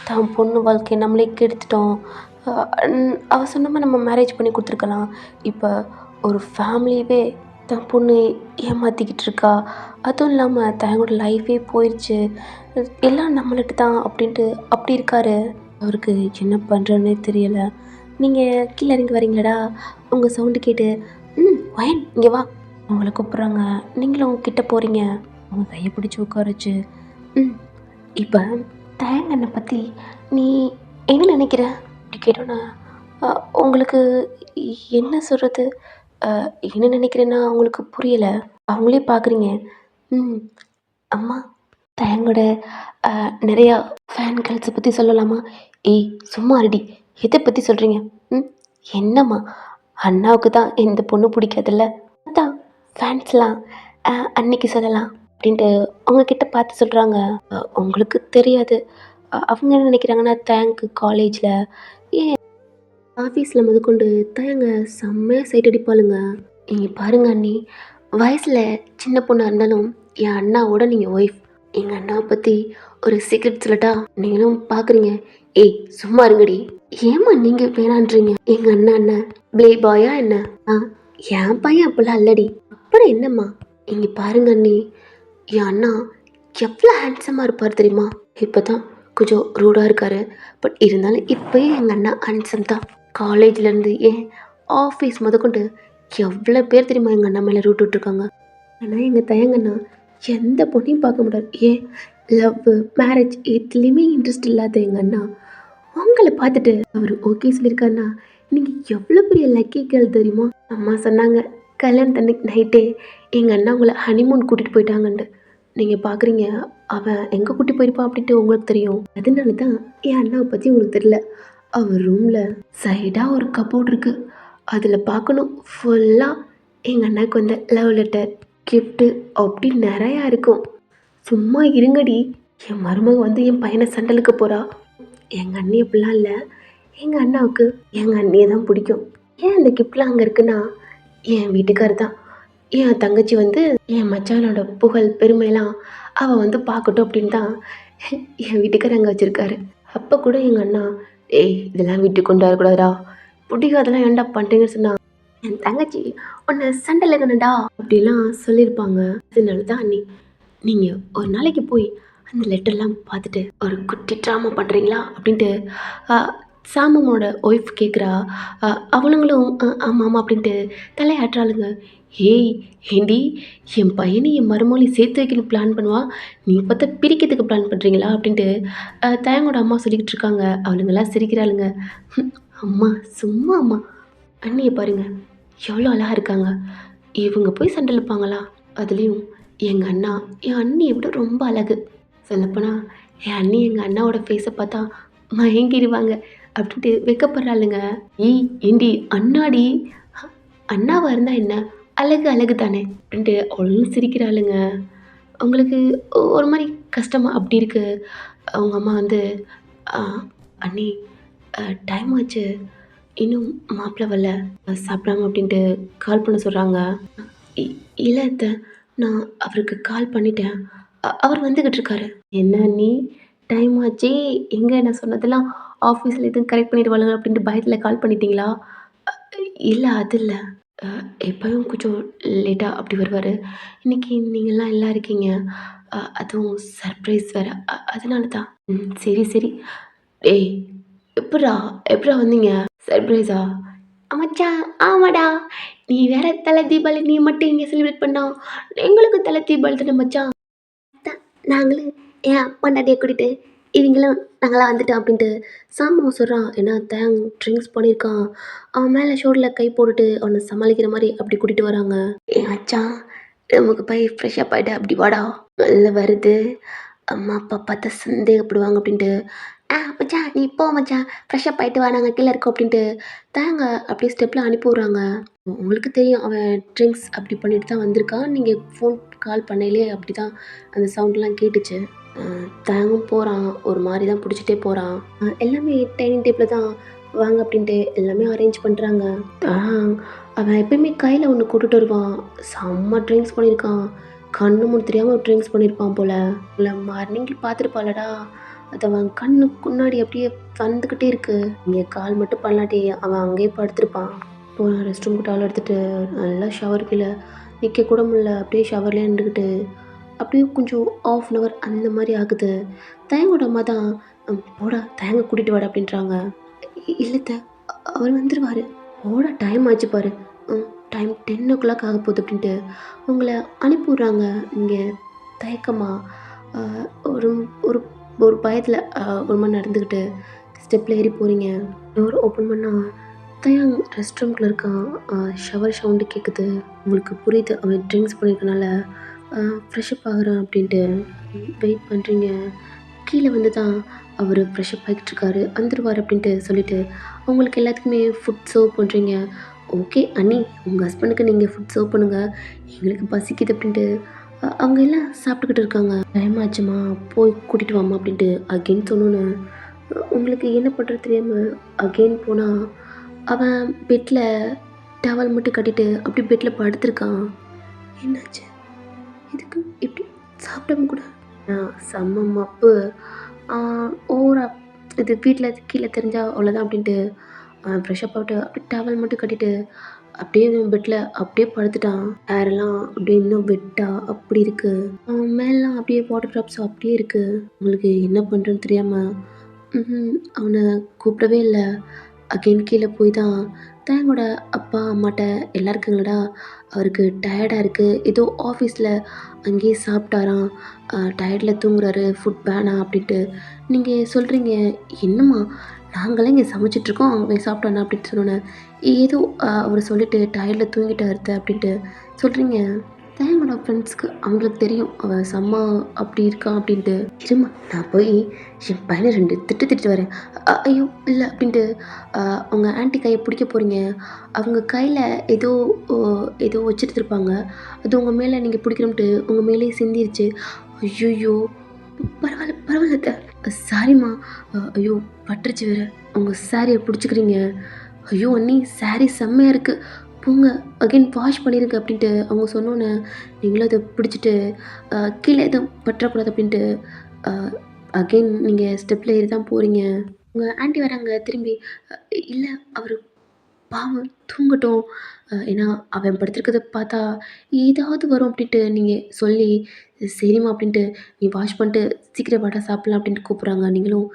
தான் பொண்ணு வாழ்க்கையை நம்மளே கெடுத்துட்டோம். அவ சொன்ன மாதிரி நம்ம மேரேஜ் பண்ணி கொடுத்துருக்கலாம். இப்போ ஒரு ஃபேமிலியவே தான் பொண்ணு ஏமாற்றிக்கிட்டு இருக்கா. அதுவும் இல்லாமல் தயங்கோட லைஃபே போயிடுச்சு. எல்லாம் நம்மள்கிட்ட தான் அப்படின்ட்டு அப்படி இருக்காரு. அவருக்கு என்ன பண்ணுறதுனே தெரியலை. நீங்கள் கீழே இறங்கி வரீங்களாடா? உங்கள் சவுண்டு கேட்டு வயன் இங்கே வா உங்களை கூப்பிட்றாங்க. நீங்களும் கிட்ட போகிறீங்க. அவங்க கையை பிடிச்சி உட்கார வச்சு இப்போ தயங்கண்ணை பற்றி நீ என்ன நினைக்கிற அப்படி கேட்டோன்னா உங்களுக்கு என்ன சொல்கிறது, என்ன நினைக்கிறேன்னா அவங்களுக்கு புரியலை. அவங்களே பார்க்குறீங்க. அம்மா தயங்கோட நிறையா ஃபேன் கேர்ள்ஸை பற்றி சொல்லலாமா? ஏய் சும்மா இருடி, எதை பற்றி சொல்கிறீங்க? என்னம்மா, அண்ணாவுக்கு தான் எந்த பொண்ணு பிடிக்காதுல்ல, அதான் ஃபேன்ஸ்லாம் அன்னைக்கு சொல்லலாம் அப்படின்ட்டு அவங்கக்கிட்ட பார்த்து சொல்கிறாங்க. உங்களுக்கு தெரியாது. அவங்க என்ன நினைக்கிறாங்கன்னா தேங்க் காலேஜில் ஏன் ஆஃபீஸில் முதற்கொண்டு தயங்க செம்மையாக சைட் அடிப்பாளுங்க. நீங்கள் பாருங்க அண்ணி, வயசில் சின்ன பொண்ணாக இருந்தாலும் என் அண்ணாவோட நீங்கள் ஒய்ஃப். எங்கள் அண்ணாவை பற்றி ஒரு சீக்ரெட் சொல்லட்டா? நீங்களும் பார்க்குறீங்க. ஏய் சும்மா இருங்கடி. ஏம்மா நீங்கள் வேணான்றீங்க? எங்கள் அண்ணன் ப்ளே பாயா என்ன? என் பையன் அப்படிலாம் இல்லடி. அப்புறம் என்னம்மா? இங்கே பாருங்க அண்ணி, என் அண்ணா எவ்வளோ ஹேண்ட்ஸமாக இருப்பார் தெரியுமா? இப்போ தான் கொஞ்சம் ரூடாக இருக்கார். பட் இருந்தாலும் இப்போயும் எங்கள் அண்ணா ஹேண்ட்ஸம் தான். காலேஜ்லேருந்து ஏன் ஆஃபீஸ் முதற்கொண்டு எவ்வளோ பேர் தெரியுமா எங்கள் அண்ணா மேலே ரூட் விட்டுருக்காங்க. ஆனால் எங்கள் தயங்கண்ணா எந்த பொண்ணையும் பார்க்க முடியாது. ஏன் லவ் மேரேஜ் எதுலேயுமே இன்ட்ரெஸ்ட் இல்லாத எங்கள் அண்ணா உங்களை பார்த்துட்டு அவர் ஓகே சொல்லியிருக்காருன்னா நீங்கள் எவ்வளோ பெரிய லக்கி கேர்ள் தெரியுமா? அம்மா சொன்னாங்க கல்யாணத்தன்னைக்கு நைட்டே எங்கள் அண்ணா உங்களை ஹனிமூன் கூட்டிகிட்டு போயிட்டாங்கன்ட்டு. நீங்கள் பார்க்குறீங்க அவன் எங்கே கூட்டி போயிருப்பான் அப்படின்ட்டு உங்களுக்கு தெரியும். அதனால தான் என் அண்ணாவை பற்றி உங்களுக்கு தெரியல. அவர் ரூமில் சைடாக ஒரு கப்போர்ட் இருக்குது. அதில் பார்க்கணும் ஃபுல்லாக எங்கள் அண்ணாவுக்கு வந்த லவ் லெட்டர் கிஃப்ட்டு அப்படி நிறையா இருக்கும். சும்மா இருங்கடி, என் மருமக வந்து என் பையனை சண்டலுக்கு போகிறா. எங்கள் அண்ணி அப்படிலாம் இல்லை. எங்கள் அண்ணாவுக்கு எங்கள் அண்ணியை தான் பிடிக்கும். ஏன் அந்த கிஃப்ட்லாம் அங்கே இருக்குன்னா என் வீட்டுக்கார் தான். என் தங்கச்சி வந்து என் மச்சானோட புகழ் பெருமையெல்லாம் அவள் வந்து பார்க்கட்டும் அப்படின்னு தான் என் வீட்டுக்கார் அங்கே வச்சுருக்காரு. அப்போ கூட எங்கள் அண்ணா ஏய் இதெல்லாம் வீட்டுக்கு கொண்டு வரக்கூடாதா, பிடிக்காதெல்லாம் ஏன்டா பண்ணுறீங்கன்னு சொன்னா என் தங்கச்சி உன்னை சண்டையில் இருக்கணும்டா அப்படிலாம் சொல்லியிருப்பாங்க. அதனால தான் அண்ணி நீங்கள் ஒரு நாளைக்கு போய் அந்த லெட்டர்லாம் பார்த்துட்டு ஒரு குட்டி ட்ராமா பண்ணுறீங்களா அப்படின்ட்டு சாமமோட ஒய்ஃப் கேட்குறா. அவளுங்களும் ஆமாம் ஆமாம் அப்படின்ட்டு தலையாட்டுறாளுங்க. ஏய் ஏண்டி என் பையனை என் மருமகளையும் சேர்த்து வைக்கணும் பிளான் பண்ணுவா, நீ பார்த்தா பிரிக்கிறதுக்கு பிளான் பண்ணுறீங்களா அப்படின்ட்டு தயங்கோட அம்மா சொல்லிக்கிட்டு இருக்காங்க. அவளுங்கெல்லாம் சிரிக்கிறாளுங்க. அம்மா சும்மா அம்மா, அண்ணியை பாருங்க எவ்வளோ அழகாக இருக்காங்க. இவங்க போய் சண்டை இழுப்பாங்களா? அதுலேயும் எங்கள் அண்ணா என் அண்ணியை விட ரொம்ப அழகு. சொல்லப்போனால் என் அண்ணி எங்கள் அண்ணாவோட ஃபேஸை பார்த்தா மயங்கிடுவாங்க அப்படின்ட்டு வைக்கப்படுறாளுங்க. ஏய் ஏண்டி அண்ணாடி, அண்ணாவாக இருந்தால் என்ன அழகு அழகு தானே அப்படின்ட்டு அவளும் சிரிக்கிறாளுங்க. அவங்களுக்கு ஒரு மாதிரி கஷ்டமாக அப்படி இருக்குது. அவங்க அம்மா வந்து அண்ணி டைம் ஆச்சு, இன்னும் மாப்பிள்ளை வரல, சாப்பிடாம அப்படின்ட்டு கால் பண்ண சொல்கிறாங்க. இல்லை அத்தை, நான் அவருக்கு கால் பண்ணிட்டேன், அவர் வந்துக்கிட்டு இருக்காரு. என்ன நீ டைம் ஆச்சு எங்கே நான் சொன்னதெல்லாம் ஆஃபீஸில் எதுவும் கரெக்ட் பண்ணிடுவாளுங்க அப்படின்ட்டு பயத்தில் கால் பண்ணிட்டீங்களா? இல்லை அது இல்லை, எப்போயும் கொஞ்சம் லேட்டாக அப்படி வருவார். இன்றைக்கி நீங்கள்லாம் எல்லாம் இருக்கீங்க, அதுவும் சர்ப்ரைஸ் வேறு, அதனால தான். சரி சரி. ஏய் எப்படா எப்படா வந்தீங்க? சர்ப்ரைஸா? மச்சான் ஆமாடா, நீ வேற தலை தீபாவளி நீ மட்டும் இங்கே செலிப்ரேட் பண்ணா எங்களுக்கு தலை தீபாவளி தானே மச்சான். நாங்களும் என் பொண்டாட்டியை கூட்டிகிட்டு இவங்களும் நாங்களாம் வந்துட்டோம் அப்படின்ட்டு சாமான் சொல்கிறான். ஏன்னா ட்ரிங்க்ஸ் பண்ணியிருக்கான். அவன் மேலே ஷோல்டரில் கை போட்டுட்டு அவனை சமாளிக்கிற மாதிரி அப்படி கூட்டிகிட்டு வராங்க. மச்சான் நமக்கு போய் ஃப்ரெஷ்ஷப் ஆகிட்டு அப்படி வாடா நல்ல வருது. அம்மா அப்பா பார்த்தா சந்தேகப்படுவாங்க அப்படின்ட்டு மச்சான் நீ போ மச்சான் ஃப்ரெஷ்ஷப் ஆகிட்டு வா நாங்கள் கீழே இருக்கோம் அப்படின்ட்டு அப்படியே ஸ்டெப்பில் அனுப்பி விட்றாங்க. உங்களுக்கு தெரியும் அவன் ட்ரிங்க்ஸ் அப்படி பண்ணிட்டு தான் வந்திருக்கான். நீங்கள் ஃபோன் கால் பண்ணையிலே அப்படி தான் அந்த சவுண்ட்லாம் கேட்டுச்சு. தேங்கும் போகிறான். ஒரு மாதிரி தான் பிடிச்சிட்டே போகிறான். எல்லாமே டைனிங் டேபிளில் தான் வாங்க அப்படின்ட்டு எல்லாமே அரேஞ்ச் பண்ணுறாங்க. அவன் எப்பயுமே கையில் ஒன்று கூட்டுட்டு வருவான். செம்ம ட்ரிங்க்ஸ் பண்ணியிருக்கான். கண்ணு மூணு தெரியாமல் ட்ரிங்க்ஸ் பண்ணியிருப்பான் போல். இல்லை மார்னிங்கில் பார்த்துருப்பாளடா. அது அவன் கண்ணுக்கு முன்னாடி அப்படியே வந்துக்கிட்டே இருக்கு. இங்கே கால் மட்டும் பண்ணலாட்டி அவன் அங்கேயே படுத்திருப்பான். போனால் ரெஸ்ட் ரூமுக்கு டவல் எடுத்துகிட்டு நல்லா ஷவர் கீழே நிற்க கூட முடியல. அப்படியே ஷவர்லேயே நின்றுக்கிட்டு அப்படியே கொஞ்சம் ½ அன் ஹவர் அந்த மாதிரி ஆகுது. தயங்கோட அம்மா தான் போடா தயங்க கூட்டிகிட்டு வாடா அப்படின்றாங்க. இல்லைத்த அவர் வந்துடுவார். போடா டைம் ஆச்சு பாரு. டைம் 10 o'clock ஆக போகுது அப்படின்ட்டு உங்களை அனுப்பி விட்றாங்க. நீங்கள் தயக்கமாக ஒரு ஒரு ஒரு பயத்தில் ஒரு மாதிரி நடந்துக்கிட்டு ஸ்டெப்பில் ஏறி போகிறீங்க. டோர் ஓப்பன் பண்ணால் தயாங் ரெஸ்ட் ரூம்குள்ளே இருக்கான். ஷவர் சவுண்டு கேட்குது. உங்களுக்கு புரியுது அவன் ட்ரிங்க்ஸ் பண்ணியிருக்கனால ஃப்ரெஷ்அப் ஆகுறான் அப்படின்ட்டு. வெயிட் பண்ணுறீங்க. கீழே வந்து தான் அவர் ஃப்ரெஷ்அப் ஆகிட்டு இருக்காரு. வந்துடுவார் அப்படின்ட்டு சொல்லிவிட்டு அவங்களுக்கு எல்லாத்துக்குமே ஃபுட் சர்வ் பண்ணுறீங்க. ஓகே அண்ணி உங்கள் ஹஸ்பண்டுக்கு நீங்கள் ஃபுட் சர்வ் பண்ணுங்கள், எங்களுக்கு பசிக்குது அப்படின்ட்டு அவங்க எல்லாம் சாப்பிட்டுக்கிட்டு இருக்காங்க. டைம் ஆச்சுமா போய் கூட்டிகிட்டு வாமா அப்படின்ட்டு அகெயின் சொன்னோன்னு உங்களுக்கு என்ன பண்ணுறது தெரியாமல் அகெயின் போனால் அவன் பெட்டில் டவல் மட்டும் கட்டிட்டு அப்படி பெட்டில் படுத்திருக்கான். என்னாச்சு இதுக்கு இப்படி சாப்பிடாம கூட செம்ம மப்பு. ஓவரா இது வீட்டில் கீழே தெரிஞ்சால் அவ்வளோதான் அப்படின்ட்டு ஃப்ரெஷ்அப் ஆகிட்டு அப்படியே டவல் மட்டும் கட்டிட்டு அப்படியே பெட்டில் அப்படியே படுத்துட்டான். ஹேரெல்லாம் அப்படியே இன்னும் வெட்டாக அப்படி இருக்குது. மேலாம் அப்படியே வாட்டர் ட்ராப்ஸ் அப்படியே இருக்குது. உங்களுக்கு என்ன பண்ணுறேன்னு தெரியாமல் அவனை கூப்பிடவே இல்லை. அகெயின் கீழே போய் தான் தேங்கோட அப்பா அம்மாட்ட எல்லாம் இருக்குங்களடா அவருக்கு டயர்டாக இருக்குது, ஏதோ ஆஃபீஸில் அங்கேயே சாப்பிட்டாராம், டயர்டில் தூங்குறாரு, ஃபுட் வேணாம் அப்படின்ட்டு நீங்கள் சொல்கிறீங்க. என்னம்மா நாங்களாம் இங்கே சமைச்சிட்ருக்கோம் அவங்க போய் சாப்பிட்டானா அப்படின்ட்டு சொன்னோன்னே ஏதோ அவர் சொல்லிவிட்டு டயர்டில் தூங்கிட்டாரு அப்படின்ட்டு சொல்கிறீங்க. தேங்கோட ஃப்ரெண்ட்ஸ்க்கு அவங்களுக்கு தெரியும் அவள் செம்ம அப்படி இருக்கான் அப்படின்ட்டு. இருமா நான் போய் என் பையனை 2 திட்டு வரேன். ஐயோ இல்லை அப்படின்ட்டு அவங்க ஆன்ட்டி கையை பிடிக்க போகிறீங்க. அவங்க கையில் ஏதோ ஏதோ வச்சுருந்துருப்பாங்க. அது உங்கள் மேலே நீங்கள் பிடிக்கணும்ட்டு உங்கள் மேலேயே சிந்திருச்சு. ஐயோ பரவாயில்ல பரவாயில்ல சாரிம்மா. ஐயோ பட்டுருச்சு வேறு. அவங்க சாரியை பிடிச்சிக்கிறீங்க. ஐயோ அண்ணி சாரி செம்மையாக இருக்குது போங்க அகெயின் வாஷ் பண்ணிடுங்க அப்படின்ட்டு அவங்க சொன்னோன்னே நீங்களும் அதை பிடிச்சிட்டு கீழே எதுவும் பற்றக்கூடாது அப்படின்ட்டு அகெயின் நீங்கள் ஸ்டெப்பில் ஏறி தான் போகிறீங்க. உங்கள் ஆன்ட்டி வராங்க திரும்பி. இல்லை அவர் பாவம் தூங்கட்டும், ஏன்னா அவன் படுத்திருக்கிறத பார்த்தா ஏதாவது வரும் அப்படின்ட்டு நீங்கள் சொல்லி சரிம்மா அப்படின்ட்டு நீ வாஷ் பண்ணிட்டு சீக்கிரம் வாடா சாப்பிட்லாம் அப்படின்ட்டு கூப்பிட்றாங்க. நீங்களும்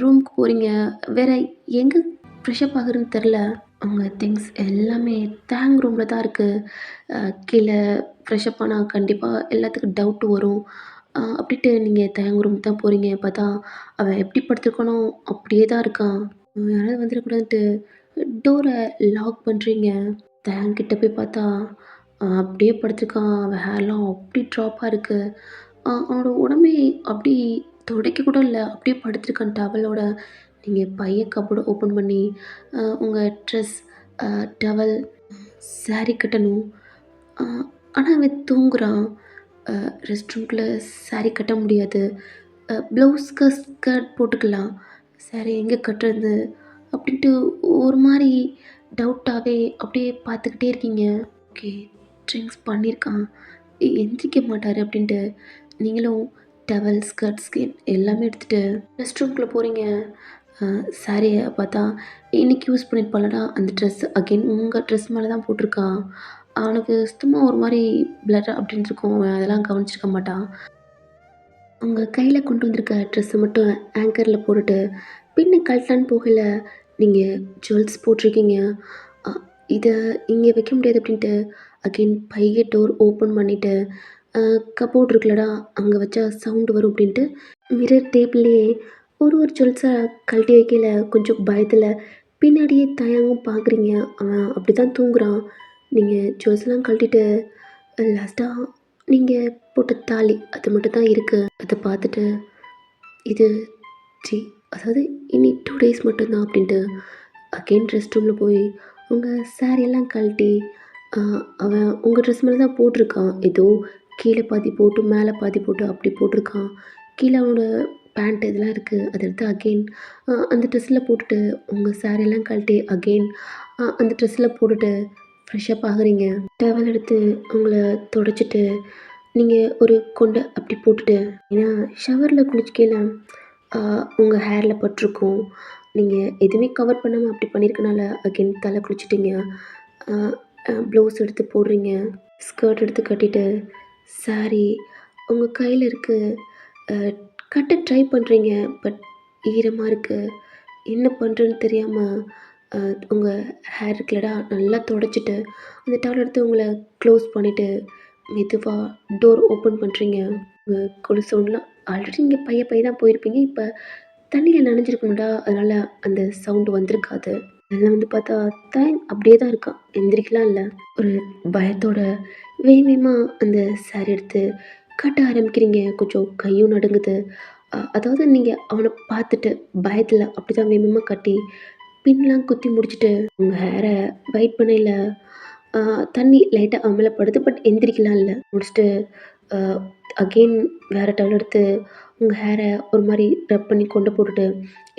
ரூமுக்கு போகிறீங்க. வேறு எங்கே ஃப்ரெஷ்அப் ஆகுறதுன்னு தெரில. அவங்க திங்ஸ் எல்லாமே ரூமில் தான் இருக்குது. கீழே ஃப்ரெஷ்அப் ஆனால் கண்டிப்பாக எல்லாத்துக்கும் டவுட்டு வரும். அப்படின்ட்டு நீங்கள் ரூம் தான் போகிறீங்க. பார்த்தா அவன் எப்படி படுத்துருக்கானோ அப்படியே தான் இருக்கான். யாராவது வந்துடக்கூடாதுன்ட்டு டோரை லாக் பண்ணுறீங்க. கிட்ட போய் பார்த்தா அப்படியே படுத்துருக்கான். அவன் ஹேர்லாம் அப்படி ட்ராப்பாக இருக்குது. அவனோட உடம்பே அப்படி துடைக்க கூட இல்லை, அப்படியே படுத்துருக்கான் டவலோட. நீங்கள் பைய கப்போர்டு ஓப்பன் பண்ணி உங்கள் ட்ரெஸ், டவல், சாரி கட்டணும். ஆனால் அவன் தூங்குறான். ரெஸ்ட் ரூம்குள்ளே சாரி கட்ட முடியாது. ப்ளவுஸ்க்கு ஸ்கர்ட் போட்டுக்கலாம், சாரி எங்கே கட்டுறது அப்படின்ட்டு ஒரு மாதிரி டவுட்டாகவே அப்படியே பார்த்துக்கிட்டே இருக்கீங்க. ஓகே ட்ரிங்க்ஸ் பண்ணியிருக்கான், எந்திரிக்க மாட்டார் அப்படின்ட்டு நீங்களும் டவல், ஸ்கர்ட், ஸ்கின் எல்லாமே எடுத்துகிட்டு ரெஸ்ட் ரூம்குள்ளே போகிறீங்க. சாரியை பார்த்தா இன்றைக்கி யூஸ் பண்ணியிருப்பாளடா அந்த ட்ரெஸ் அகெயின் உங்கள் ட்ரெஸ் மேலே தான் போட்டிருக்கான். அவனுக்கு சுத்தமாக ஒரு மாதிரி பிளட் அப்படின்னு இருக்கும். அதெல்லாம் கவனிச்சிருக்க மாட்டான். உங்கள் கையில் கொண்டு வந்திருக்க ட்ரெஸ்ஸை மட்டும் ஆங்கரில் போட்டுட்டு பின்ன கழட்டலான்னு போகல. நீங்கள் ஜுவல்ஸ் போட்டிருக்கீங்க. இதை இங்கே வைக்க முடியாது அப்படின்ட்டு அகெயின் பைய டோர் ஓப்பன் பண்ணிவிட்டு கபோர்ட் இருக்குல்லடா, அங்கே வச்சா சவுண்டு வரும் அப்படின்ட்டு மிரர் டேபிள்லேயே ஒரு ஒரு ஜுவல்ஸாக கழட்டி வைக்கல கொஞ்சம் பயத்தில் பின்னாடியே தயங்கும் பார்க்குறீங்க. அவன் அப்படி தான் தூங்குறான். நீங்கள் ஜுவல்ஸ்லாம் கழட்டிட்டு லாஸ்ட்டாக நீங்கள் போட்ட தாலி அது மட்டும் தான் இருக்குது. அதை பார்த்துட்டு இது சி அதாவது இனி 2 டேஸ் மட்டும்தான் அப்படின்ட்டு அகெயின் ரெஸ்ட் ரூமில் போய் உங்கள் சாரியெல்லாம் கழட்டி அவன் உங்கள் ட்ரெஸ் மேலே தான் போட்டிருக்கான். ஏதோ கீழே பாதி போட்டு மேலே பாதி போட்டு அப்படி போட்டிருக்கான். கீழே அவனோட பேண்ட் இதெல்லாம் இருக்குது. அதை எடுத்து அகெயின் அந்த ட்ரெஸ்ஸில் போட்டுட்டு உங்கள் சாரியெல்லாம் கழட்டி அகெயின் அந்த ட்ரெஸ்ஸில் போட்டுட்டு ஃப்ரெஷ்ஷப் ஆகுறீங்க. டவல் எடுத்து உங்கள துடைச்சிட்டு நீங்கள் ஒரு கொண்டை அப்படி போட்டுட்டு ஏன்னா ஷவரில் குளிச்சிக்கையில உங்கள் ஹேரில் பட்டிருக்கும். நீங்கள் எதுவுமே கவர் பண்ணாமல் அப்படி பண்ணியிருக்கனால அகெயின் தலை குளிச்சிட்டிங்க. ப்ளவுஸ் எடுத்து போடுறீங்க. ஸ்கர்ட் எடுத்து கட்டிட்டு சாரி உங்கள் கையில் இருக்குது. கட்ட ட்ரை பண்ணுறீங்க. பட் ஈரமாக இருக்குது. என்ன பண்ணுறேன்னு தெரியாமல் உங்கள் ஹேர் இருக்குல்லடா நல்லா துடைச்சிட்டு அந்த டவல் எடுத்து உங்களை க்ளோஸ் பண்ணிவிட்டு மெதுவாக டோர் ஓப்பன் பண்ணுறீங்க. உங்கள் கொலுசோன்லாம் ஆல்ரெடி நீங்கள் பைய தான் போயிருப்பீங்க. இப்போ தண்ணியில் நனைஞ்சிருக்கணும்டா, அதனால் அந்த சவுண்டு வந்திருக்காது. அதில் வந்து பார்த்தா அப்படியே தான் இருக்கான். எந்திரிக்கலாம் இல்லை. ஒரு பயத்தோட வேகமாக அந்த சாரி எடுத்து கட்ட ஆரம்பிக்கிறீங்க. கொஞ்சம் கையும் நடுங்குது. அதாவது நீங்கள் அவனை பார்த்துட்டு பயத்தில் அப்படி தான் வேகமாக கட்டி பின்லாம் குத்தி முடிச்சுட்டு உங்கள் ஹேரை வைட் பண்ணையில் தண்ணி லைட்டாக அவன் மேலே படுது. பட் எந்திரிக்கலாம் இல்லை. முடிச்சுட்டு அகெயின் வேறு டவல் எடுத்து உங்கள் ஹேரை ஒரு மாதிரி ரப் பண்ணி கொண்டு போட்டுட்டு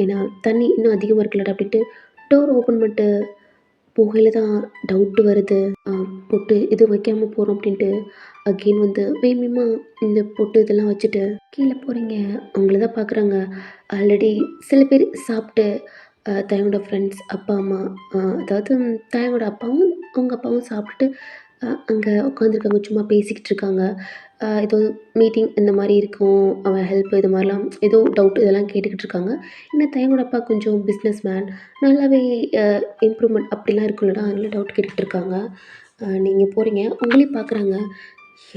ஏன்னா தண்ணி இன்னும் அதிகமாக இருக்குல்லடா அப்படின்ட்டு டோர் ஓப்பன் பண்ணிட்டு போகையில் தான் டவுட்டு வருது. பொட்டு இது வைக்காமல் போகிறோம் அப்படின்ட்டு அகெயின் வந்து வேகமாக இந்த பொட்டு இதெல்லாம் வச்சுட்டு கீழே போகிறீங்க. அவங்கள தான் பார்க்குறாங்க. ஆல்ரெடி சில பேர் சாப்பிட்டு தாயோட ஃப்ரெண்ட்ஸ் அப்பா அம்மா அதாவது தாயோட அப்பாவும் அவங்க அப்பாவும் சாப்பிட்டுட்டு அங்கே உட்காந்துருக்காங்க. சும்மா பேசிக்கிட்டு இருக்காங்க. ஏதோ மீட்டிங் இந்த மாதிரி இருக்கும். அவன் ஹெல்ப் இது மாதிரிலாம் ஏதோ டவுட் இதெல்லாம் கேட்டுக்கிட்டு இருக்காங்க. இன்னும் தாயோட அப்பா கொஞ்சம் பிஸ்னஸ் மேன் நல்லாவே இம்ப்ரூவ்மெண்ட் அப்படிலாம் இருக்குல்லடா, அதனால டவுட் கேட்டுக்கிட்டு இருக்காங்க. நீங்கள் போகிறீங்க. உங்களையும் பார்க்குறாங்க.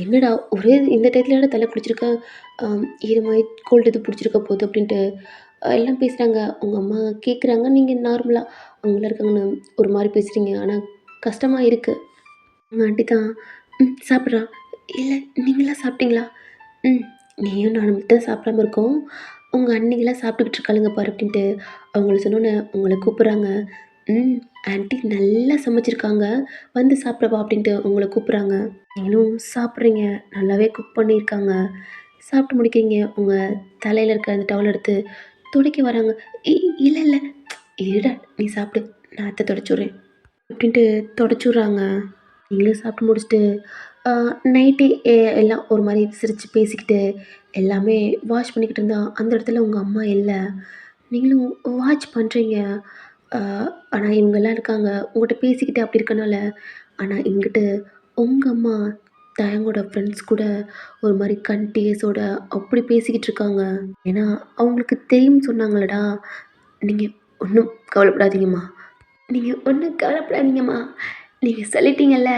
என்னடா ஒரே இந்த டயத்துலடா தலை பிடிச்சிருக்க, ஈரமாகி கோல்டு இது பிடிச்சிருக்க போகுது அப்படின்ட்டு எல்லாம் பேசுகிறாங்க. உங்கள் அம்மா கேட்குறாங்க. நீங்கள் நார்மலாக அவங்களாம் இருக்காங்கன்னு ஒரு மாதிரி பேசுகிறீங்க. ஆனால் கஷ்டமாக இருக்குது. உங்கள் ஆண்டி தான் சாப்பிட்றா. இல்லை நீங்களாம் சாப்பிட்டீங்களா? நீயும் நானும் மட்டும் சாப்பிடாம இருக்கோம். உங்கள் அண்ணிங்களாம் சாப்பிட்டுக்கிட்டு இருக்காளுங்க பாரு அப்படின்ட்டு அவங்கள சொன்னோன்னே உங்களை கூப்பிட்றாங்க. ஆண்டி நல்லா சமைச்சிருக்காங்க. வந்து சாப்பிட வா அப்படின்ட்டு உங்களை கூப்பிட்றாங்க. நீங்களும் சாப்பிட்றீங்க. நல்லாவே குக் பண்ணியிருக்காங்க. சாப்பிட்டு முடிக்கிறீங்க. உங்கள் தலையில் இருக்க அந்த டவல் எடுத்து துடைக்க வராங்க. இல்லை இல்லை இருடா நீ சாப்பிடு, நான் அத்தை துடைச்சி விட்றேன் அப்படின்ட்டு துடைச்சி விட்றாங்க. நீங்களும் சாப்பிட்டு முடிச்சுட்டு நைட்டு எல்லாம் ஒரு மாதிரி சிரித்து பேசிக்கிட்டு எல்லாமே வாஷ் பண்ணிக்கிட்டு இருந்தா அந்த இடத்துல உங்கள் அம்மா இல்லை. நீங்களும் வாட்ச் பண்ணுறீங்க. ஆனால் இவங்கெல்லாம் இருக்காங்க உங்கள்கிட்ட பேசிக்கிட்டு அப்படி இருக்கனால. ஆனால் இங்கிட்டு உங்கள் அம்மா தயங்கோட ஃப்ரெண்ட்ஸ் கூட ஒரு மாதிரி கண்டினியூஸோட அப்படி பேசிக்கிட்டு இருக்காங்க. ஏன்னா அவங்களுக்கு தெரியும்னு சொன்னாங்களடா. நீங்கள் ஒன்றும் கவலைப்படாதீங்கம்மா. நீங்கள் ஒன்றும் கவலைப்படாதீங்கம்மா. நீங்கள் சொல்லிட்டீங்கல்ல.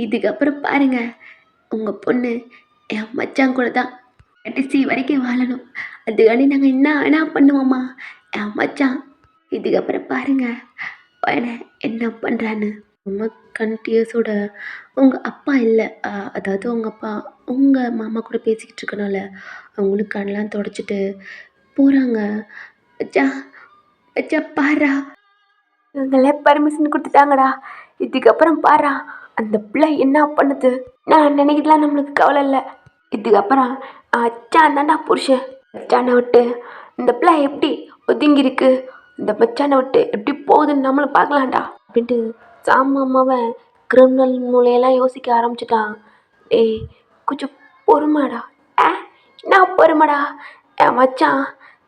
இதுக்கப்புறம் பாருங்க உங்கள் பொண்ணு என் மச்சான் கூட தான் கடைசி வரைக்கும் வாழணும். அதுக்காண்டி நாங்கள் என்ன பண்ணுவோம்மா. என் மச்சான் இதுக்கப்புறம் பாருங்க அவனை என்ன பண்ணுறான்னு. ரொம்ப கண்டினியூஸோட உங்கள் அப்பா இல்லை. அதாவது உங்கள் அப்பா உங்கள் மாமா கூட பேசிக்கிட்டு இருக்கனால அவங்களுக்கு கண்ணெலாம் தொடச்சிட்டு போகிறாங்க. மச்சா மச்சா பாரா இவங்களே பர்மிஷன் கொடுத்துட்டாங்கடா. இதுக்கப்புறம் பாரா அந்த பிள்ளை என்ன பண்ணுது. நான் நினைக்கிறதுலாம் நம்மளுக்கு கவலை இல்லை. இதுக்கப்புறம் அச்சான் தான்டா புருஷன். மச்சானை விட்டு இந்த பிள்ளை எப்படி ஒதுங்கியிருக்கு, இந்த மச்சானை விட்டு எப்படி போகுதுன்னு நம்மளும் பார்க்கலாம்டா அப்படின்ட்டு சாமாவை கிரிமினல் மூலையெல்லாம் யோசிக்க ஆரம்பிச்சிட்டான். ஏய் கொஞ்சம் பொறுமாடா. நான் பொறுமாடா. என் மச்சான்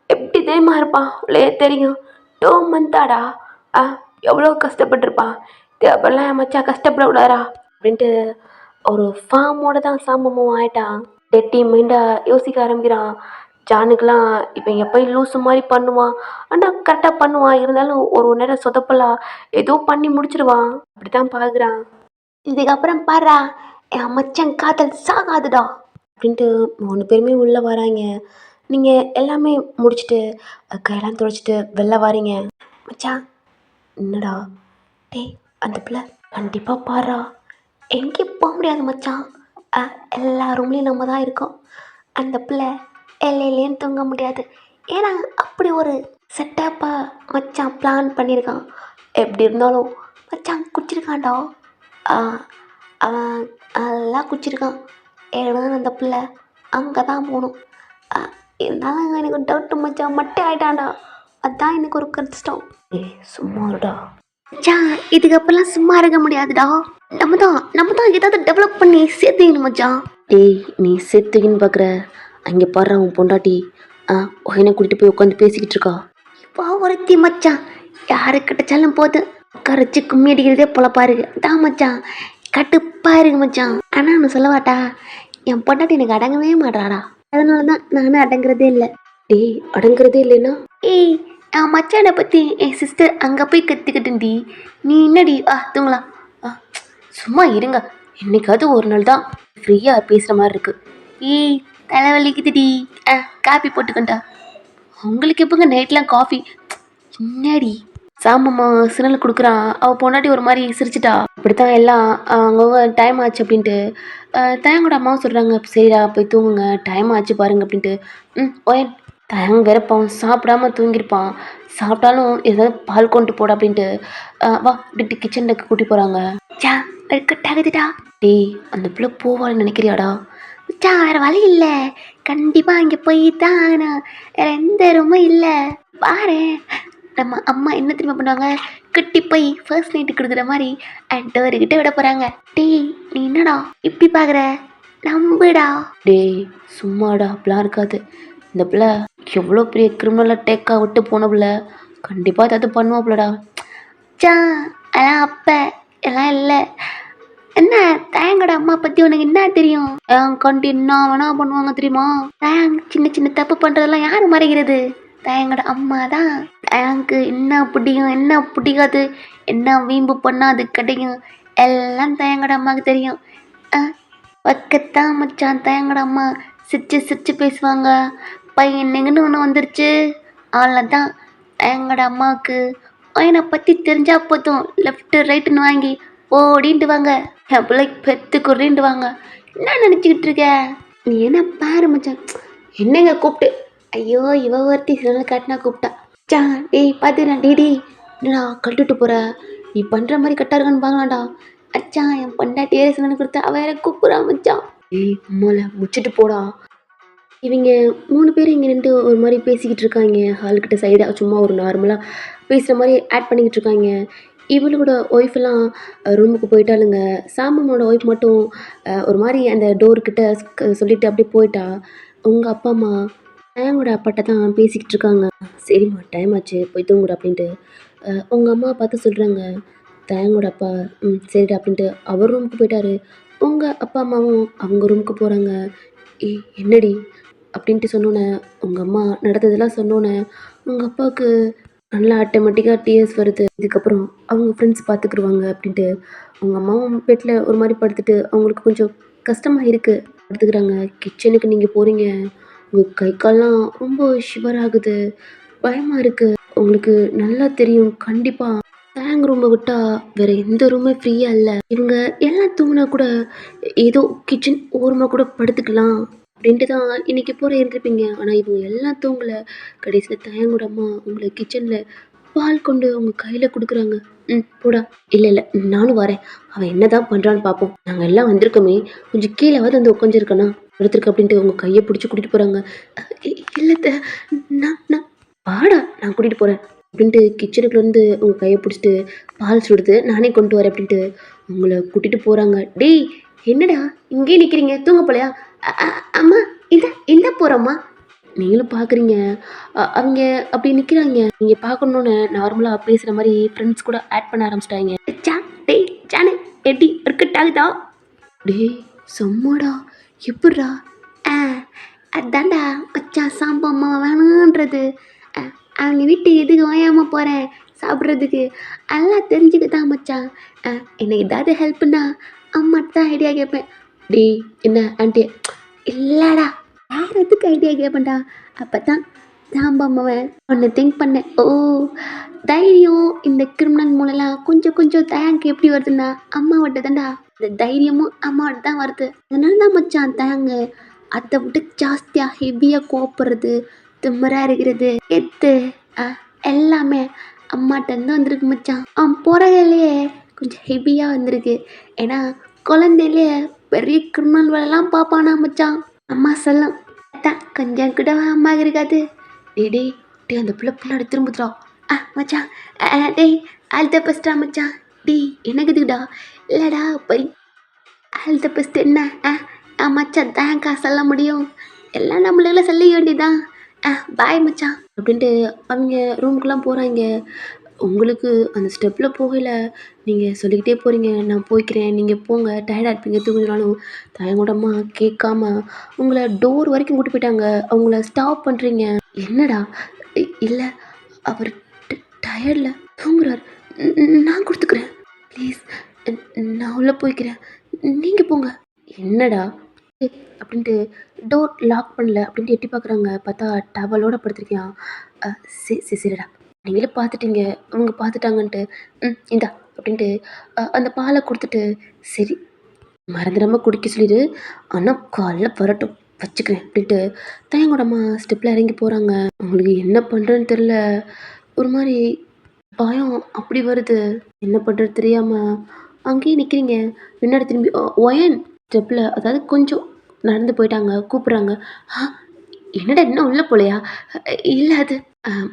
எப்படி தெரியுமா இருப்பான், உள்ளே தெரியும். 2 மந்தாடா எவ்வளோ கஷ்டப்பட்டுருப்பான். தேவைப்படலாம் என் மச்சான் கஷ்டப்படக்கூடாதா அப்படின்ட்டு ஒரு ஃபார்மோட தான் சாமமும் ஆயிட்டான். டெட்டி மைண்டாக யோசிக்க ஆரம்பிக்கிறான். ஜானுக்கெலாம் இப்போ எப்போ லூஸு மாதிரி பண்ணுவான். ஆனால் கரெக்டாக பண்ணுவான். இருந்தாலும் ஒரு நேரம் சொதப்பலாம் ஏதோ பண்ணி முடிச்சிடுவான். அப்படி தான் பார்க்குறான். இதுக்கப்புறம் பாரா என் மச்சான் காதல் சாகாதுடா அப்படின்ட்டு 3 பேருமே உள்ளே வராங்க. நீங்கள் எல்லாமே முடிச்சுட்டு கையெல்லாம் துடைச்சிட்டு வெளில வாரீங்க. மச்சான் என்னடா? டேய் அந்த பிள்ளை கண்டிப்பாக பாரா எங்கேயும் போக முடியாது மச்சான். எல்லா ரூம்லேயும் நம்ம தான் இருக்கோம். அந்த பிள்ளை எல்லையிலேயும் தூங்க முடியாது. ஏன்னா அப்படி ஒரு செட்டப்பாக மச்சான் பிளான் பண்ணியிருக்கான். எப்படி இருந்தாலும் மச்சான் குடிச்சிருக்கான்டா. அவன் அதெல்லாம் குடிச்சிருக்கான். ஏன்னா அந்த பிள்ளை அங்கே தான் போகணும். இருந்தாலும் எனக்கு டவுட்டு மச்சான் மட்டே ஆகிட்டான்டா. அதுதான் எனக்கு ஒரு கஷ்டம். சும்மா இருடா மச்சான். இதுக்கப்புறம்லாம் சும்மா இருக்க முடியாதுடா. நம்ம தான் ஏதாவது டெவலப் பண்ணி சேர்த்துக்கணும் மச்சான். டேய் நீ சேர்த்துக்கின்னு பார்க்குற அங்கே பாடுற உன் பொண்டாட்டி ஒயனை கூட்டிகிட்டு போய் உட்காந்து பேசிக்கிட்டு இருக்கா. இப்போ ஒருத்தி மச்சான் யாரு கிட்டச்சாலும் போது உட்கார வச்சு கும்மி அடிக்கிறதே பொழப்பாருங்க தான் மச்சான். கட்டுப்பாக இருக்கு மச்சான். ஆனால் நான் சொல்லவாட்டா என் பொண்டாட்டி எனக்கு அடங்கவே மாட்டாடா. அதனால தான் நானும் அடங்குறதே இல்லை. டேய் அடங்குறதே இல்லைன்னா என் மச்சானை பற்றி என் சிஸ்டர் அங்கே போய் கற்றுக்கிட்டேன்டி. நீ என்னடி தூங்கலாம். சும்மா இருங்க. என்னைக்காவது ஒரு நாள் தான் ஃப்ரீயாக பேசுகிற மாதிரி இருக்குது. தலைவலிக்குதுடி. காஃபி போட்டுக்கண்டா. உங்களுக்கு எப்போங்க நைட்லாம் காஃபி? என்னடி சாமம்மா சினல் கொடுக்குறான். அவள் பொண்டாட்டி ஒரு மாதிரி சிரிச்சிட்டா. இப்படித்தான் எல்லாம் அவங்க டைம் ஆச்சு அப்படின்ட்டு தயங்கோட அம்மாவும் சொல்கிறாங்க. சரிடா போய் தூங்குங்க டைம் ஆச்சு பாருங்க அப்படின்ட்டு. ஓயன் தயங்க வேற பாவம் சாப்பிடாம தூங்கியிருப்பான். சாப்பிட்டாலும் ஏதாவது பால் கொண்டு போட அப்படின்ட்டு வா அப்படின்ட்டு கிச்சனுக்கு கூட்டி போகிறாங்க. கட்டாகுதுடா. டேய் அந்த பிள்ளை போவான்னு நினைக்கிறியாடா? வேறு வழி இல்லை. கண்டிப்பாக அங்கே போய் தான் ஆகணும். வேறு எந்த ரூமும் இல்லை. பாரு நம்ம அம்மா என்ன திரும்ப பண்ணுவாங்க, கட்டி போய் ஃபர்ஸ்ட் நைட்டு கொடுக்குற மாதிரி டோருக்கிட்ட விட போகிறாங்க. டேய் நீ என்னடா இப்படி பார்க்குற? நம்புடா. டேய் சும்மாடா அப்படிலாம் இருக்காது. இந்த பிள்ளை எவ்வளோ பெரிய கிரிமினலாக டேக்காக விட்டு போன பிள்ளை. கண்டிப்பாக ஏதாவது பண்ணுவாப்பிலடா. அதான் அப்போ எல்லாம் இல்லை. என்ன தயங்கோட அம்மா பற்றி உனக்கு என்ன தெரியும்? கண்டி என்ன வேணா பண்ணுவாங்க தெரியுமா? சின்ன சின்ன தப்பு பண்ணுறதெல்லாம் யார் மறைக்கிறது? தயங்கோட அம்மா தான். தயங்கு என்ன பிடிக்கும் என்ன பிடிக்காது, என்ன வீம்பு பண்ணால் அது கிடைக்கும் எல்லாம் தயங்கோட அம்மாவுக்கு தெரியும். பக்கத்தான் மச்சான் தயங்கோட அம்மா சிரிச்சு பேசுவாங்க. பையன் நெங்குன்னு ஒன்று வந்துருச்சு அவ்வளோதான். தயங்கோட அம்மாவுக்கு என்னை பற்றி தெரிஞ்சால் போதும் லெஃப்ட்டு ரைட்டுன்னு வாங்கி ஓடின்ட்டு வாங்க. என் பிள்ளைக்கு பெத்து குறைன்ட்டு வாங்க. என்ன நினச்சிக்கிட்டு இருக்க நீ? என்ன பாரு மச்சான் என்னங்க கூப்பிட்டு. ஐயோ இவ ஒருத்தி சில காட்டினா கூப்பிட்டா. டேய் பார்த்துக்கிறேன். டேடி என்னடா கட்டுட்டு போகிற? நீ பண்ணுற மாதிரி கரெக்டாக இருக்கான்னு பார்க்கலாம்டா. என் பொண்டாட்டி ஏற சிலன்னு கொடுத்தா அவ வேற கூப்பிட்றா மச்சான். மூளை முடிச்சுட்டு போடா. இவங்க 3 பேர் இங்கே நின்று ஒரு மாதிரி பேசிக்கிட்டு இருக்காங்க. ஹால்கிட்ட சைடாக சும்மா ஒரு நார்மலாக பேசுகிற மாதிரி ஆட் பண்ணிக்கிட்டு இருக்காங்க. இவளோட ஒய்ஃபெல்லாம் ரூமுக்கு போயிட்டாளுங்க. சாமனோட ஒய்ஃப் மட்டும் ஒரு மாதிரி அந்த டோர்கிட்ட சொல்லிவிட்டு அப்படியே போயிட்டா. உங்கள் அப்பா அம்மா தயங்கோட அப்பாட்ட தான் பேசிக்கிட்டு இருக்காங்க. சரிம்மா டைம் ஆச்சு போய் தூங்குற அப்படின்ட்டு உங்கள் அம்மா பார்த்து சொல்கிறாங்க. தயங்கோட அப்பா சரிடா அப்படின்ட்டு அவர் ரூமுக்கு போயிட்டாரு. உங்கள் அப்பா அம்மாவும் அவங்க ரூமுக்கு போகிறாங்க. என்னடி அப்படின்ட்டு சொன்னோன்னே உங்கள் அம்மா நடந்ததெல்லாம் சொன்னோன்னே உங்கள் அப்பாவுக்கு நல்லா ஆட்டோமேட்டிக்காக டிஎஸ் வருது. இதுக்கப்புறம் அவங்க ஃப்ரெண்ட்ஸ் பார்த்துக்குருவாங்க அப்படின்ட்டு அவங்க அம்மாவும் பெட்டில் ஒரு மாதிரி படுத்துட்டு அவங்களுக்கு கொஞ்சம் கஷ்டமாக இருக்குது படுத்துக்கிறாங்க. கிச்சனுக்கு நீங்கள் போகிறீங்க. உங்கள் கை கால்லாம் ரொம்ப ஷிவர் ஆகுது. பயமாக இருக்குது. உங்களுக்கு நல்லா தெரியும் கண்டிப்பாக டேங் ரூமை விட்டால் வேறு எந்த ரூமே ஃப்ரீயாக இல்லை. இவங்க எல்லாம் தூங்கினா கூட ஏதோ கிச்சன் ஓரமாக கூட படுத்துக்கலாம் அப்படின்ட்டு தான் இன்றைக்கி போகிற இருந்திருப்பீங்க. ஆனால் இவங்க எல்லாம் தூங்கலை. கடைசியில் தயங்கோட அம்மா உங்களை கிச்சனில் பால் கொண்டு உங்கள் கையில் கொடுக்குறாங்க. போடா. இல்லை நானும் வரேன். அவன் என்ன தான் பண்ணுறான்னு பார்ப்போம். நாங்கள் எல்லாம் வந்திருக்கோமே கொஞ்சம் கீழேவாது வந்து உட்காந்துருக்கண்ணா எடுத்துருக்கு அப்படின்ட்டு உங்கள் கையை பிடிச்சி கூட்டிகிட்டு போகிறாங்க. இல்லை நான் வாடா நான் கூட்டிகிட்டு போகிறேன் அப்படின்ட்டு கிச்சனுக்குள்ளேருந்து உங்கள் கையை பிடிச்சிட்டு பால் சுடுது நானே கொண்டு வரேன் அப்படின்ட்டு உங்களை கூட்டிகிட்டு போகிறாங்க. டேய் என்னடா இங்கே நிற்கிறீங்க தூங்க போலையா? அம்மா இந்த போகிறோம்மா. நீங்களும் பார்க்குறீங்க அவங்க அப்படி நிற்கிறாங்க. நீங்கள் பார்க்கணுன்னு நார்மலாக பேசுகிற மாதிரி ஃப்ரெண்ட்ஸ் கூட ஆட் பண்ண ஆரம்பிச்சிட்டாங்க. டேய் ஜானு எப்படி இருக்கட்டாகுதா? டேய் செம்மடா எப்பட்றா? அதான்டா மச்சான் சாம்பம்மா வேணுன்றது. அவங்க வீட்டு எதுக்கு ஓயாமல் போகிறேன் சாப்பிட்றதுக்கு எல்லாம் தெரிஞ்சுக்க தான் மச்சான். எனக்கு ஏதாவது ஹெல்ப்புண்ணா அம்மாட்ட தான் ஐடியா கேட்பேன். டேய் என்ன ஆண்டி இல்லடா வேற எதுக்கு ஐடியா கேட்பேன்டா. அப்போ தான் சாம்பாம்மவன் ஒன்று திங்க் பண்ணேன். ஓ தைரியம் இந்த கிரிமினல் மூலலாம் கொஞ்சம் கொஞ்சம் தேங்க் எப்படி வருதுன்னா அம்மாவிட்ட தான்டா. இந்த தைரியமும் அம்மாவிட்ட தான் வருது. அதனால தான் மச்சான் தேங்க அதை விட்டு ஜாஸ்தியாக ஹெவியாக கோப்படுறது திமிரா இருக்கிறது எத்து எல்லாமே அம்மாட்டேருந்து வந்திருக்கு மச்சான். பிறகுலையே கொஞ்சம் ஹெவியாக வந்திருக்கு. ஏன்னா குழந்தையிலே பெரிய கிரிமினல் வேலைலாம் பார்ப்பானா மச்சான். அம்மா சொல்லும் அதான் கொஞ்சம் கூட அம்மா இருக்காது. டேய் டேய் டேய் அந்த பிள்ளை பின்னாடி திரும்புதுடா. மச்சான் டேய் ஆல் த பெஸ்ட்டா மச்சான். டேய் எனக்கு இதுக்குடா இல்லைடா போய் ஆல் த பெஸ்ட் என்ன மச்சான் தேங்க்கா சொல்ல முடியும் எல்லாம் நம்மளால சொல்ல வேண்டியதான். பாய் மச்சான் அப்படின்ட்டு அவங்க ரூமுக்குலாம் போகிறாங்க. உங்களுக்கு அந்த ஸ்டெப்பில் போகல நீங்கள் சொல்லிக்கிட்டே போகிறீங்க நான் போய்க்கிறேன் நீங்கள் போங்க டயர்டாக இருப்பீங்க தூங்கினாலும் தயங்கூடமா கேட்காம உங்களை டோர் வரைக்கும் கூட்டி போயிட்டாங்க. அவங்கள ஸ்டாப் பண்ணுறீங்க. என்னடா இல்லை அவர் டயர்டில் தூங்குறார். நான் கொடுத்துக்கிறேன் ப்ளீஸ் நான் உள்ளே போய்க்கிறேன் நீங்கள் போங்க. என்னடா அப்படின்ட்டு டோர் லாக் பண்ணல அப்படின்ட்டு எட்டி பார்க்குறாங்க. பார்த்தா டவலோட படுத்திருக்கியான். சரிடா நீங்களே பார்த்துட்டீங்க அவங்க பார்த்துட்டாங்கன்ட்டு இந்தா அப்படின்ட்டு அந்த பாலை கொடுத்துட்டு சரி மறந்துடாமல் குடிக்க சொல்லிடு ஆனால் காலைல வரட்டும் வச்சுக்கிறேன் அப்படின்ட்டு தயங்கூடமா ஸ்டெப்பில் இறங்கி போகிறாங்க. அவங்களுக்கு என்ன பண்ணுறதுன்னு தெரில. ஒரு மாதிரி பயம் அப்படி வருது. என்ன பண்ணுறது தெரியாமல் அங்கேயே நிற்கிறீங்க. பின்னாடி திரும்பி ஒயன் ஸ்டெப்பில் அதாவது கொஞ்சம் நடந்து போயிட்டாங்க கூப்பிட்றாங்க. என்னடா இன்னும் உள்ளே போலையா இல்லை அது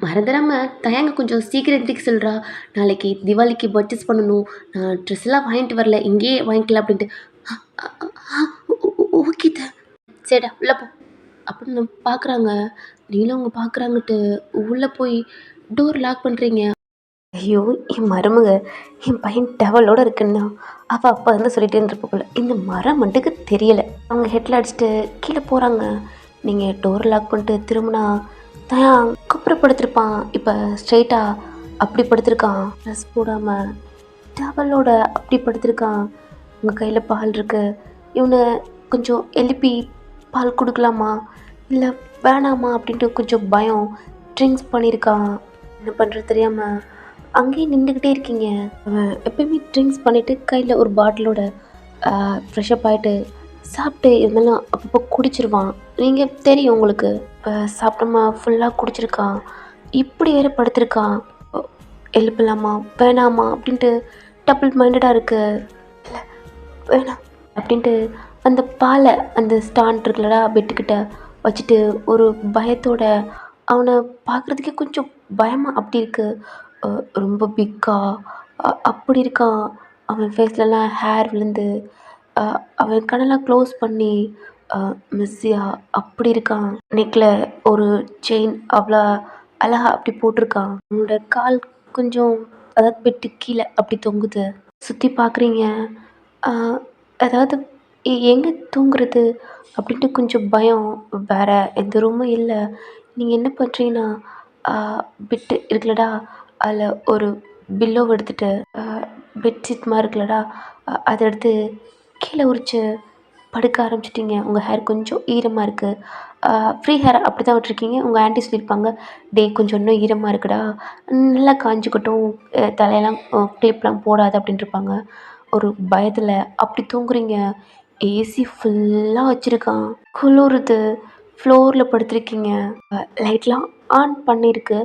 மறந்துடாமல் தயங்க கொஞ்சம் சீக்கிரம் எந்திரிக்க சொல்கிறா. நாளைக்கு தீபாவளிக்கு பர்ச்சேஸ் பண்ணணும் நான் ட்ரெஸ் எல்லாம் வாங்கிட்டு வரல இங்கேயே வாங்கிக்கலாம் அப்படின்ட்டு. ஓகே தான் சரிடா உள்ளே போ அப்படின்னு பார்க்குறாங்க. நீங்களும் அவங்க பார்க்குறாங்கட்டு உள்ளே போய் டோர் லாக் பண்ணுறீங்க. ஐயோ என் மருமக என் பையன் டவலோடு இருக்குன்னா அவள் அப்பா வந்து சொல்லிட்டே இருந்திருப்ப போல. இந்த மரம் மட்டுக்கு தெரியலை. அவங்க ஹெட்டில் அடிச்சுட்டு கீழே போகிறாங்க. நீங்கள் டோர் லாக் பண்ணிட்டு திரும்பினா தான் குப்புறப்படுத்திருப்பான். இப்போ ஸ்ட்ரைட்டாக அப்படி படுத்திருக்கான். ட்ரெஸ் போடாமல் டவலோட அப்படி படுத்திருக்கான். உங்கள் கையில் பால் இருக்குது. இவனை கொஞ்சம் எழுப்பி பால் கொடுக்கலாமா இல்லை வேணாமா அப்படின்ட்டு கொஞ்சம் பயம். ட்ரிங்க்ஸ் பண்ணியிருக்கான். என்ன பண்ணுறது தெரியாமல் அங்கேயே நின்றுக்கிட்டே இருக்கீங்க. அவன் எப்பயுமே ட்ரிங்க்ஸ் பண்ணிவிட்டு கையில் ஒரு பாட்டிலோட ஃப்ரெஷ்அப் ஆகிட்டு சாப்பிட்டு இருந்தாலும் அப்பப்போ குடிச்சிருவான். நீங்கள் தெரியும் உங்களுக்கு. இப்போ சாப்பிட்டோமா ஃபுல்லாக குடிச்சிருக்கான். இப்படி வேறு படுத்திருக்கான். எழுப்பலாமா வேணாமா அப்படின்ட்டு டபுள் மைண்டடாக இருக்கு. இல்லை வேணாம் அப்படின்ட்டு அந்த பாலை அந்த ஸ்டாண்ட் இருக்குல்லடா பெட்டுக்கிட்ட வச்சுட்டு ஒரு பயத்தோட அவனை பார்க்குறதுக்கே கொஞ்சம் பயமாக அப்படி இருக்குது. ரொம்ப பிக்காக அப்படி இருக்கான். அவன் ஃபேஸ்லலாம் ஹேர் விழுந்து அவன் கண்ணெல்லாம் க்ளோஸ் பண்ணி மெஸ்ஸியாக அப்படி இருக்கான். நெக்கில் ஒரு செயின் அவ்வளோ அழகா அப்படி போட்டிருக்கான். அவனோட கால் கொஞ்சம் அதாவது பெட்டு கீழே அப்படி தொங்குது. சுற்றி பார்க்குறீங்க. அதாவது எங்கே தூங்குறது அப்படின்ட்டு கொஞ்சம் பயம். வேறு எந்த ரூமும் இல்லை. நீங்கள் என்ன பண்ணுறீங்கன்னா பெட்டு இருக்குல்லடா அதில் ஒரு பில்லோவை எடுத்துகிட்டு பெட்ஷீட் மாதிரி இருக்குல்லடா அதை எடுத்து கீழே உரித்து படுக்க ஆரம்பிச்சிட்டிங்க. உங்கள் ஹேர் கொஞ்சம் ஈரமாக இருக்குது. ஃப்ரீ ஹேர் அப்படி தான் விட்டுருக்கீங்க. உங்கள் ஆண்டி சொல்லியிருப்பாங்க டே கொஞ்சம் இன்னும் ஈரமாக இருக்குடா நல்லா காஞ்சிக்கட்டும் தலையெல்லாம் டேப்லாம் போடாது அப்படின்ட்டுருப்பாங்க. ஒரு பயத்தில் அப்படி தூங்குறீங்க. ஏசி ஃபுல்லாக வச்சுருக்கான். குளிருது. ஃப்ளோரில் படுத்திருக்கீங்க. லைட்லாம் ஆன் பண்ணியிருக்கு.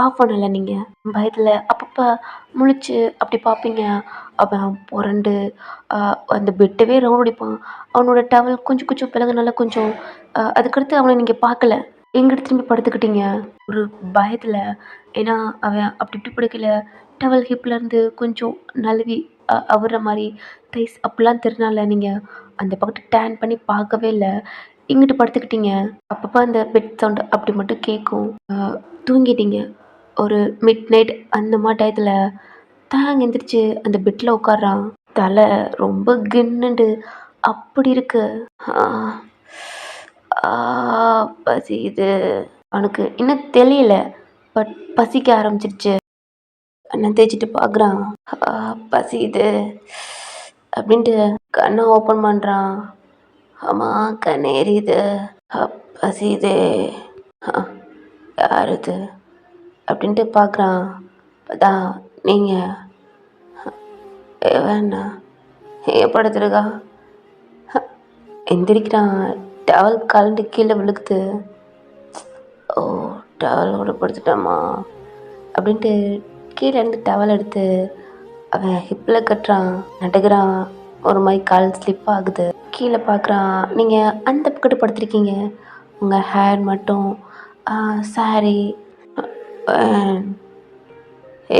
ஆஃப் பண்ணலை. நீங்கள் பயத்தில் அப்பப்போ முழிச்சு அப்படி பார்ப்பீங்க. அவன் புரண்டு அந்த பெட்டவே ரவுண்ட் அடிப்பான். அவனோட டவல் கொஞ்சம் கொஞ்சம் பிளகுனால கொஞ்சம் அதுக்கடுத்து அவனை நீங்கள் பார்க்கல. எங்கிட்ட திரும்பி படுத்துக்கிட்டீங்க ஒரு பயத்தில். ஏன்னா அவன் அப்படி இப்படி படுக்கல. டவல் ஹிப்லேருந்து கொஞ்சம் நழுவி அவர்ற மாதிரி தைஸ் அப்படிலாம் தெரினால நீங்கள் அந்த பக்கத்து டேன் பண்ணி பார்க்கவே இல்லை. இங்கிட்டு படுத்துக்கிட்டீங்க. அப்பப்போ அந்த பெட் சவுண்டு அப்படி மட்டும் கேட்கும். தூங்கிட்டீங்க. ஒரு மிட் நைட் அந்த மாதிரி டயத்தில் தாங்க எந்திரிச்சு அந்த பெட்டில் உட்காடுறான். தலை ரொம்ப கின்னுண்டு அப்படி இருக்கு. பசிக்குது. அவனுக்கு இன்னும் தெரியல. பட் பசிக்க ஆரம்பிச்சிருச்சு. அண்ணன் தேய்ச்சிட்டு பார்க்குறான். பசிக்குது அப்படின்ட்டு கண்ணை ஓப்பன் பண்ணுறான். ஆமாம், கண்ணு எரியுது. பசியுது. யார் இது அப்படின்ட்டு பார்க்குறான். அதான் நீங்கள் வேணா ஏன் படுத்துருக்கா? எந்திரிக்கிறான். டவல் கலண்டு கீழே விழுகுது. ஓ, டவலோட படுத்துட்டாமா அப்படின்ட்டு கீழே இருந்து டவல் எடுத்து அவன் ஹிப்பில் கட்டுறான். நடக்கிறான். ஒரு மாதிரி கால் ஸ்லிப் ஆகுது. கீழே பார்க்குறான். நீங்கள் அந்த பக்கத்து படுத்துருக்கீங்க. உங்கள் ஹேர் மட்டும் சாரி.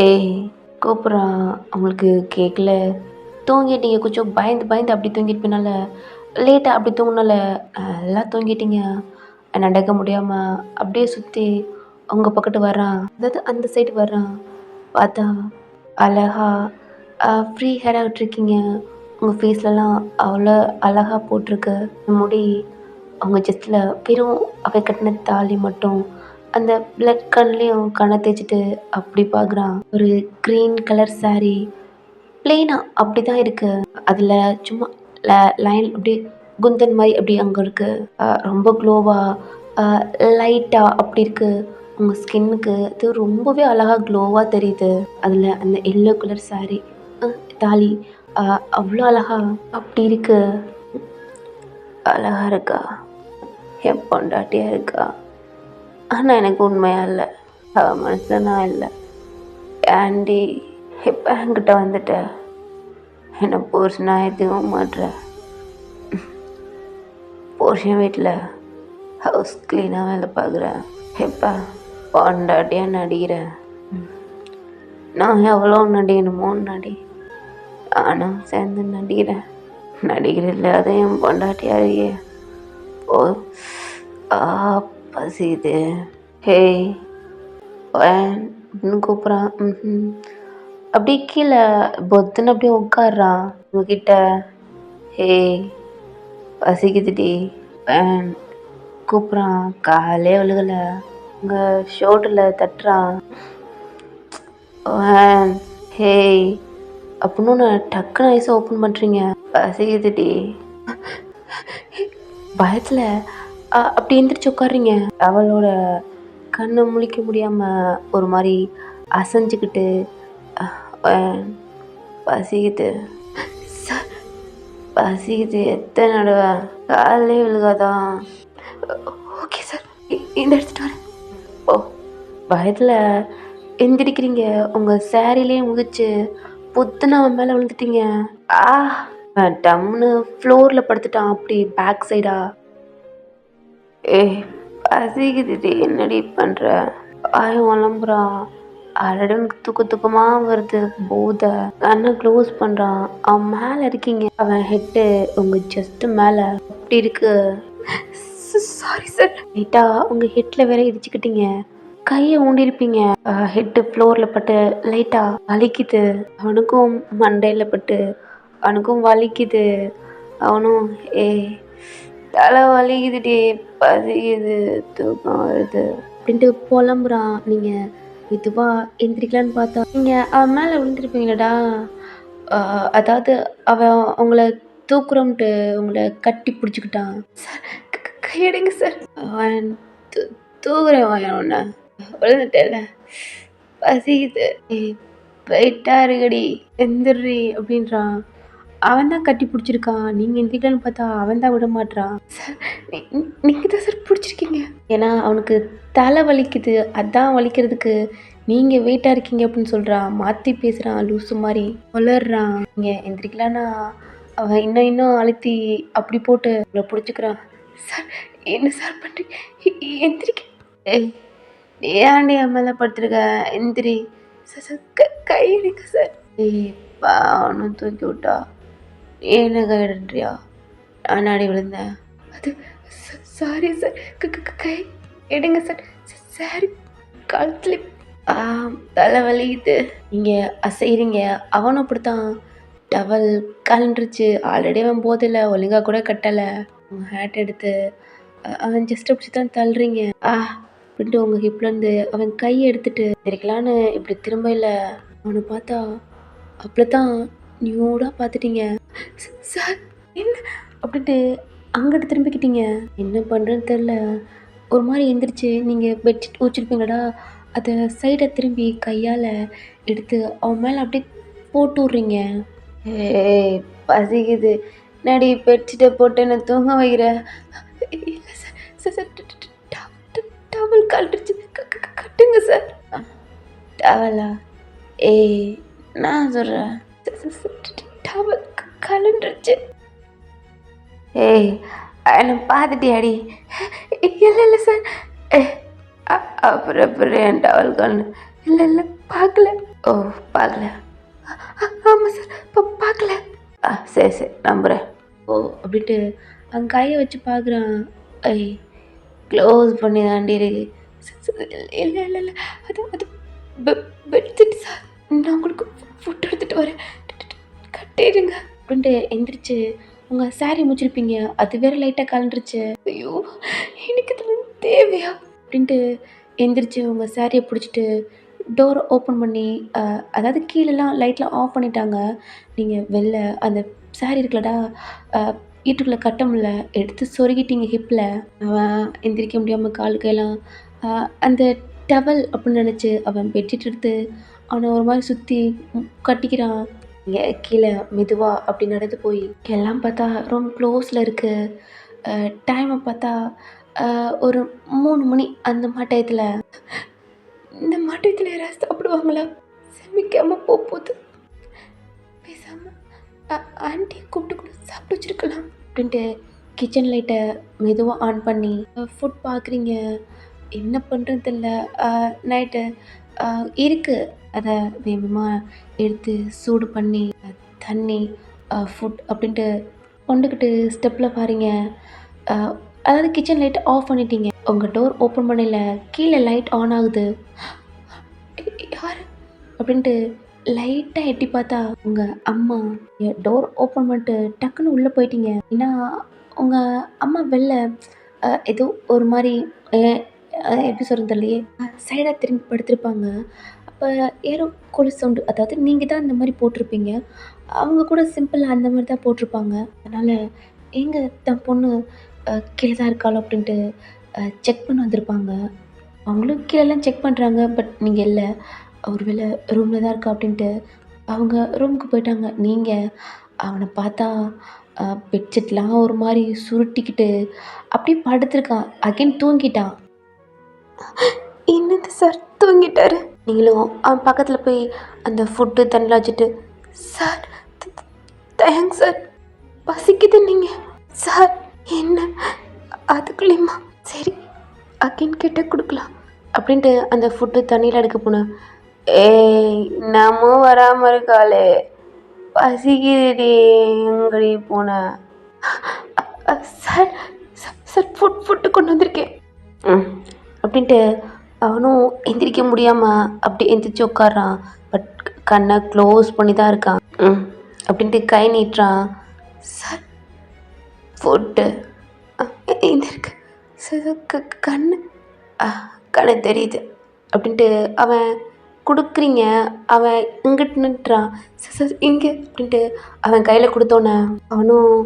ஏய் கூப்பிட்றான். அவங்களுக்கு கேட்கல. தூங்கிட்டீங்க. கொஞ்சம் பயந்து பயந்து அப்படி தூங்கிட்டு லேட்டாக அப்படி தூங்கினால எல்லாம் தூங்கிட்டீங்க. நடக்க முடியாமல் அப்படியே சுற்றி அவங்க பக்கத்து வர்றான். அதாவது அந்த சைடு வர்றான். பார்த்தா அழகா ஃப்ரீ ஹேராக விட்டுருக்கீங்க. உங்கள் ஃபேஸ்லலாம் அவ்வளோ அழகாக போட்டிருக்கு முடி. அவங்க ஜஸ்ட்டில் வெறும் அவை கட்டின தாலி மட்டும் அந்த பிளட் கண்லேயும் கண்ணை தேய்ச்சிட்டு அப்படி பார்க்குறான். ஒரு க்ரீன் கலர் saree பிளெயினாக அப்படி தான் இருக்குது. அதில் சும்மா லைன் அப்படியே குந்தன் மாதிரி அப்படி அங்கே இருக்குது. ரொம்ப க்ளோவாக லைட்டாக அப்படி இருக்குது. உங்கள் ஸ்கின்னுக்கு இது ரொம்பவே அழகாக க்ளோவாக தெரியுது. அதில் அந்த எல்லோ கலர் saree தாலி அவ்வளோ அழகா அப்படி இருக்கு. அழகா இருக்கா? என் பொண்டாட்டியாக இருக்கா? ஆனால் எனக்கு உண்மையாக இல்லை. அவள் மனுஷனா இல்லை. ஆண்டி இப்போ என்கிட்ட வந்துட்ட. என்னை புருஷனா எதுவும் மாட்டுற. புருஷன் வீட்டில் ஹவுஸ் க்ளீனாக வேலை பார்க்குறேன். எப்போ பொண்டாட்டியாக நடிக்கிறேன். நான் எவ்வளோ நடிக்கணுமோ நடி. நானும் சேர்ந்து நடிக்கிறேன். நடிகர் இல்லாத என் பொண்டாட்டியாரியே ஓ பசிது. ஹேய் அப்படின்னு கூப்பிட்றான். அப்படியே கீழே பொத்துன்னு அப்படியே உட்காடுறான் உங்ககிட்ட. ஹேய் பசிக்குதுடி கூப்பிட்றான். காலே விழுகலை. உங்கள் ஷோல்டரில் தட்டுறான். ஹேய் அப்படின்னு டக்குன்னு ஐஸை ஓப்பன் பண்ணுறீங்க. பசிக்குதுடி. பயத்தில் அப்படி எந்திரிச்சு உட்காடுறீங்க. அவளோட கண்ணை முழிக்க முடியாமல் ஒரு மாதிரி அசைஞ்சிக்கிட்டு பசிக்குது பசிக்குது. எத்தனை நடுவா காலே விழுகாதான். ஓகே சார், இந்த எடுத்துகிட்டு வரேன். ஓ, பயத்தில் எந்திரிக்கிறீங்க. உங்கள் சாரிலே முதிச்சு புத்துன்னு அவன் மேலே விழுந்துட்டீங்க. டம்னு ஃப்ளோரில் படுத்துட்டான். அப்படி பேக் சைடா. பசிக்குதுடி என்னடி பண்ணுற? ஆயும் வளம்புறான். ஆல்ரெடி தூக்கமாக வருது போதை. கண்ணை க்ளோஸ் பண்ணுறான். அவன் மேலே இருக்கீங்க. அவன் ஹெட்டு உங்கள் ஜஸ்ட்டு மேலே அப்படி இருக்கு. Sorry sir. லைட்டாக உங்கள் ஹெட்டில் வேற இடிச்சுக்கிட்டீங்க. கையை ஊண்டிருப்பீங்க. ஹெட்டு ஃப்ளோரில் பட்டு லைட்டாக வலிக்குது. அவனுக்கும் மண்டையில் பட்டு அவனுக்கும் வலிக்குது. அவனும் தலை வலிக்குதுடி, பசிக்குது, தூக்கம் வருது அப்படின்ட்டு புலம்புறான். நீங்கள் இதுவாக எந்திரிக்கலான்னு பார்த்தா நீங்கள் அவன் மேலே விழுந்துருப்பீங்களடா. அதாவது அவன் உங்களை தூக்குறோம்ட்டு உங்களை கட்டி பிடிச்சிக்கிட்டான். Sir கையெடுங்க sir. அவன் தூக்குறேன் ஒன்று விழுந்துட்டேல, பசிக்குது, வெயிட்டாக இருக்குடி, எந்திரி அப்படின்றான். அவன் தான் கட்டி பிடிச்சிருக்கான். நீங்கள் எந்திரிக்கலான்னு பார்த்தா அவன் தான் விட மாட்றான். சார் நீங்கள் தான் சார் பிடிச்சிருக்கீங்க. ஏன்னா அவனுக்கு தலை வலிக்குது. அதான் வலிக்கிறதுக்கு நீங்கள் வெயிட்டாக இருக்கீங்க அப்படின்னு சொல்கிறான். மாற்றி பேசுகிறான். லூசு மாதிரி வளர்றான். நீங்கள் எந்திரிக்கலான்னா அவன் இன்னும் அழுத்தி அப்படி போட்டு அவளை பிடிச்சிக்கிறான். சார் என்ன சார் பண்ணுறீங்க? எந்திரிக்க. ஏன்டி என் மேலே படுத்துருக்க? எந்திரி சார். சார் கை எடுங்க சார். அவனும் தூக்கி விட்டா. என்ன கைடுன்றியா? நான் அடி விழுந்தேன். அது சாரி சார். கை எடுங்க சார். சாரி கழுத்துல தலை வலிக்குது. நீங்கள் அசைகிறீங்க. அவனும் அப்படித்தான். டவல் கலண்டுருச்சு. ஆல்ரெடி அவன் போதில்லை. ஒழுங்காக கூட கட்டலை. உங்கள் ஹேட் எடுத்து அவன் ஜஸ்ட் அப்படி தான் தள்ளுறீங்க. அப்படின்ட்டு உங்கள் ஹிப்லேருந்து அவன் கையை எடுத்துட்டு இருக்கலான்னு இப்படி திரும்ப இல்லை. அவனை பார்த்தா அப்படித்தான் நியூடாக பார்த்துட்டீங்க. சார் என்ன அப்படின்ட்டு அங்கிட்டு திரும்பிக்கிட்டீங்க. என்ன பண்ணுறேன்னு தெரில. ஒரு மாதிரி எந்திரிச்சு நீங்கள் பெட்ஷீட் வச்சுருப்பீங்களடா, அதை சைடை திரும்பி கையால் எடுத்து அவன் மேலே அப்படியே போட்டு விட்றீங்க. ஏய் பசிக்குது, நடி பெட்ஷீட்டை போட்டு என்ன தூங்க வைக்கிற? இல்லை சார், சார் சார் டவல் கழட்டுச்சு, கட்டுங்க சார். டவலா? ஏய் நான் சொல்கிறேன், டவல் கலண்டுருச்சு. ஏய் என்னை பார்த்துட்டியாடி? இல்லை இல்லை சார். ஏ அப்புறம் அப்புறம் என் டவல் கலண்டு? இல்லை இல்லை பார்க்கல. ஓ பார்க்கல? ஆமாம் சார், இப்போ பார்க்கல. சரி சரி நம்புகிறேன். ஓ அப்படின்ட்டு அவன் கையை வச்சு பார்க்குறான். ஐய் க்ளோஸ் பண்ணி தாண்டி இருக்கு. இல்லை இல்லை இல்லை, அது அது பெட்ஷீட் சார். நான் உங்களுக்கு ஃபுட் எடுத்துகிட்டு வரேன், கட்டிடுங்க அப்படின்ட்டு எந்திரிச்சு உங்கள் சாரி முடிச்சிருப்பீங்க, அது வேறு லைட்டாக கலண்டுருச்சு. ஐயோ எனக்கு இதில் தேவையா அப்படின்ட்டு எந்திரிச்சு உங்கள் சாரியை பிடிச்சிட்டு டோரை ஓப்பன் பண்ணி அதாவது கீழெல்லாம் லைட்லாம் ஆஃப் பண்ணிட்டாங்க. நீங்கள் வெளில அந்த சாரி இருக்குல்லடா, வீட்டுக்குள்ளே கட்ட முடியல, எடுத்து சொருகிட்டீங்க ஹிப்பில். அவன் எந்திரிக்க முடியாமல் கால் கையெல்லாம் அந்த டவல் அப்படின்னு நினச்சி அவன் பெட்ஷீட் எடுத்து அவனை ஒரு மாதிரி சுற்றி கட்டிக்கிறான். இங்கே கீழே மெதுவாக அப்படி நடந்து போய் எல்லாம் பார்த்தா ரொம்ப க்ளோஸில் இருக்குது. டைமை பார்த்தா ஒரு 3 மணி அந்த மாட்டயத்தில். இந்த மாட்டயத்தில் யாராவது சாப்பிடுவாங்களா? சமைக்காமல் போகுது. பேசாமல் ஆண்டி கூப்பிட்டு கூட சாப்பிட்டு வச்சுருக்கலாம் அப்படின்ட்டு கிச்சன் லைட்டை மெதுவாக ஆன் பண்ணி ஃபுட் பார்க்குறீங்க. என்ன பண்ணுறது தெரியல. நைட்டு இருக்குது, அதை வேகமாக எடுத்து சூடு பண்ணி தண்ணி ஃபுட் அப்படின்ட்டு கொண்டுக்கிட்டு ஸ்டெப்பில் பாருங்க. அதாவது கிச்சன் லைட்டை ஆஃப் பண்ணிட்டீங்க. உங்கள் டோர் ஓப்பன் பண்ணல, கீழே லைட் ஆன் ஆகுது. யார் அப்படின்ட்டு லைட்டாக எட்டி பார்த்தா உங்கள் அம்மா. டோர் ஓப்பன் பண்ணிட்டு டக்குன்னு உள்ளே போயிட்டீங்க. ஏன்னா உங்கள் அம்மா வெளில ஏதோ ஒரு மாதிரி எப்படி சொல்கிறது தெரியலையே, சைடாக திரும்பி படுத்திருப்பாங்க. அப்போ யாரோ கொலுசு சவுண்டு, அதாவது நீங்கள் தான் இந்த மாதிரி போட்டிருப்பீங்க, அவங்க கூட சிம்பிளாக அந்த மாதிரி தான் போட்டிருப்பாங்க. அதனால் எங்கே தன் பொண்ணு கீழே தான் இருக்காளோ அப்படின்ட்டு செக் பண்ண வந்திருப்பாங்க. அவங்களும் கீழெல்லாம் செக் பண்ணுறாங்க, பட் நீங்கள் இல்லை, ஒரு வேளை ரூமில் தான் இருக்கா அப்படின்ட்டு அவங்க ரூமுக்கு போயிட்டாங்க. நீங்கள் அவனை பார்த்தா பெட்ஷீட்லாம் ஒரு மாதிரி சுருட்டிக்கிட்டு அப்படியே படுத்துருக்கான். அகைன் தூங்கிட்டான். என்னது சார் தூங்கிட்டாரு? நீங்களும் அவன் பக்கத்தில் போய் அந்த ஃபுட்டு தண்ணியில் வச்சுட்டு, சார் தேங்க்ஸ் சார், பசிக்குது நீங்கள் சார். என்ன அதுக்குள்ளேயுமா? சரி அகைன் கிட்ட கொடுக்கலாம் அப்படின்ட்டு அந்த ஃபுட்டு தண்ணியில் எடுக்க போனேன். ஏய் நம்ம வராமல் இருக்காளே, பசிக்குதுடி, எங்கடி போனேன்? சார் சார் ஃபுட்டு கொண்டு வந்திருக்கேன் அப்படின்ட்டு அவனும் எந்திரிக்க முடியாமல் அப்படி எந்திரிச்சு உட்காரான். பட் கண்ணை க்ளோஸ் பண்ணி தான் இருக்கான். அப்படின்ட்டு கை நீட்டுறான். சார் ஃபுட்டு இந்த இருக்கு சார், கண்ணு தெரியுது அப்படின்ட்டு அவன் கொடுக்குறீங்க. அவன் இங்கிட்டு நின்றுறான். சார் சார் இங்கே அப்படின்ட்டு அவன் கையில் கொடுத்தோன்னே அவனும்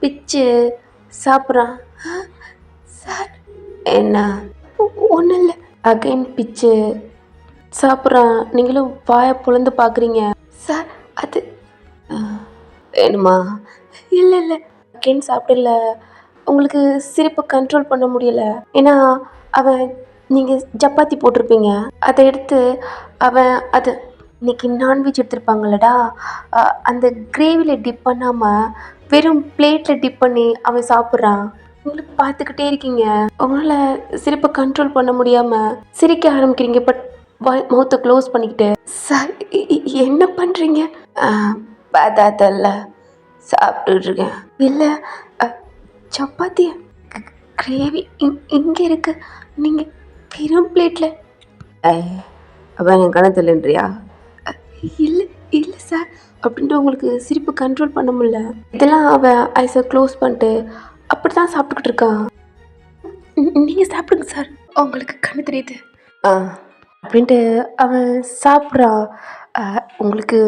பிச்சு சாப்பிட்றான். சார் என்ன? ஒன்றும் இல்லை. அகைன் பிச்சு சாப்பிட்றான். நீங்களும் வாயை பொழந்து பார்க்குறீங்க. சார் அது வேணுமா? இல்லை இல்லை, அகைன் சாப்பிடல. உங்களுக்கு சிரிப்பை கண்ட்ரோல் பண்ண முடியலை. ஏன்னா அவன் நீங்கள் சப்பாத்தி போட்டிருப்பீங்க, அதை எடுத்து அவன் அது இன்றைக்கி நான்வெஜ் எடுத்துருப்பாங்களடா, அந்த கிரேவியில் டிப் பண்ணாமல் வெறும் பிளேட்டில் டிப் பண்ணி அவன் சாப்பிட்றான். உங்களுக்கு பார்த்துக்கிட்டே இருக்கீங்க. உங்களால் சிரிப்பை கண்ட்ரோல் பண்ண முடியாமல் சிரிக்க ஆரம்பிக்கிறீங்க. பட் மவுத்தை க்ளோஸ் பண்ணிக்கிட்டு. சார் என்ன பண்ணுறீங்க? பார்த்தாத்தல்ல சாப்பிட்டுருக்கேன். இல்லை சப்பாத்தி கிரேவி இங்கே இருக்கு, நீங்கள் வெறும் பிளேட்டில். அவன் என் கணத்துலன்றியா? இல்லை இல்லை சார் அப்படின்ட்டு உங்களுக்கு சிரிப்பு கண்ட்ரோல் பண்ண முடியல. இதெல்லாம் அவன் ஐஸை க்ளோஸ் பண்ணிட்டு அப்படி தான் சாப்பிட்டுக்கிட்டு இருக்கான். நீங்கள் சாப்பிடுங்க சார், உங்களுக்கு கண்ணு தெரியுது அப்படின்ட்டு அவன் சாப்பிட்றான். உங்களுக்கு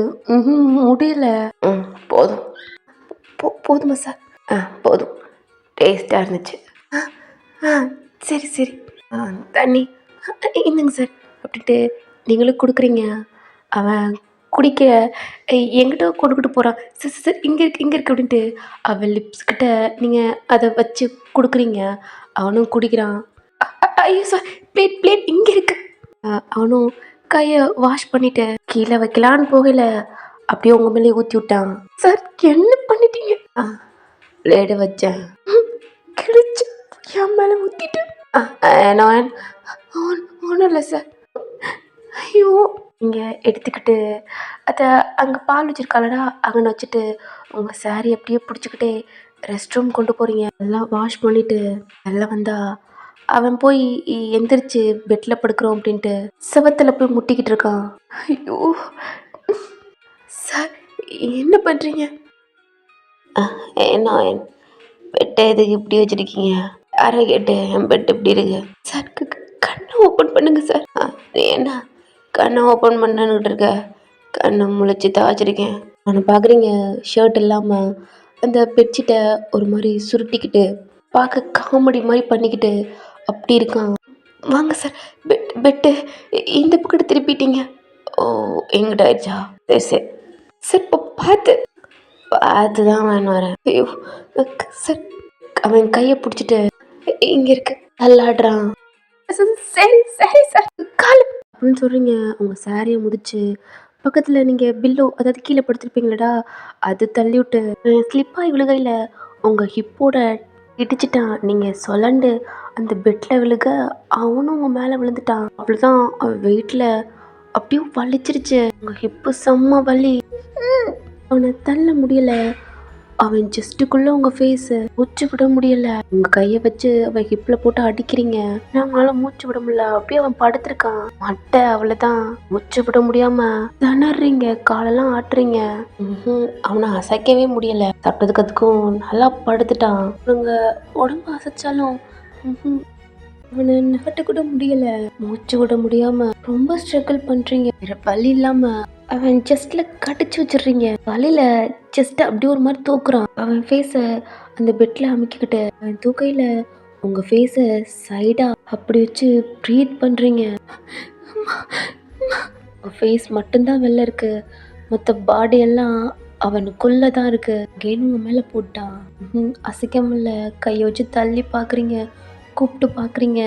முடியல. போதும் போதுமா சார்? போதும். டேஸ்ட்டாக இருந்துச்சு. ஆ ஆ சரி சரி. தண்ணி இந்தங்க சார் அப்படின்ட்டு நீங்களும் கொடுக்குறீங்க. அவன் குடிக்க எங்கிட்ட கொண்டுக்கிட்டு போகிறான். சார் சார் சார் இங்கே இருக்கு அப்படின்ட்டு அவன் லிப்ஸ் கிட்ட நீங்கள் அதை வச்சு கொடுக்குறீங்க. அவனும் குடிக்கிறான். ஐயோ சார், பிளேட் இங்கே இருக்கு. அவனும் கையை வாஷ் பண்ணிட்டு கீழே வைக்கலான்னு போகல, அப்படியே உங்கள் மேலே ஊற்றி விட்டான். சார் என்ன பண்ணிட்டீங்க? பிளேடு வச்சேன், கிழிச்சு என் மேலே ஊற்றிட்டு. நான் ஒன்றும் இல்லை சார். ஐயோ, நீங்கள் எடுத்துக்கிட்டு அதை அங்கே பால் வச்சுருக்காளடா அங்கே வச்சுட்டு உங்கள் சாரி அப்படியே பிடிச்சிக்கிட்டே ரெஸ்ட் ரூம் கொண்டு போகிறீங்க. எல்லாம் வாஷ் பண்ணிவிட்டு எல்லாம் வந்தா அவன் போய் எந்திரிச்சு பெட்டில் படுக்கிறோம் அப்படின்ட்டு செவத்தில் போய் முட்டிக்கிட்டு இருக்கான். ஐயோ சார், என்ன பண்ணுறீங்க? என்ன பெட்டை எதுக்கு இப்படி வச்சுருக்கீங்க? யாரை கேட்டு என் பெட் இப்படி இருக்கு? சார் கண்ணை ஓப்பன் பண்ணுங்க சார். என்ன கண்ணை ஓப்பன் பண்ணுன்னுக்கிட்டு இருக்க? கண்ணை முளைச்சி தான் வச்சுருக்கேன். அவனை பார்க்குறீங்க, ஷர்ட் இல்லாமல் அந்த பெட்ஷீட்டை ஒரு மாதிரி சுருட்டிக்கிட்டு பார்க்க காமெடி மாதிரி பண்ணிக்கிட்டு அப்படி இருக்கான். வாங்க சார், பெட்டு இந்த பக்கம் திருப்பிட்டீங்க. ஓ, எங்கிட்ட ஆயிடுச்சா? சரி சரி சார், இப்போ பார்த்து தான் நான் வரேன். ஐயோ சார், அவன் கையை பிடிச்சிட்டு இங்கே இருக்கு தள்ளாடுறான். சரி சரி சார், கால் அப்படின்னு சொல்கிறீங்க. உங்கள் சாரியை முதிச்சு பக்கத்தில் நீங்கள் பில்லோ அதாவது கீழே படுத்துருப்பீங்களடா, அது தள்ளி விட்டு ஸ்லிப்பாகி விழுகையில் உங்கள் ஹிப்போட இடிச்சிட்டான். நீங்கள் சொலண்டு அந்த பெட்டில் விழுக அவனும் உங்கள் மேலே விழுந்துட்டான். அவ்வளோதான், அவன் வெயிட்டில் அப்படியே வலிச்சிருச்சு. உங்கள் ஹிப்பு செம்ம வலி. அவனை தள்ள முடியலை. அவன் ஜஸ்ட்டுக்குள்ளே உங்கள் ஃபேஸு மூச்சு விட முடியலை. உங்கள் கையை வச்சு அவன் ஹிப்பில் போட்டு அடிக்கிறீங்க. அவங்களால மூச்சு விட முடியல. அப்படியே அவன் படுத்திருக்கான். மட்டை அவ்வளோதான், மூச்சு விட முடியாமல் திணறீங்க, காலெல்லாம் ஆட்டுறீங்க. அவனை அசைக்கவே முடியலை. சாப்பிட்டதுக்கு அதுக்கும் நல்லா படுத்துட்டான். அவங்க உடம்பு அசைச்சாலும் அவனை நகட்ட கூட முடியல, மூச்சு விட முடியாம ரொம்ப ஸ்ட்ரகிள் பண்றீங்க. வேற வலி இல்லாம அவன் ஜஸ்ட்ல கடிச்சு வச்சிடுறீங்க. வலியில ஜஸ்ட் அப்படியே ஒரு மாதிரி தூக்குறான். அவன் ஃபேஸ அந்த பெட்ல அமுக்கிக்கிட்டு அவன் தூக்கையில உங்க ஃபேஸ சைடா அப்படி வச்சு ப்ரீத் பண்றீங்க. ஃபேஸ் மட்டும்தான் வெளில இருக்கு, மற்ற பாடி எல்லாம் அவனுக்குள்ள தான் இருக்கு. கேன் உங்க மேல போட்டான். அசைக்க முடியல. கையை வச்சு தள்ளி பாக்குறீங்க, கூப்பிட்டு பார்க்குறீங்க.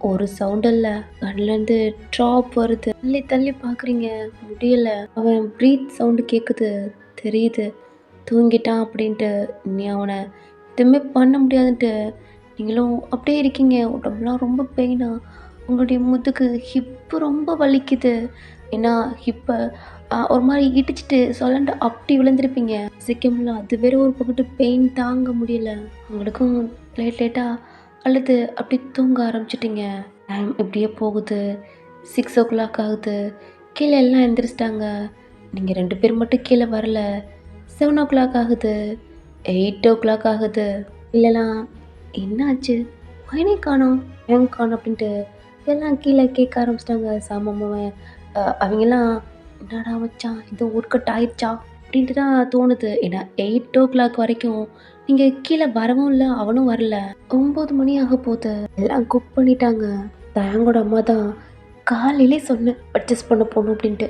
ஒரு சவுண்ட் இல்லை. கண்ணிலேருந்து ட்ராப் வருது. தள்ளி தள்ளி பார்க்குறீங்க, முடியலை. அவன் ப்ரீத் சவுண்டு கேட்குது, தெரியுது தூங்கிட்டான் அப்படின்ட்டு. நீ அவனை எதுவுமே பண்ண முடியாதுன்ட்டு நீங்களும் அப்படியே இருக்கீங்க. உடம்புலாம் ரொம்ப பெயினாக, உங்களுடைய முதுகு ஹிப்பு ரொம்ப வலிக்குது. ஏன்னா ஹிப்பை ஒரு மாதிரி இடிச்சிட்டு சொல்லண்டு அப்படி விழுந்திருப்பீங்க. சிக்கமில்ல, அது வேற ஒரு பக்கத்து பெயின் தாங்க முடியல. உங்களுக்கும் லேட்டாக அல்லது அப்படி தூங்க ஆரம்பிச்சிட்டிங்க. டைம் இப்படியே போகுது. 6 o'clock ஆகுது. கீழே எல்லாம் எந்திரிச்சிட்டாங்க. நீங்கள் 2 பேர் மட்டும் கீழே வரல. 7 o'clock ஆகுது. 8 o'clock ஆகுது. இல்லைலாம் என்னாச்சு, பையனே காணோம், ஏன் காணோம் அப்படின்ட்டு எல்லாம் கீழே கேட்க ஆரம்பிச்சிட்டாங்க. சாமான் அவங்கெல்லாம் என்னடா வச்சான், இது ஒர்க்கட் ஆயிடுச்சா அப்படின்ட்டு தான் தோணுது. ஏன்னா 8 o'clock வரைக்கும் நீங்கள் கீழே வரவும் இல்லை, அவனும் வரல. 9 மணி ஆக போகுது. எல்லாம் குக் பண்ணிட்டாங்க. தயங்கோட அம்மா தான் காலையிலே சொன்னேன் பர்ச்சேஸ் பண்ண போகணும் அப்படின்ட்டு.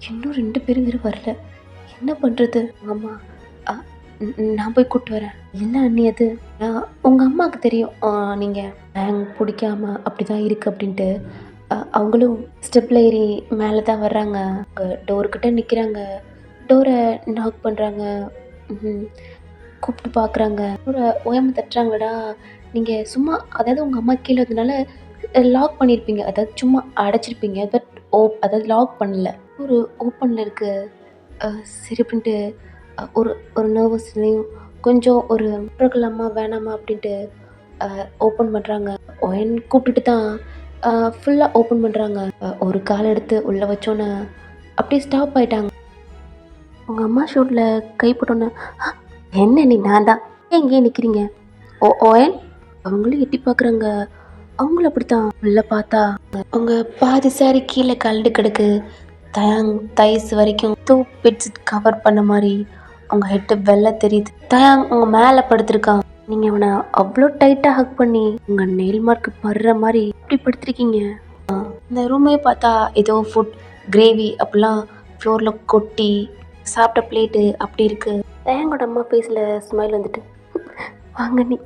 இன்னும் 2 பேரும் வேறு வரல. என்ன பண்ணுறது? உங்கள் அம்மா நான் போய் கூப்பிட்டு வரேன். இல்லை அண்ணி, அது உங்கள் அம்மாவுக்கு தெரியும் நீங்கள் டேங் பிடிக்காம அப்படி தான் இருக்குது அப்படின்ட்டு. அவங்களும் ஸ்டெப்பில் ஏறி மேலே தான் வர்றாங்க. டோர்கிட்ட நிற்கிறாங்க. டோரை நாக் பண்ணுறாங்க. கூப்பிட்டு பார்க்குறாங்க. ஒரு ஓயாமல் தட்டுறாங்கடா. நீங்கள் சும்மா, அதாவது உங்கள் அம்மா கீழே வந்தனால லாக் பண்ணியிருப்பீங்க, அதாவது சும்மா அடைச்சிருப்பீங்க. பட் அதாவது லாக் பண்ணல, ஒரு ஓப்பனில் இருக்குது. சரி அப்படின்ட்டு ஒரு நர்வஸ்லையும் கொஞ்சம் ஒரு இருக்கலாமா வேணாமா அப்படின்ட்டு ஓப்பன் பண்ணுறாங்க. ஒயன் கூப்பிட்டுட்டு தான் ஃபுல்லாக ஓப்பன் பண்ணுறாங்க. ஒரு கால் எடுத்து உள்ளே வச்சோன்னே அப்படியே ஸ்டாப் ஆகிட்டாங்க. உங்கள் அம்மா ஷூட்டில் கை போட்டோன்னே, என்ன நீ நான் தான் எங்கேயே நிற்கிறீங்க ஓயன்? அவங்களும் எட்டி பார்க்குறாங்க. அவங்களும் அப்படித்தான். உள்ள பார்த்தா அவங்க பாதி சாரி கீழே கலண்டு கிடக்கு. தைஸ் வரைக்கும் பெட்ஷீட் கவர் பண்ண மாதிரி அவங்க ஹெட்டு வெள்ளை தெரியுது. தயாங் உங்கள் மேலே படுத்திருக்கான். நீங்கள் அவனை அவ்வளோ டைட்டாக ஹக் பண்ணி உங்கள் நெயில் மார்க்கு படுற மாதிரி இப்படி படுத்திருக்கீங்க. இந்த ரூமே பார்த்தா ஏதோ ஃபுட் கிரேவி அப்படிலாம் ஃப்ளோரில் கொட்டி சாப்பிட்ட பிளேட்டு அப்படி இருக்குது. தயாங்கோட அம்மா ஃபேஸில் ஸ்மைல் வந்துட்டு, வாங்க நீ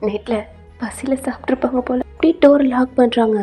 நைட்டில் பசியில் சாப்பிட்ருப்பாங்க போல். அப்படியே டோர் லாக் பண்ணுறாங்க.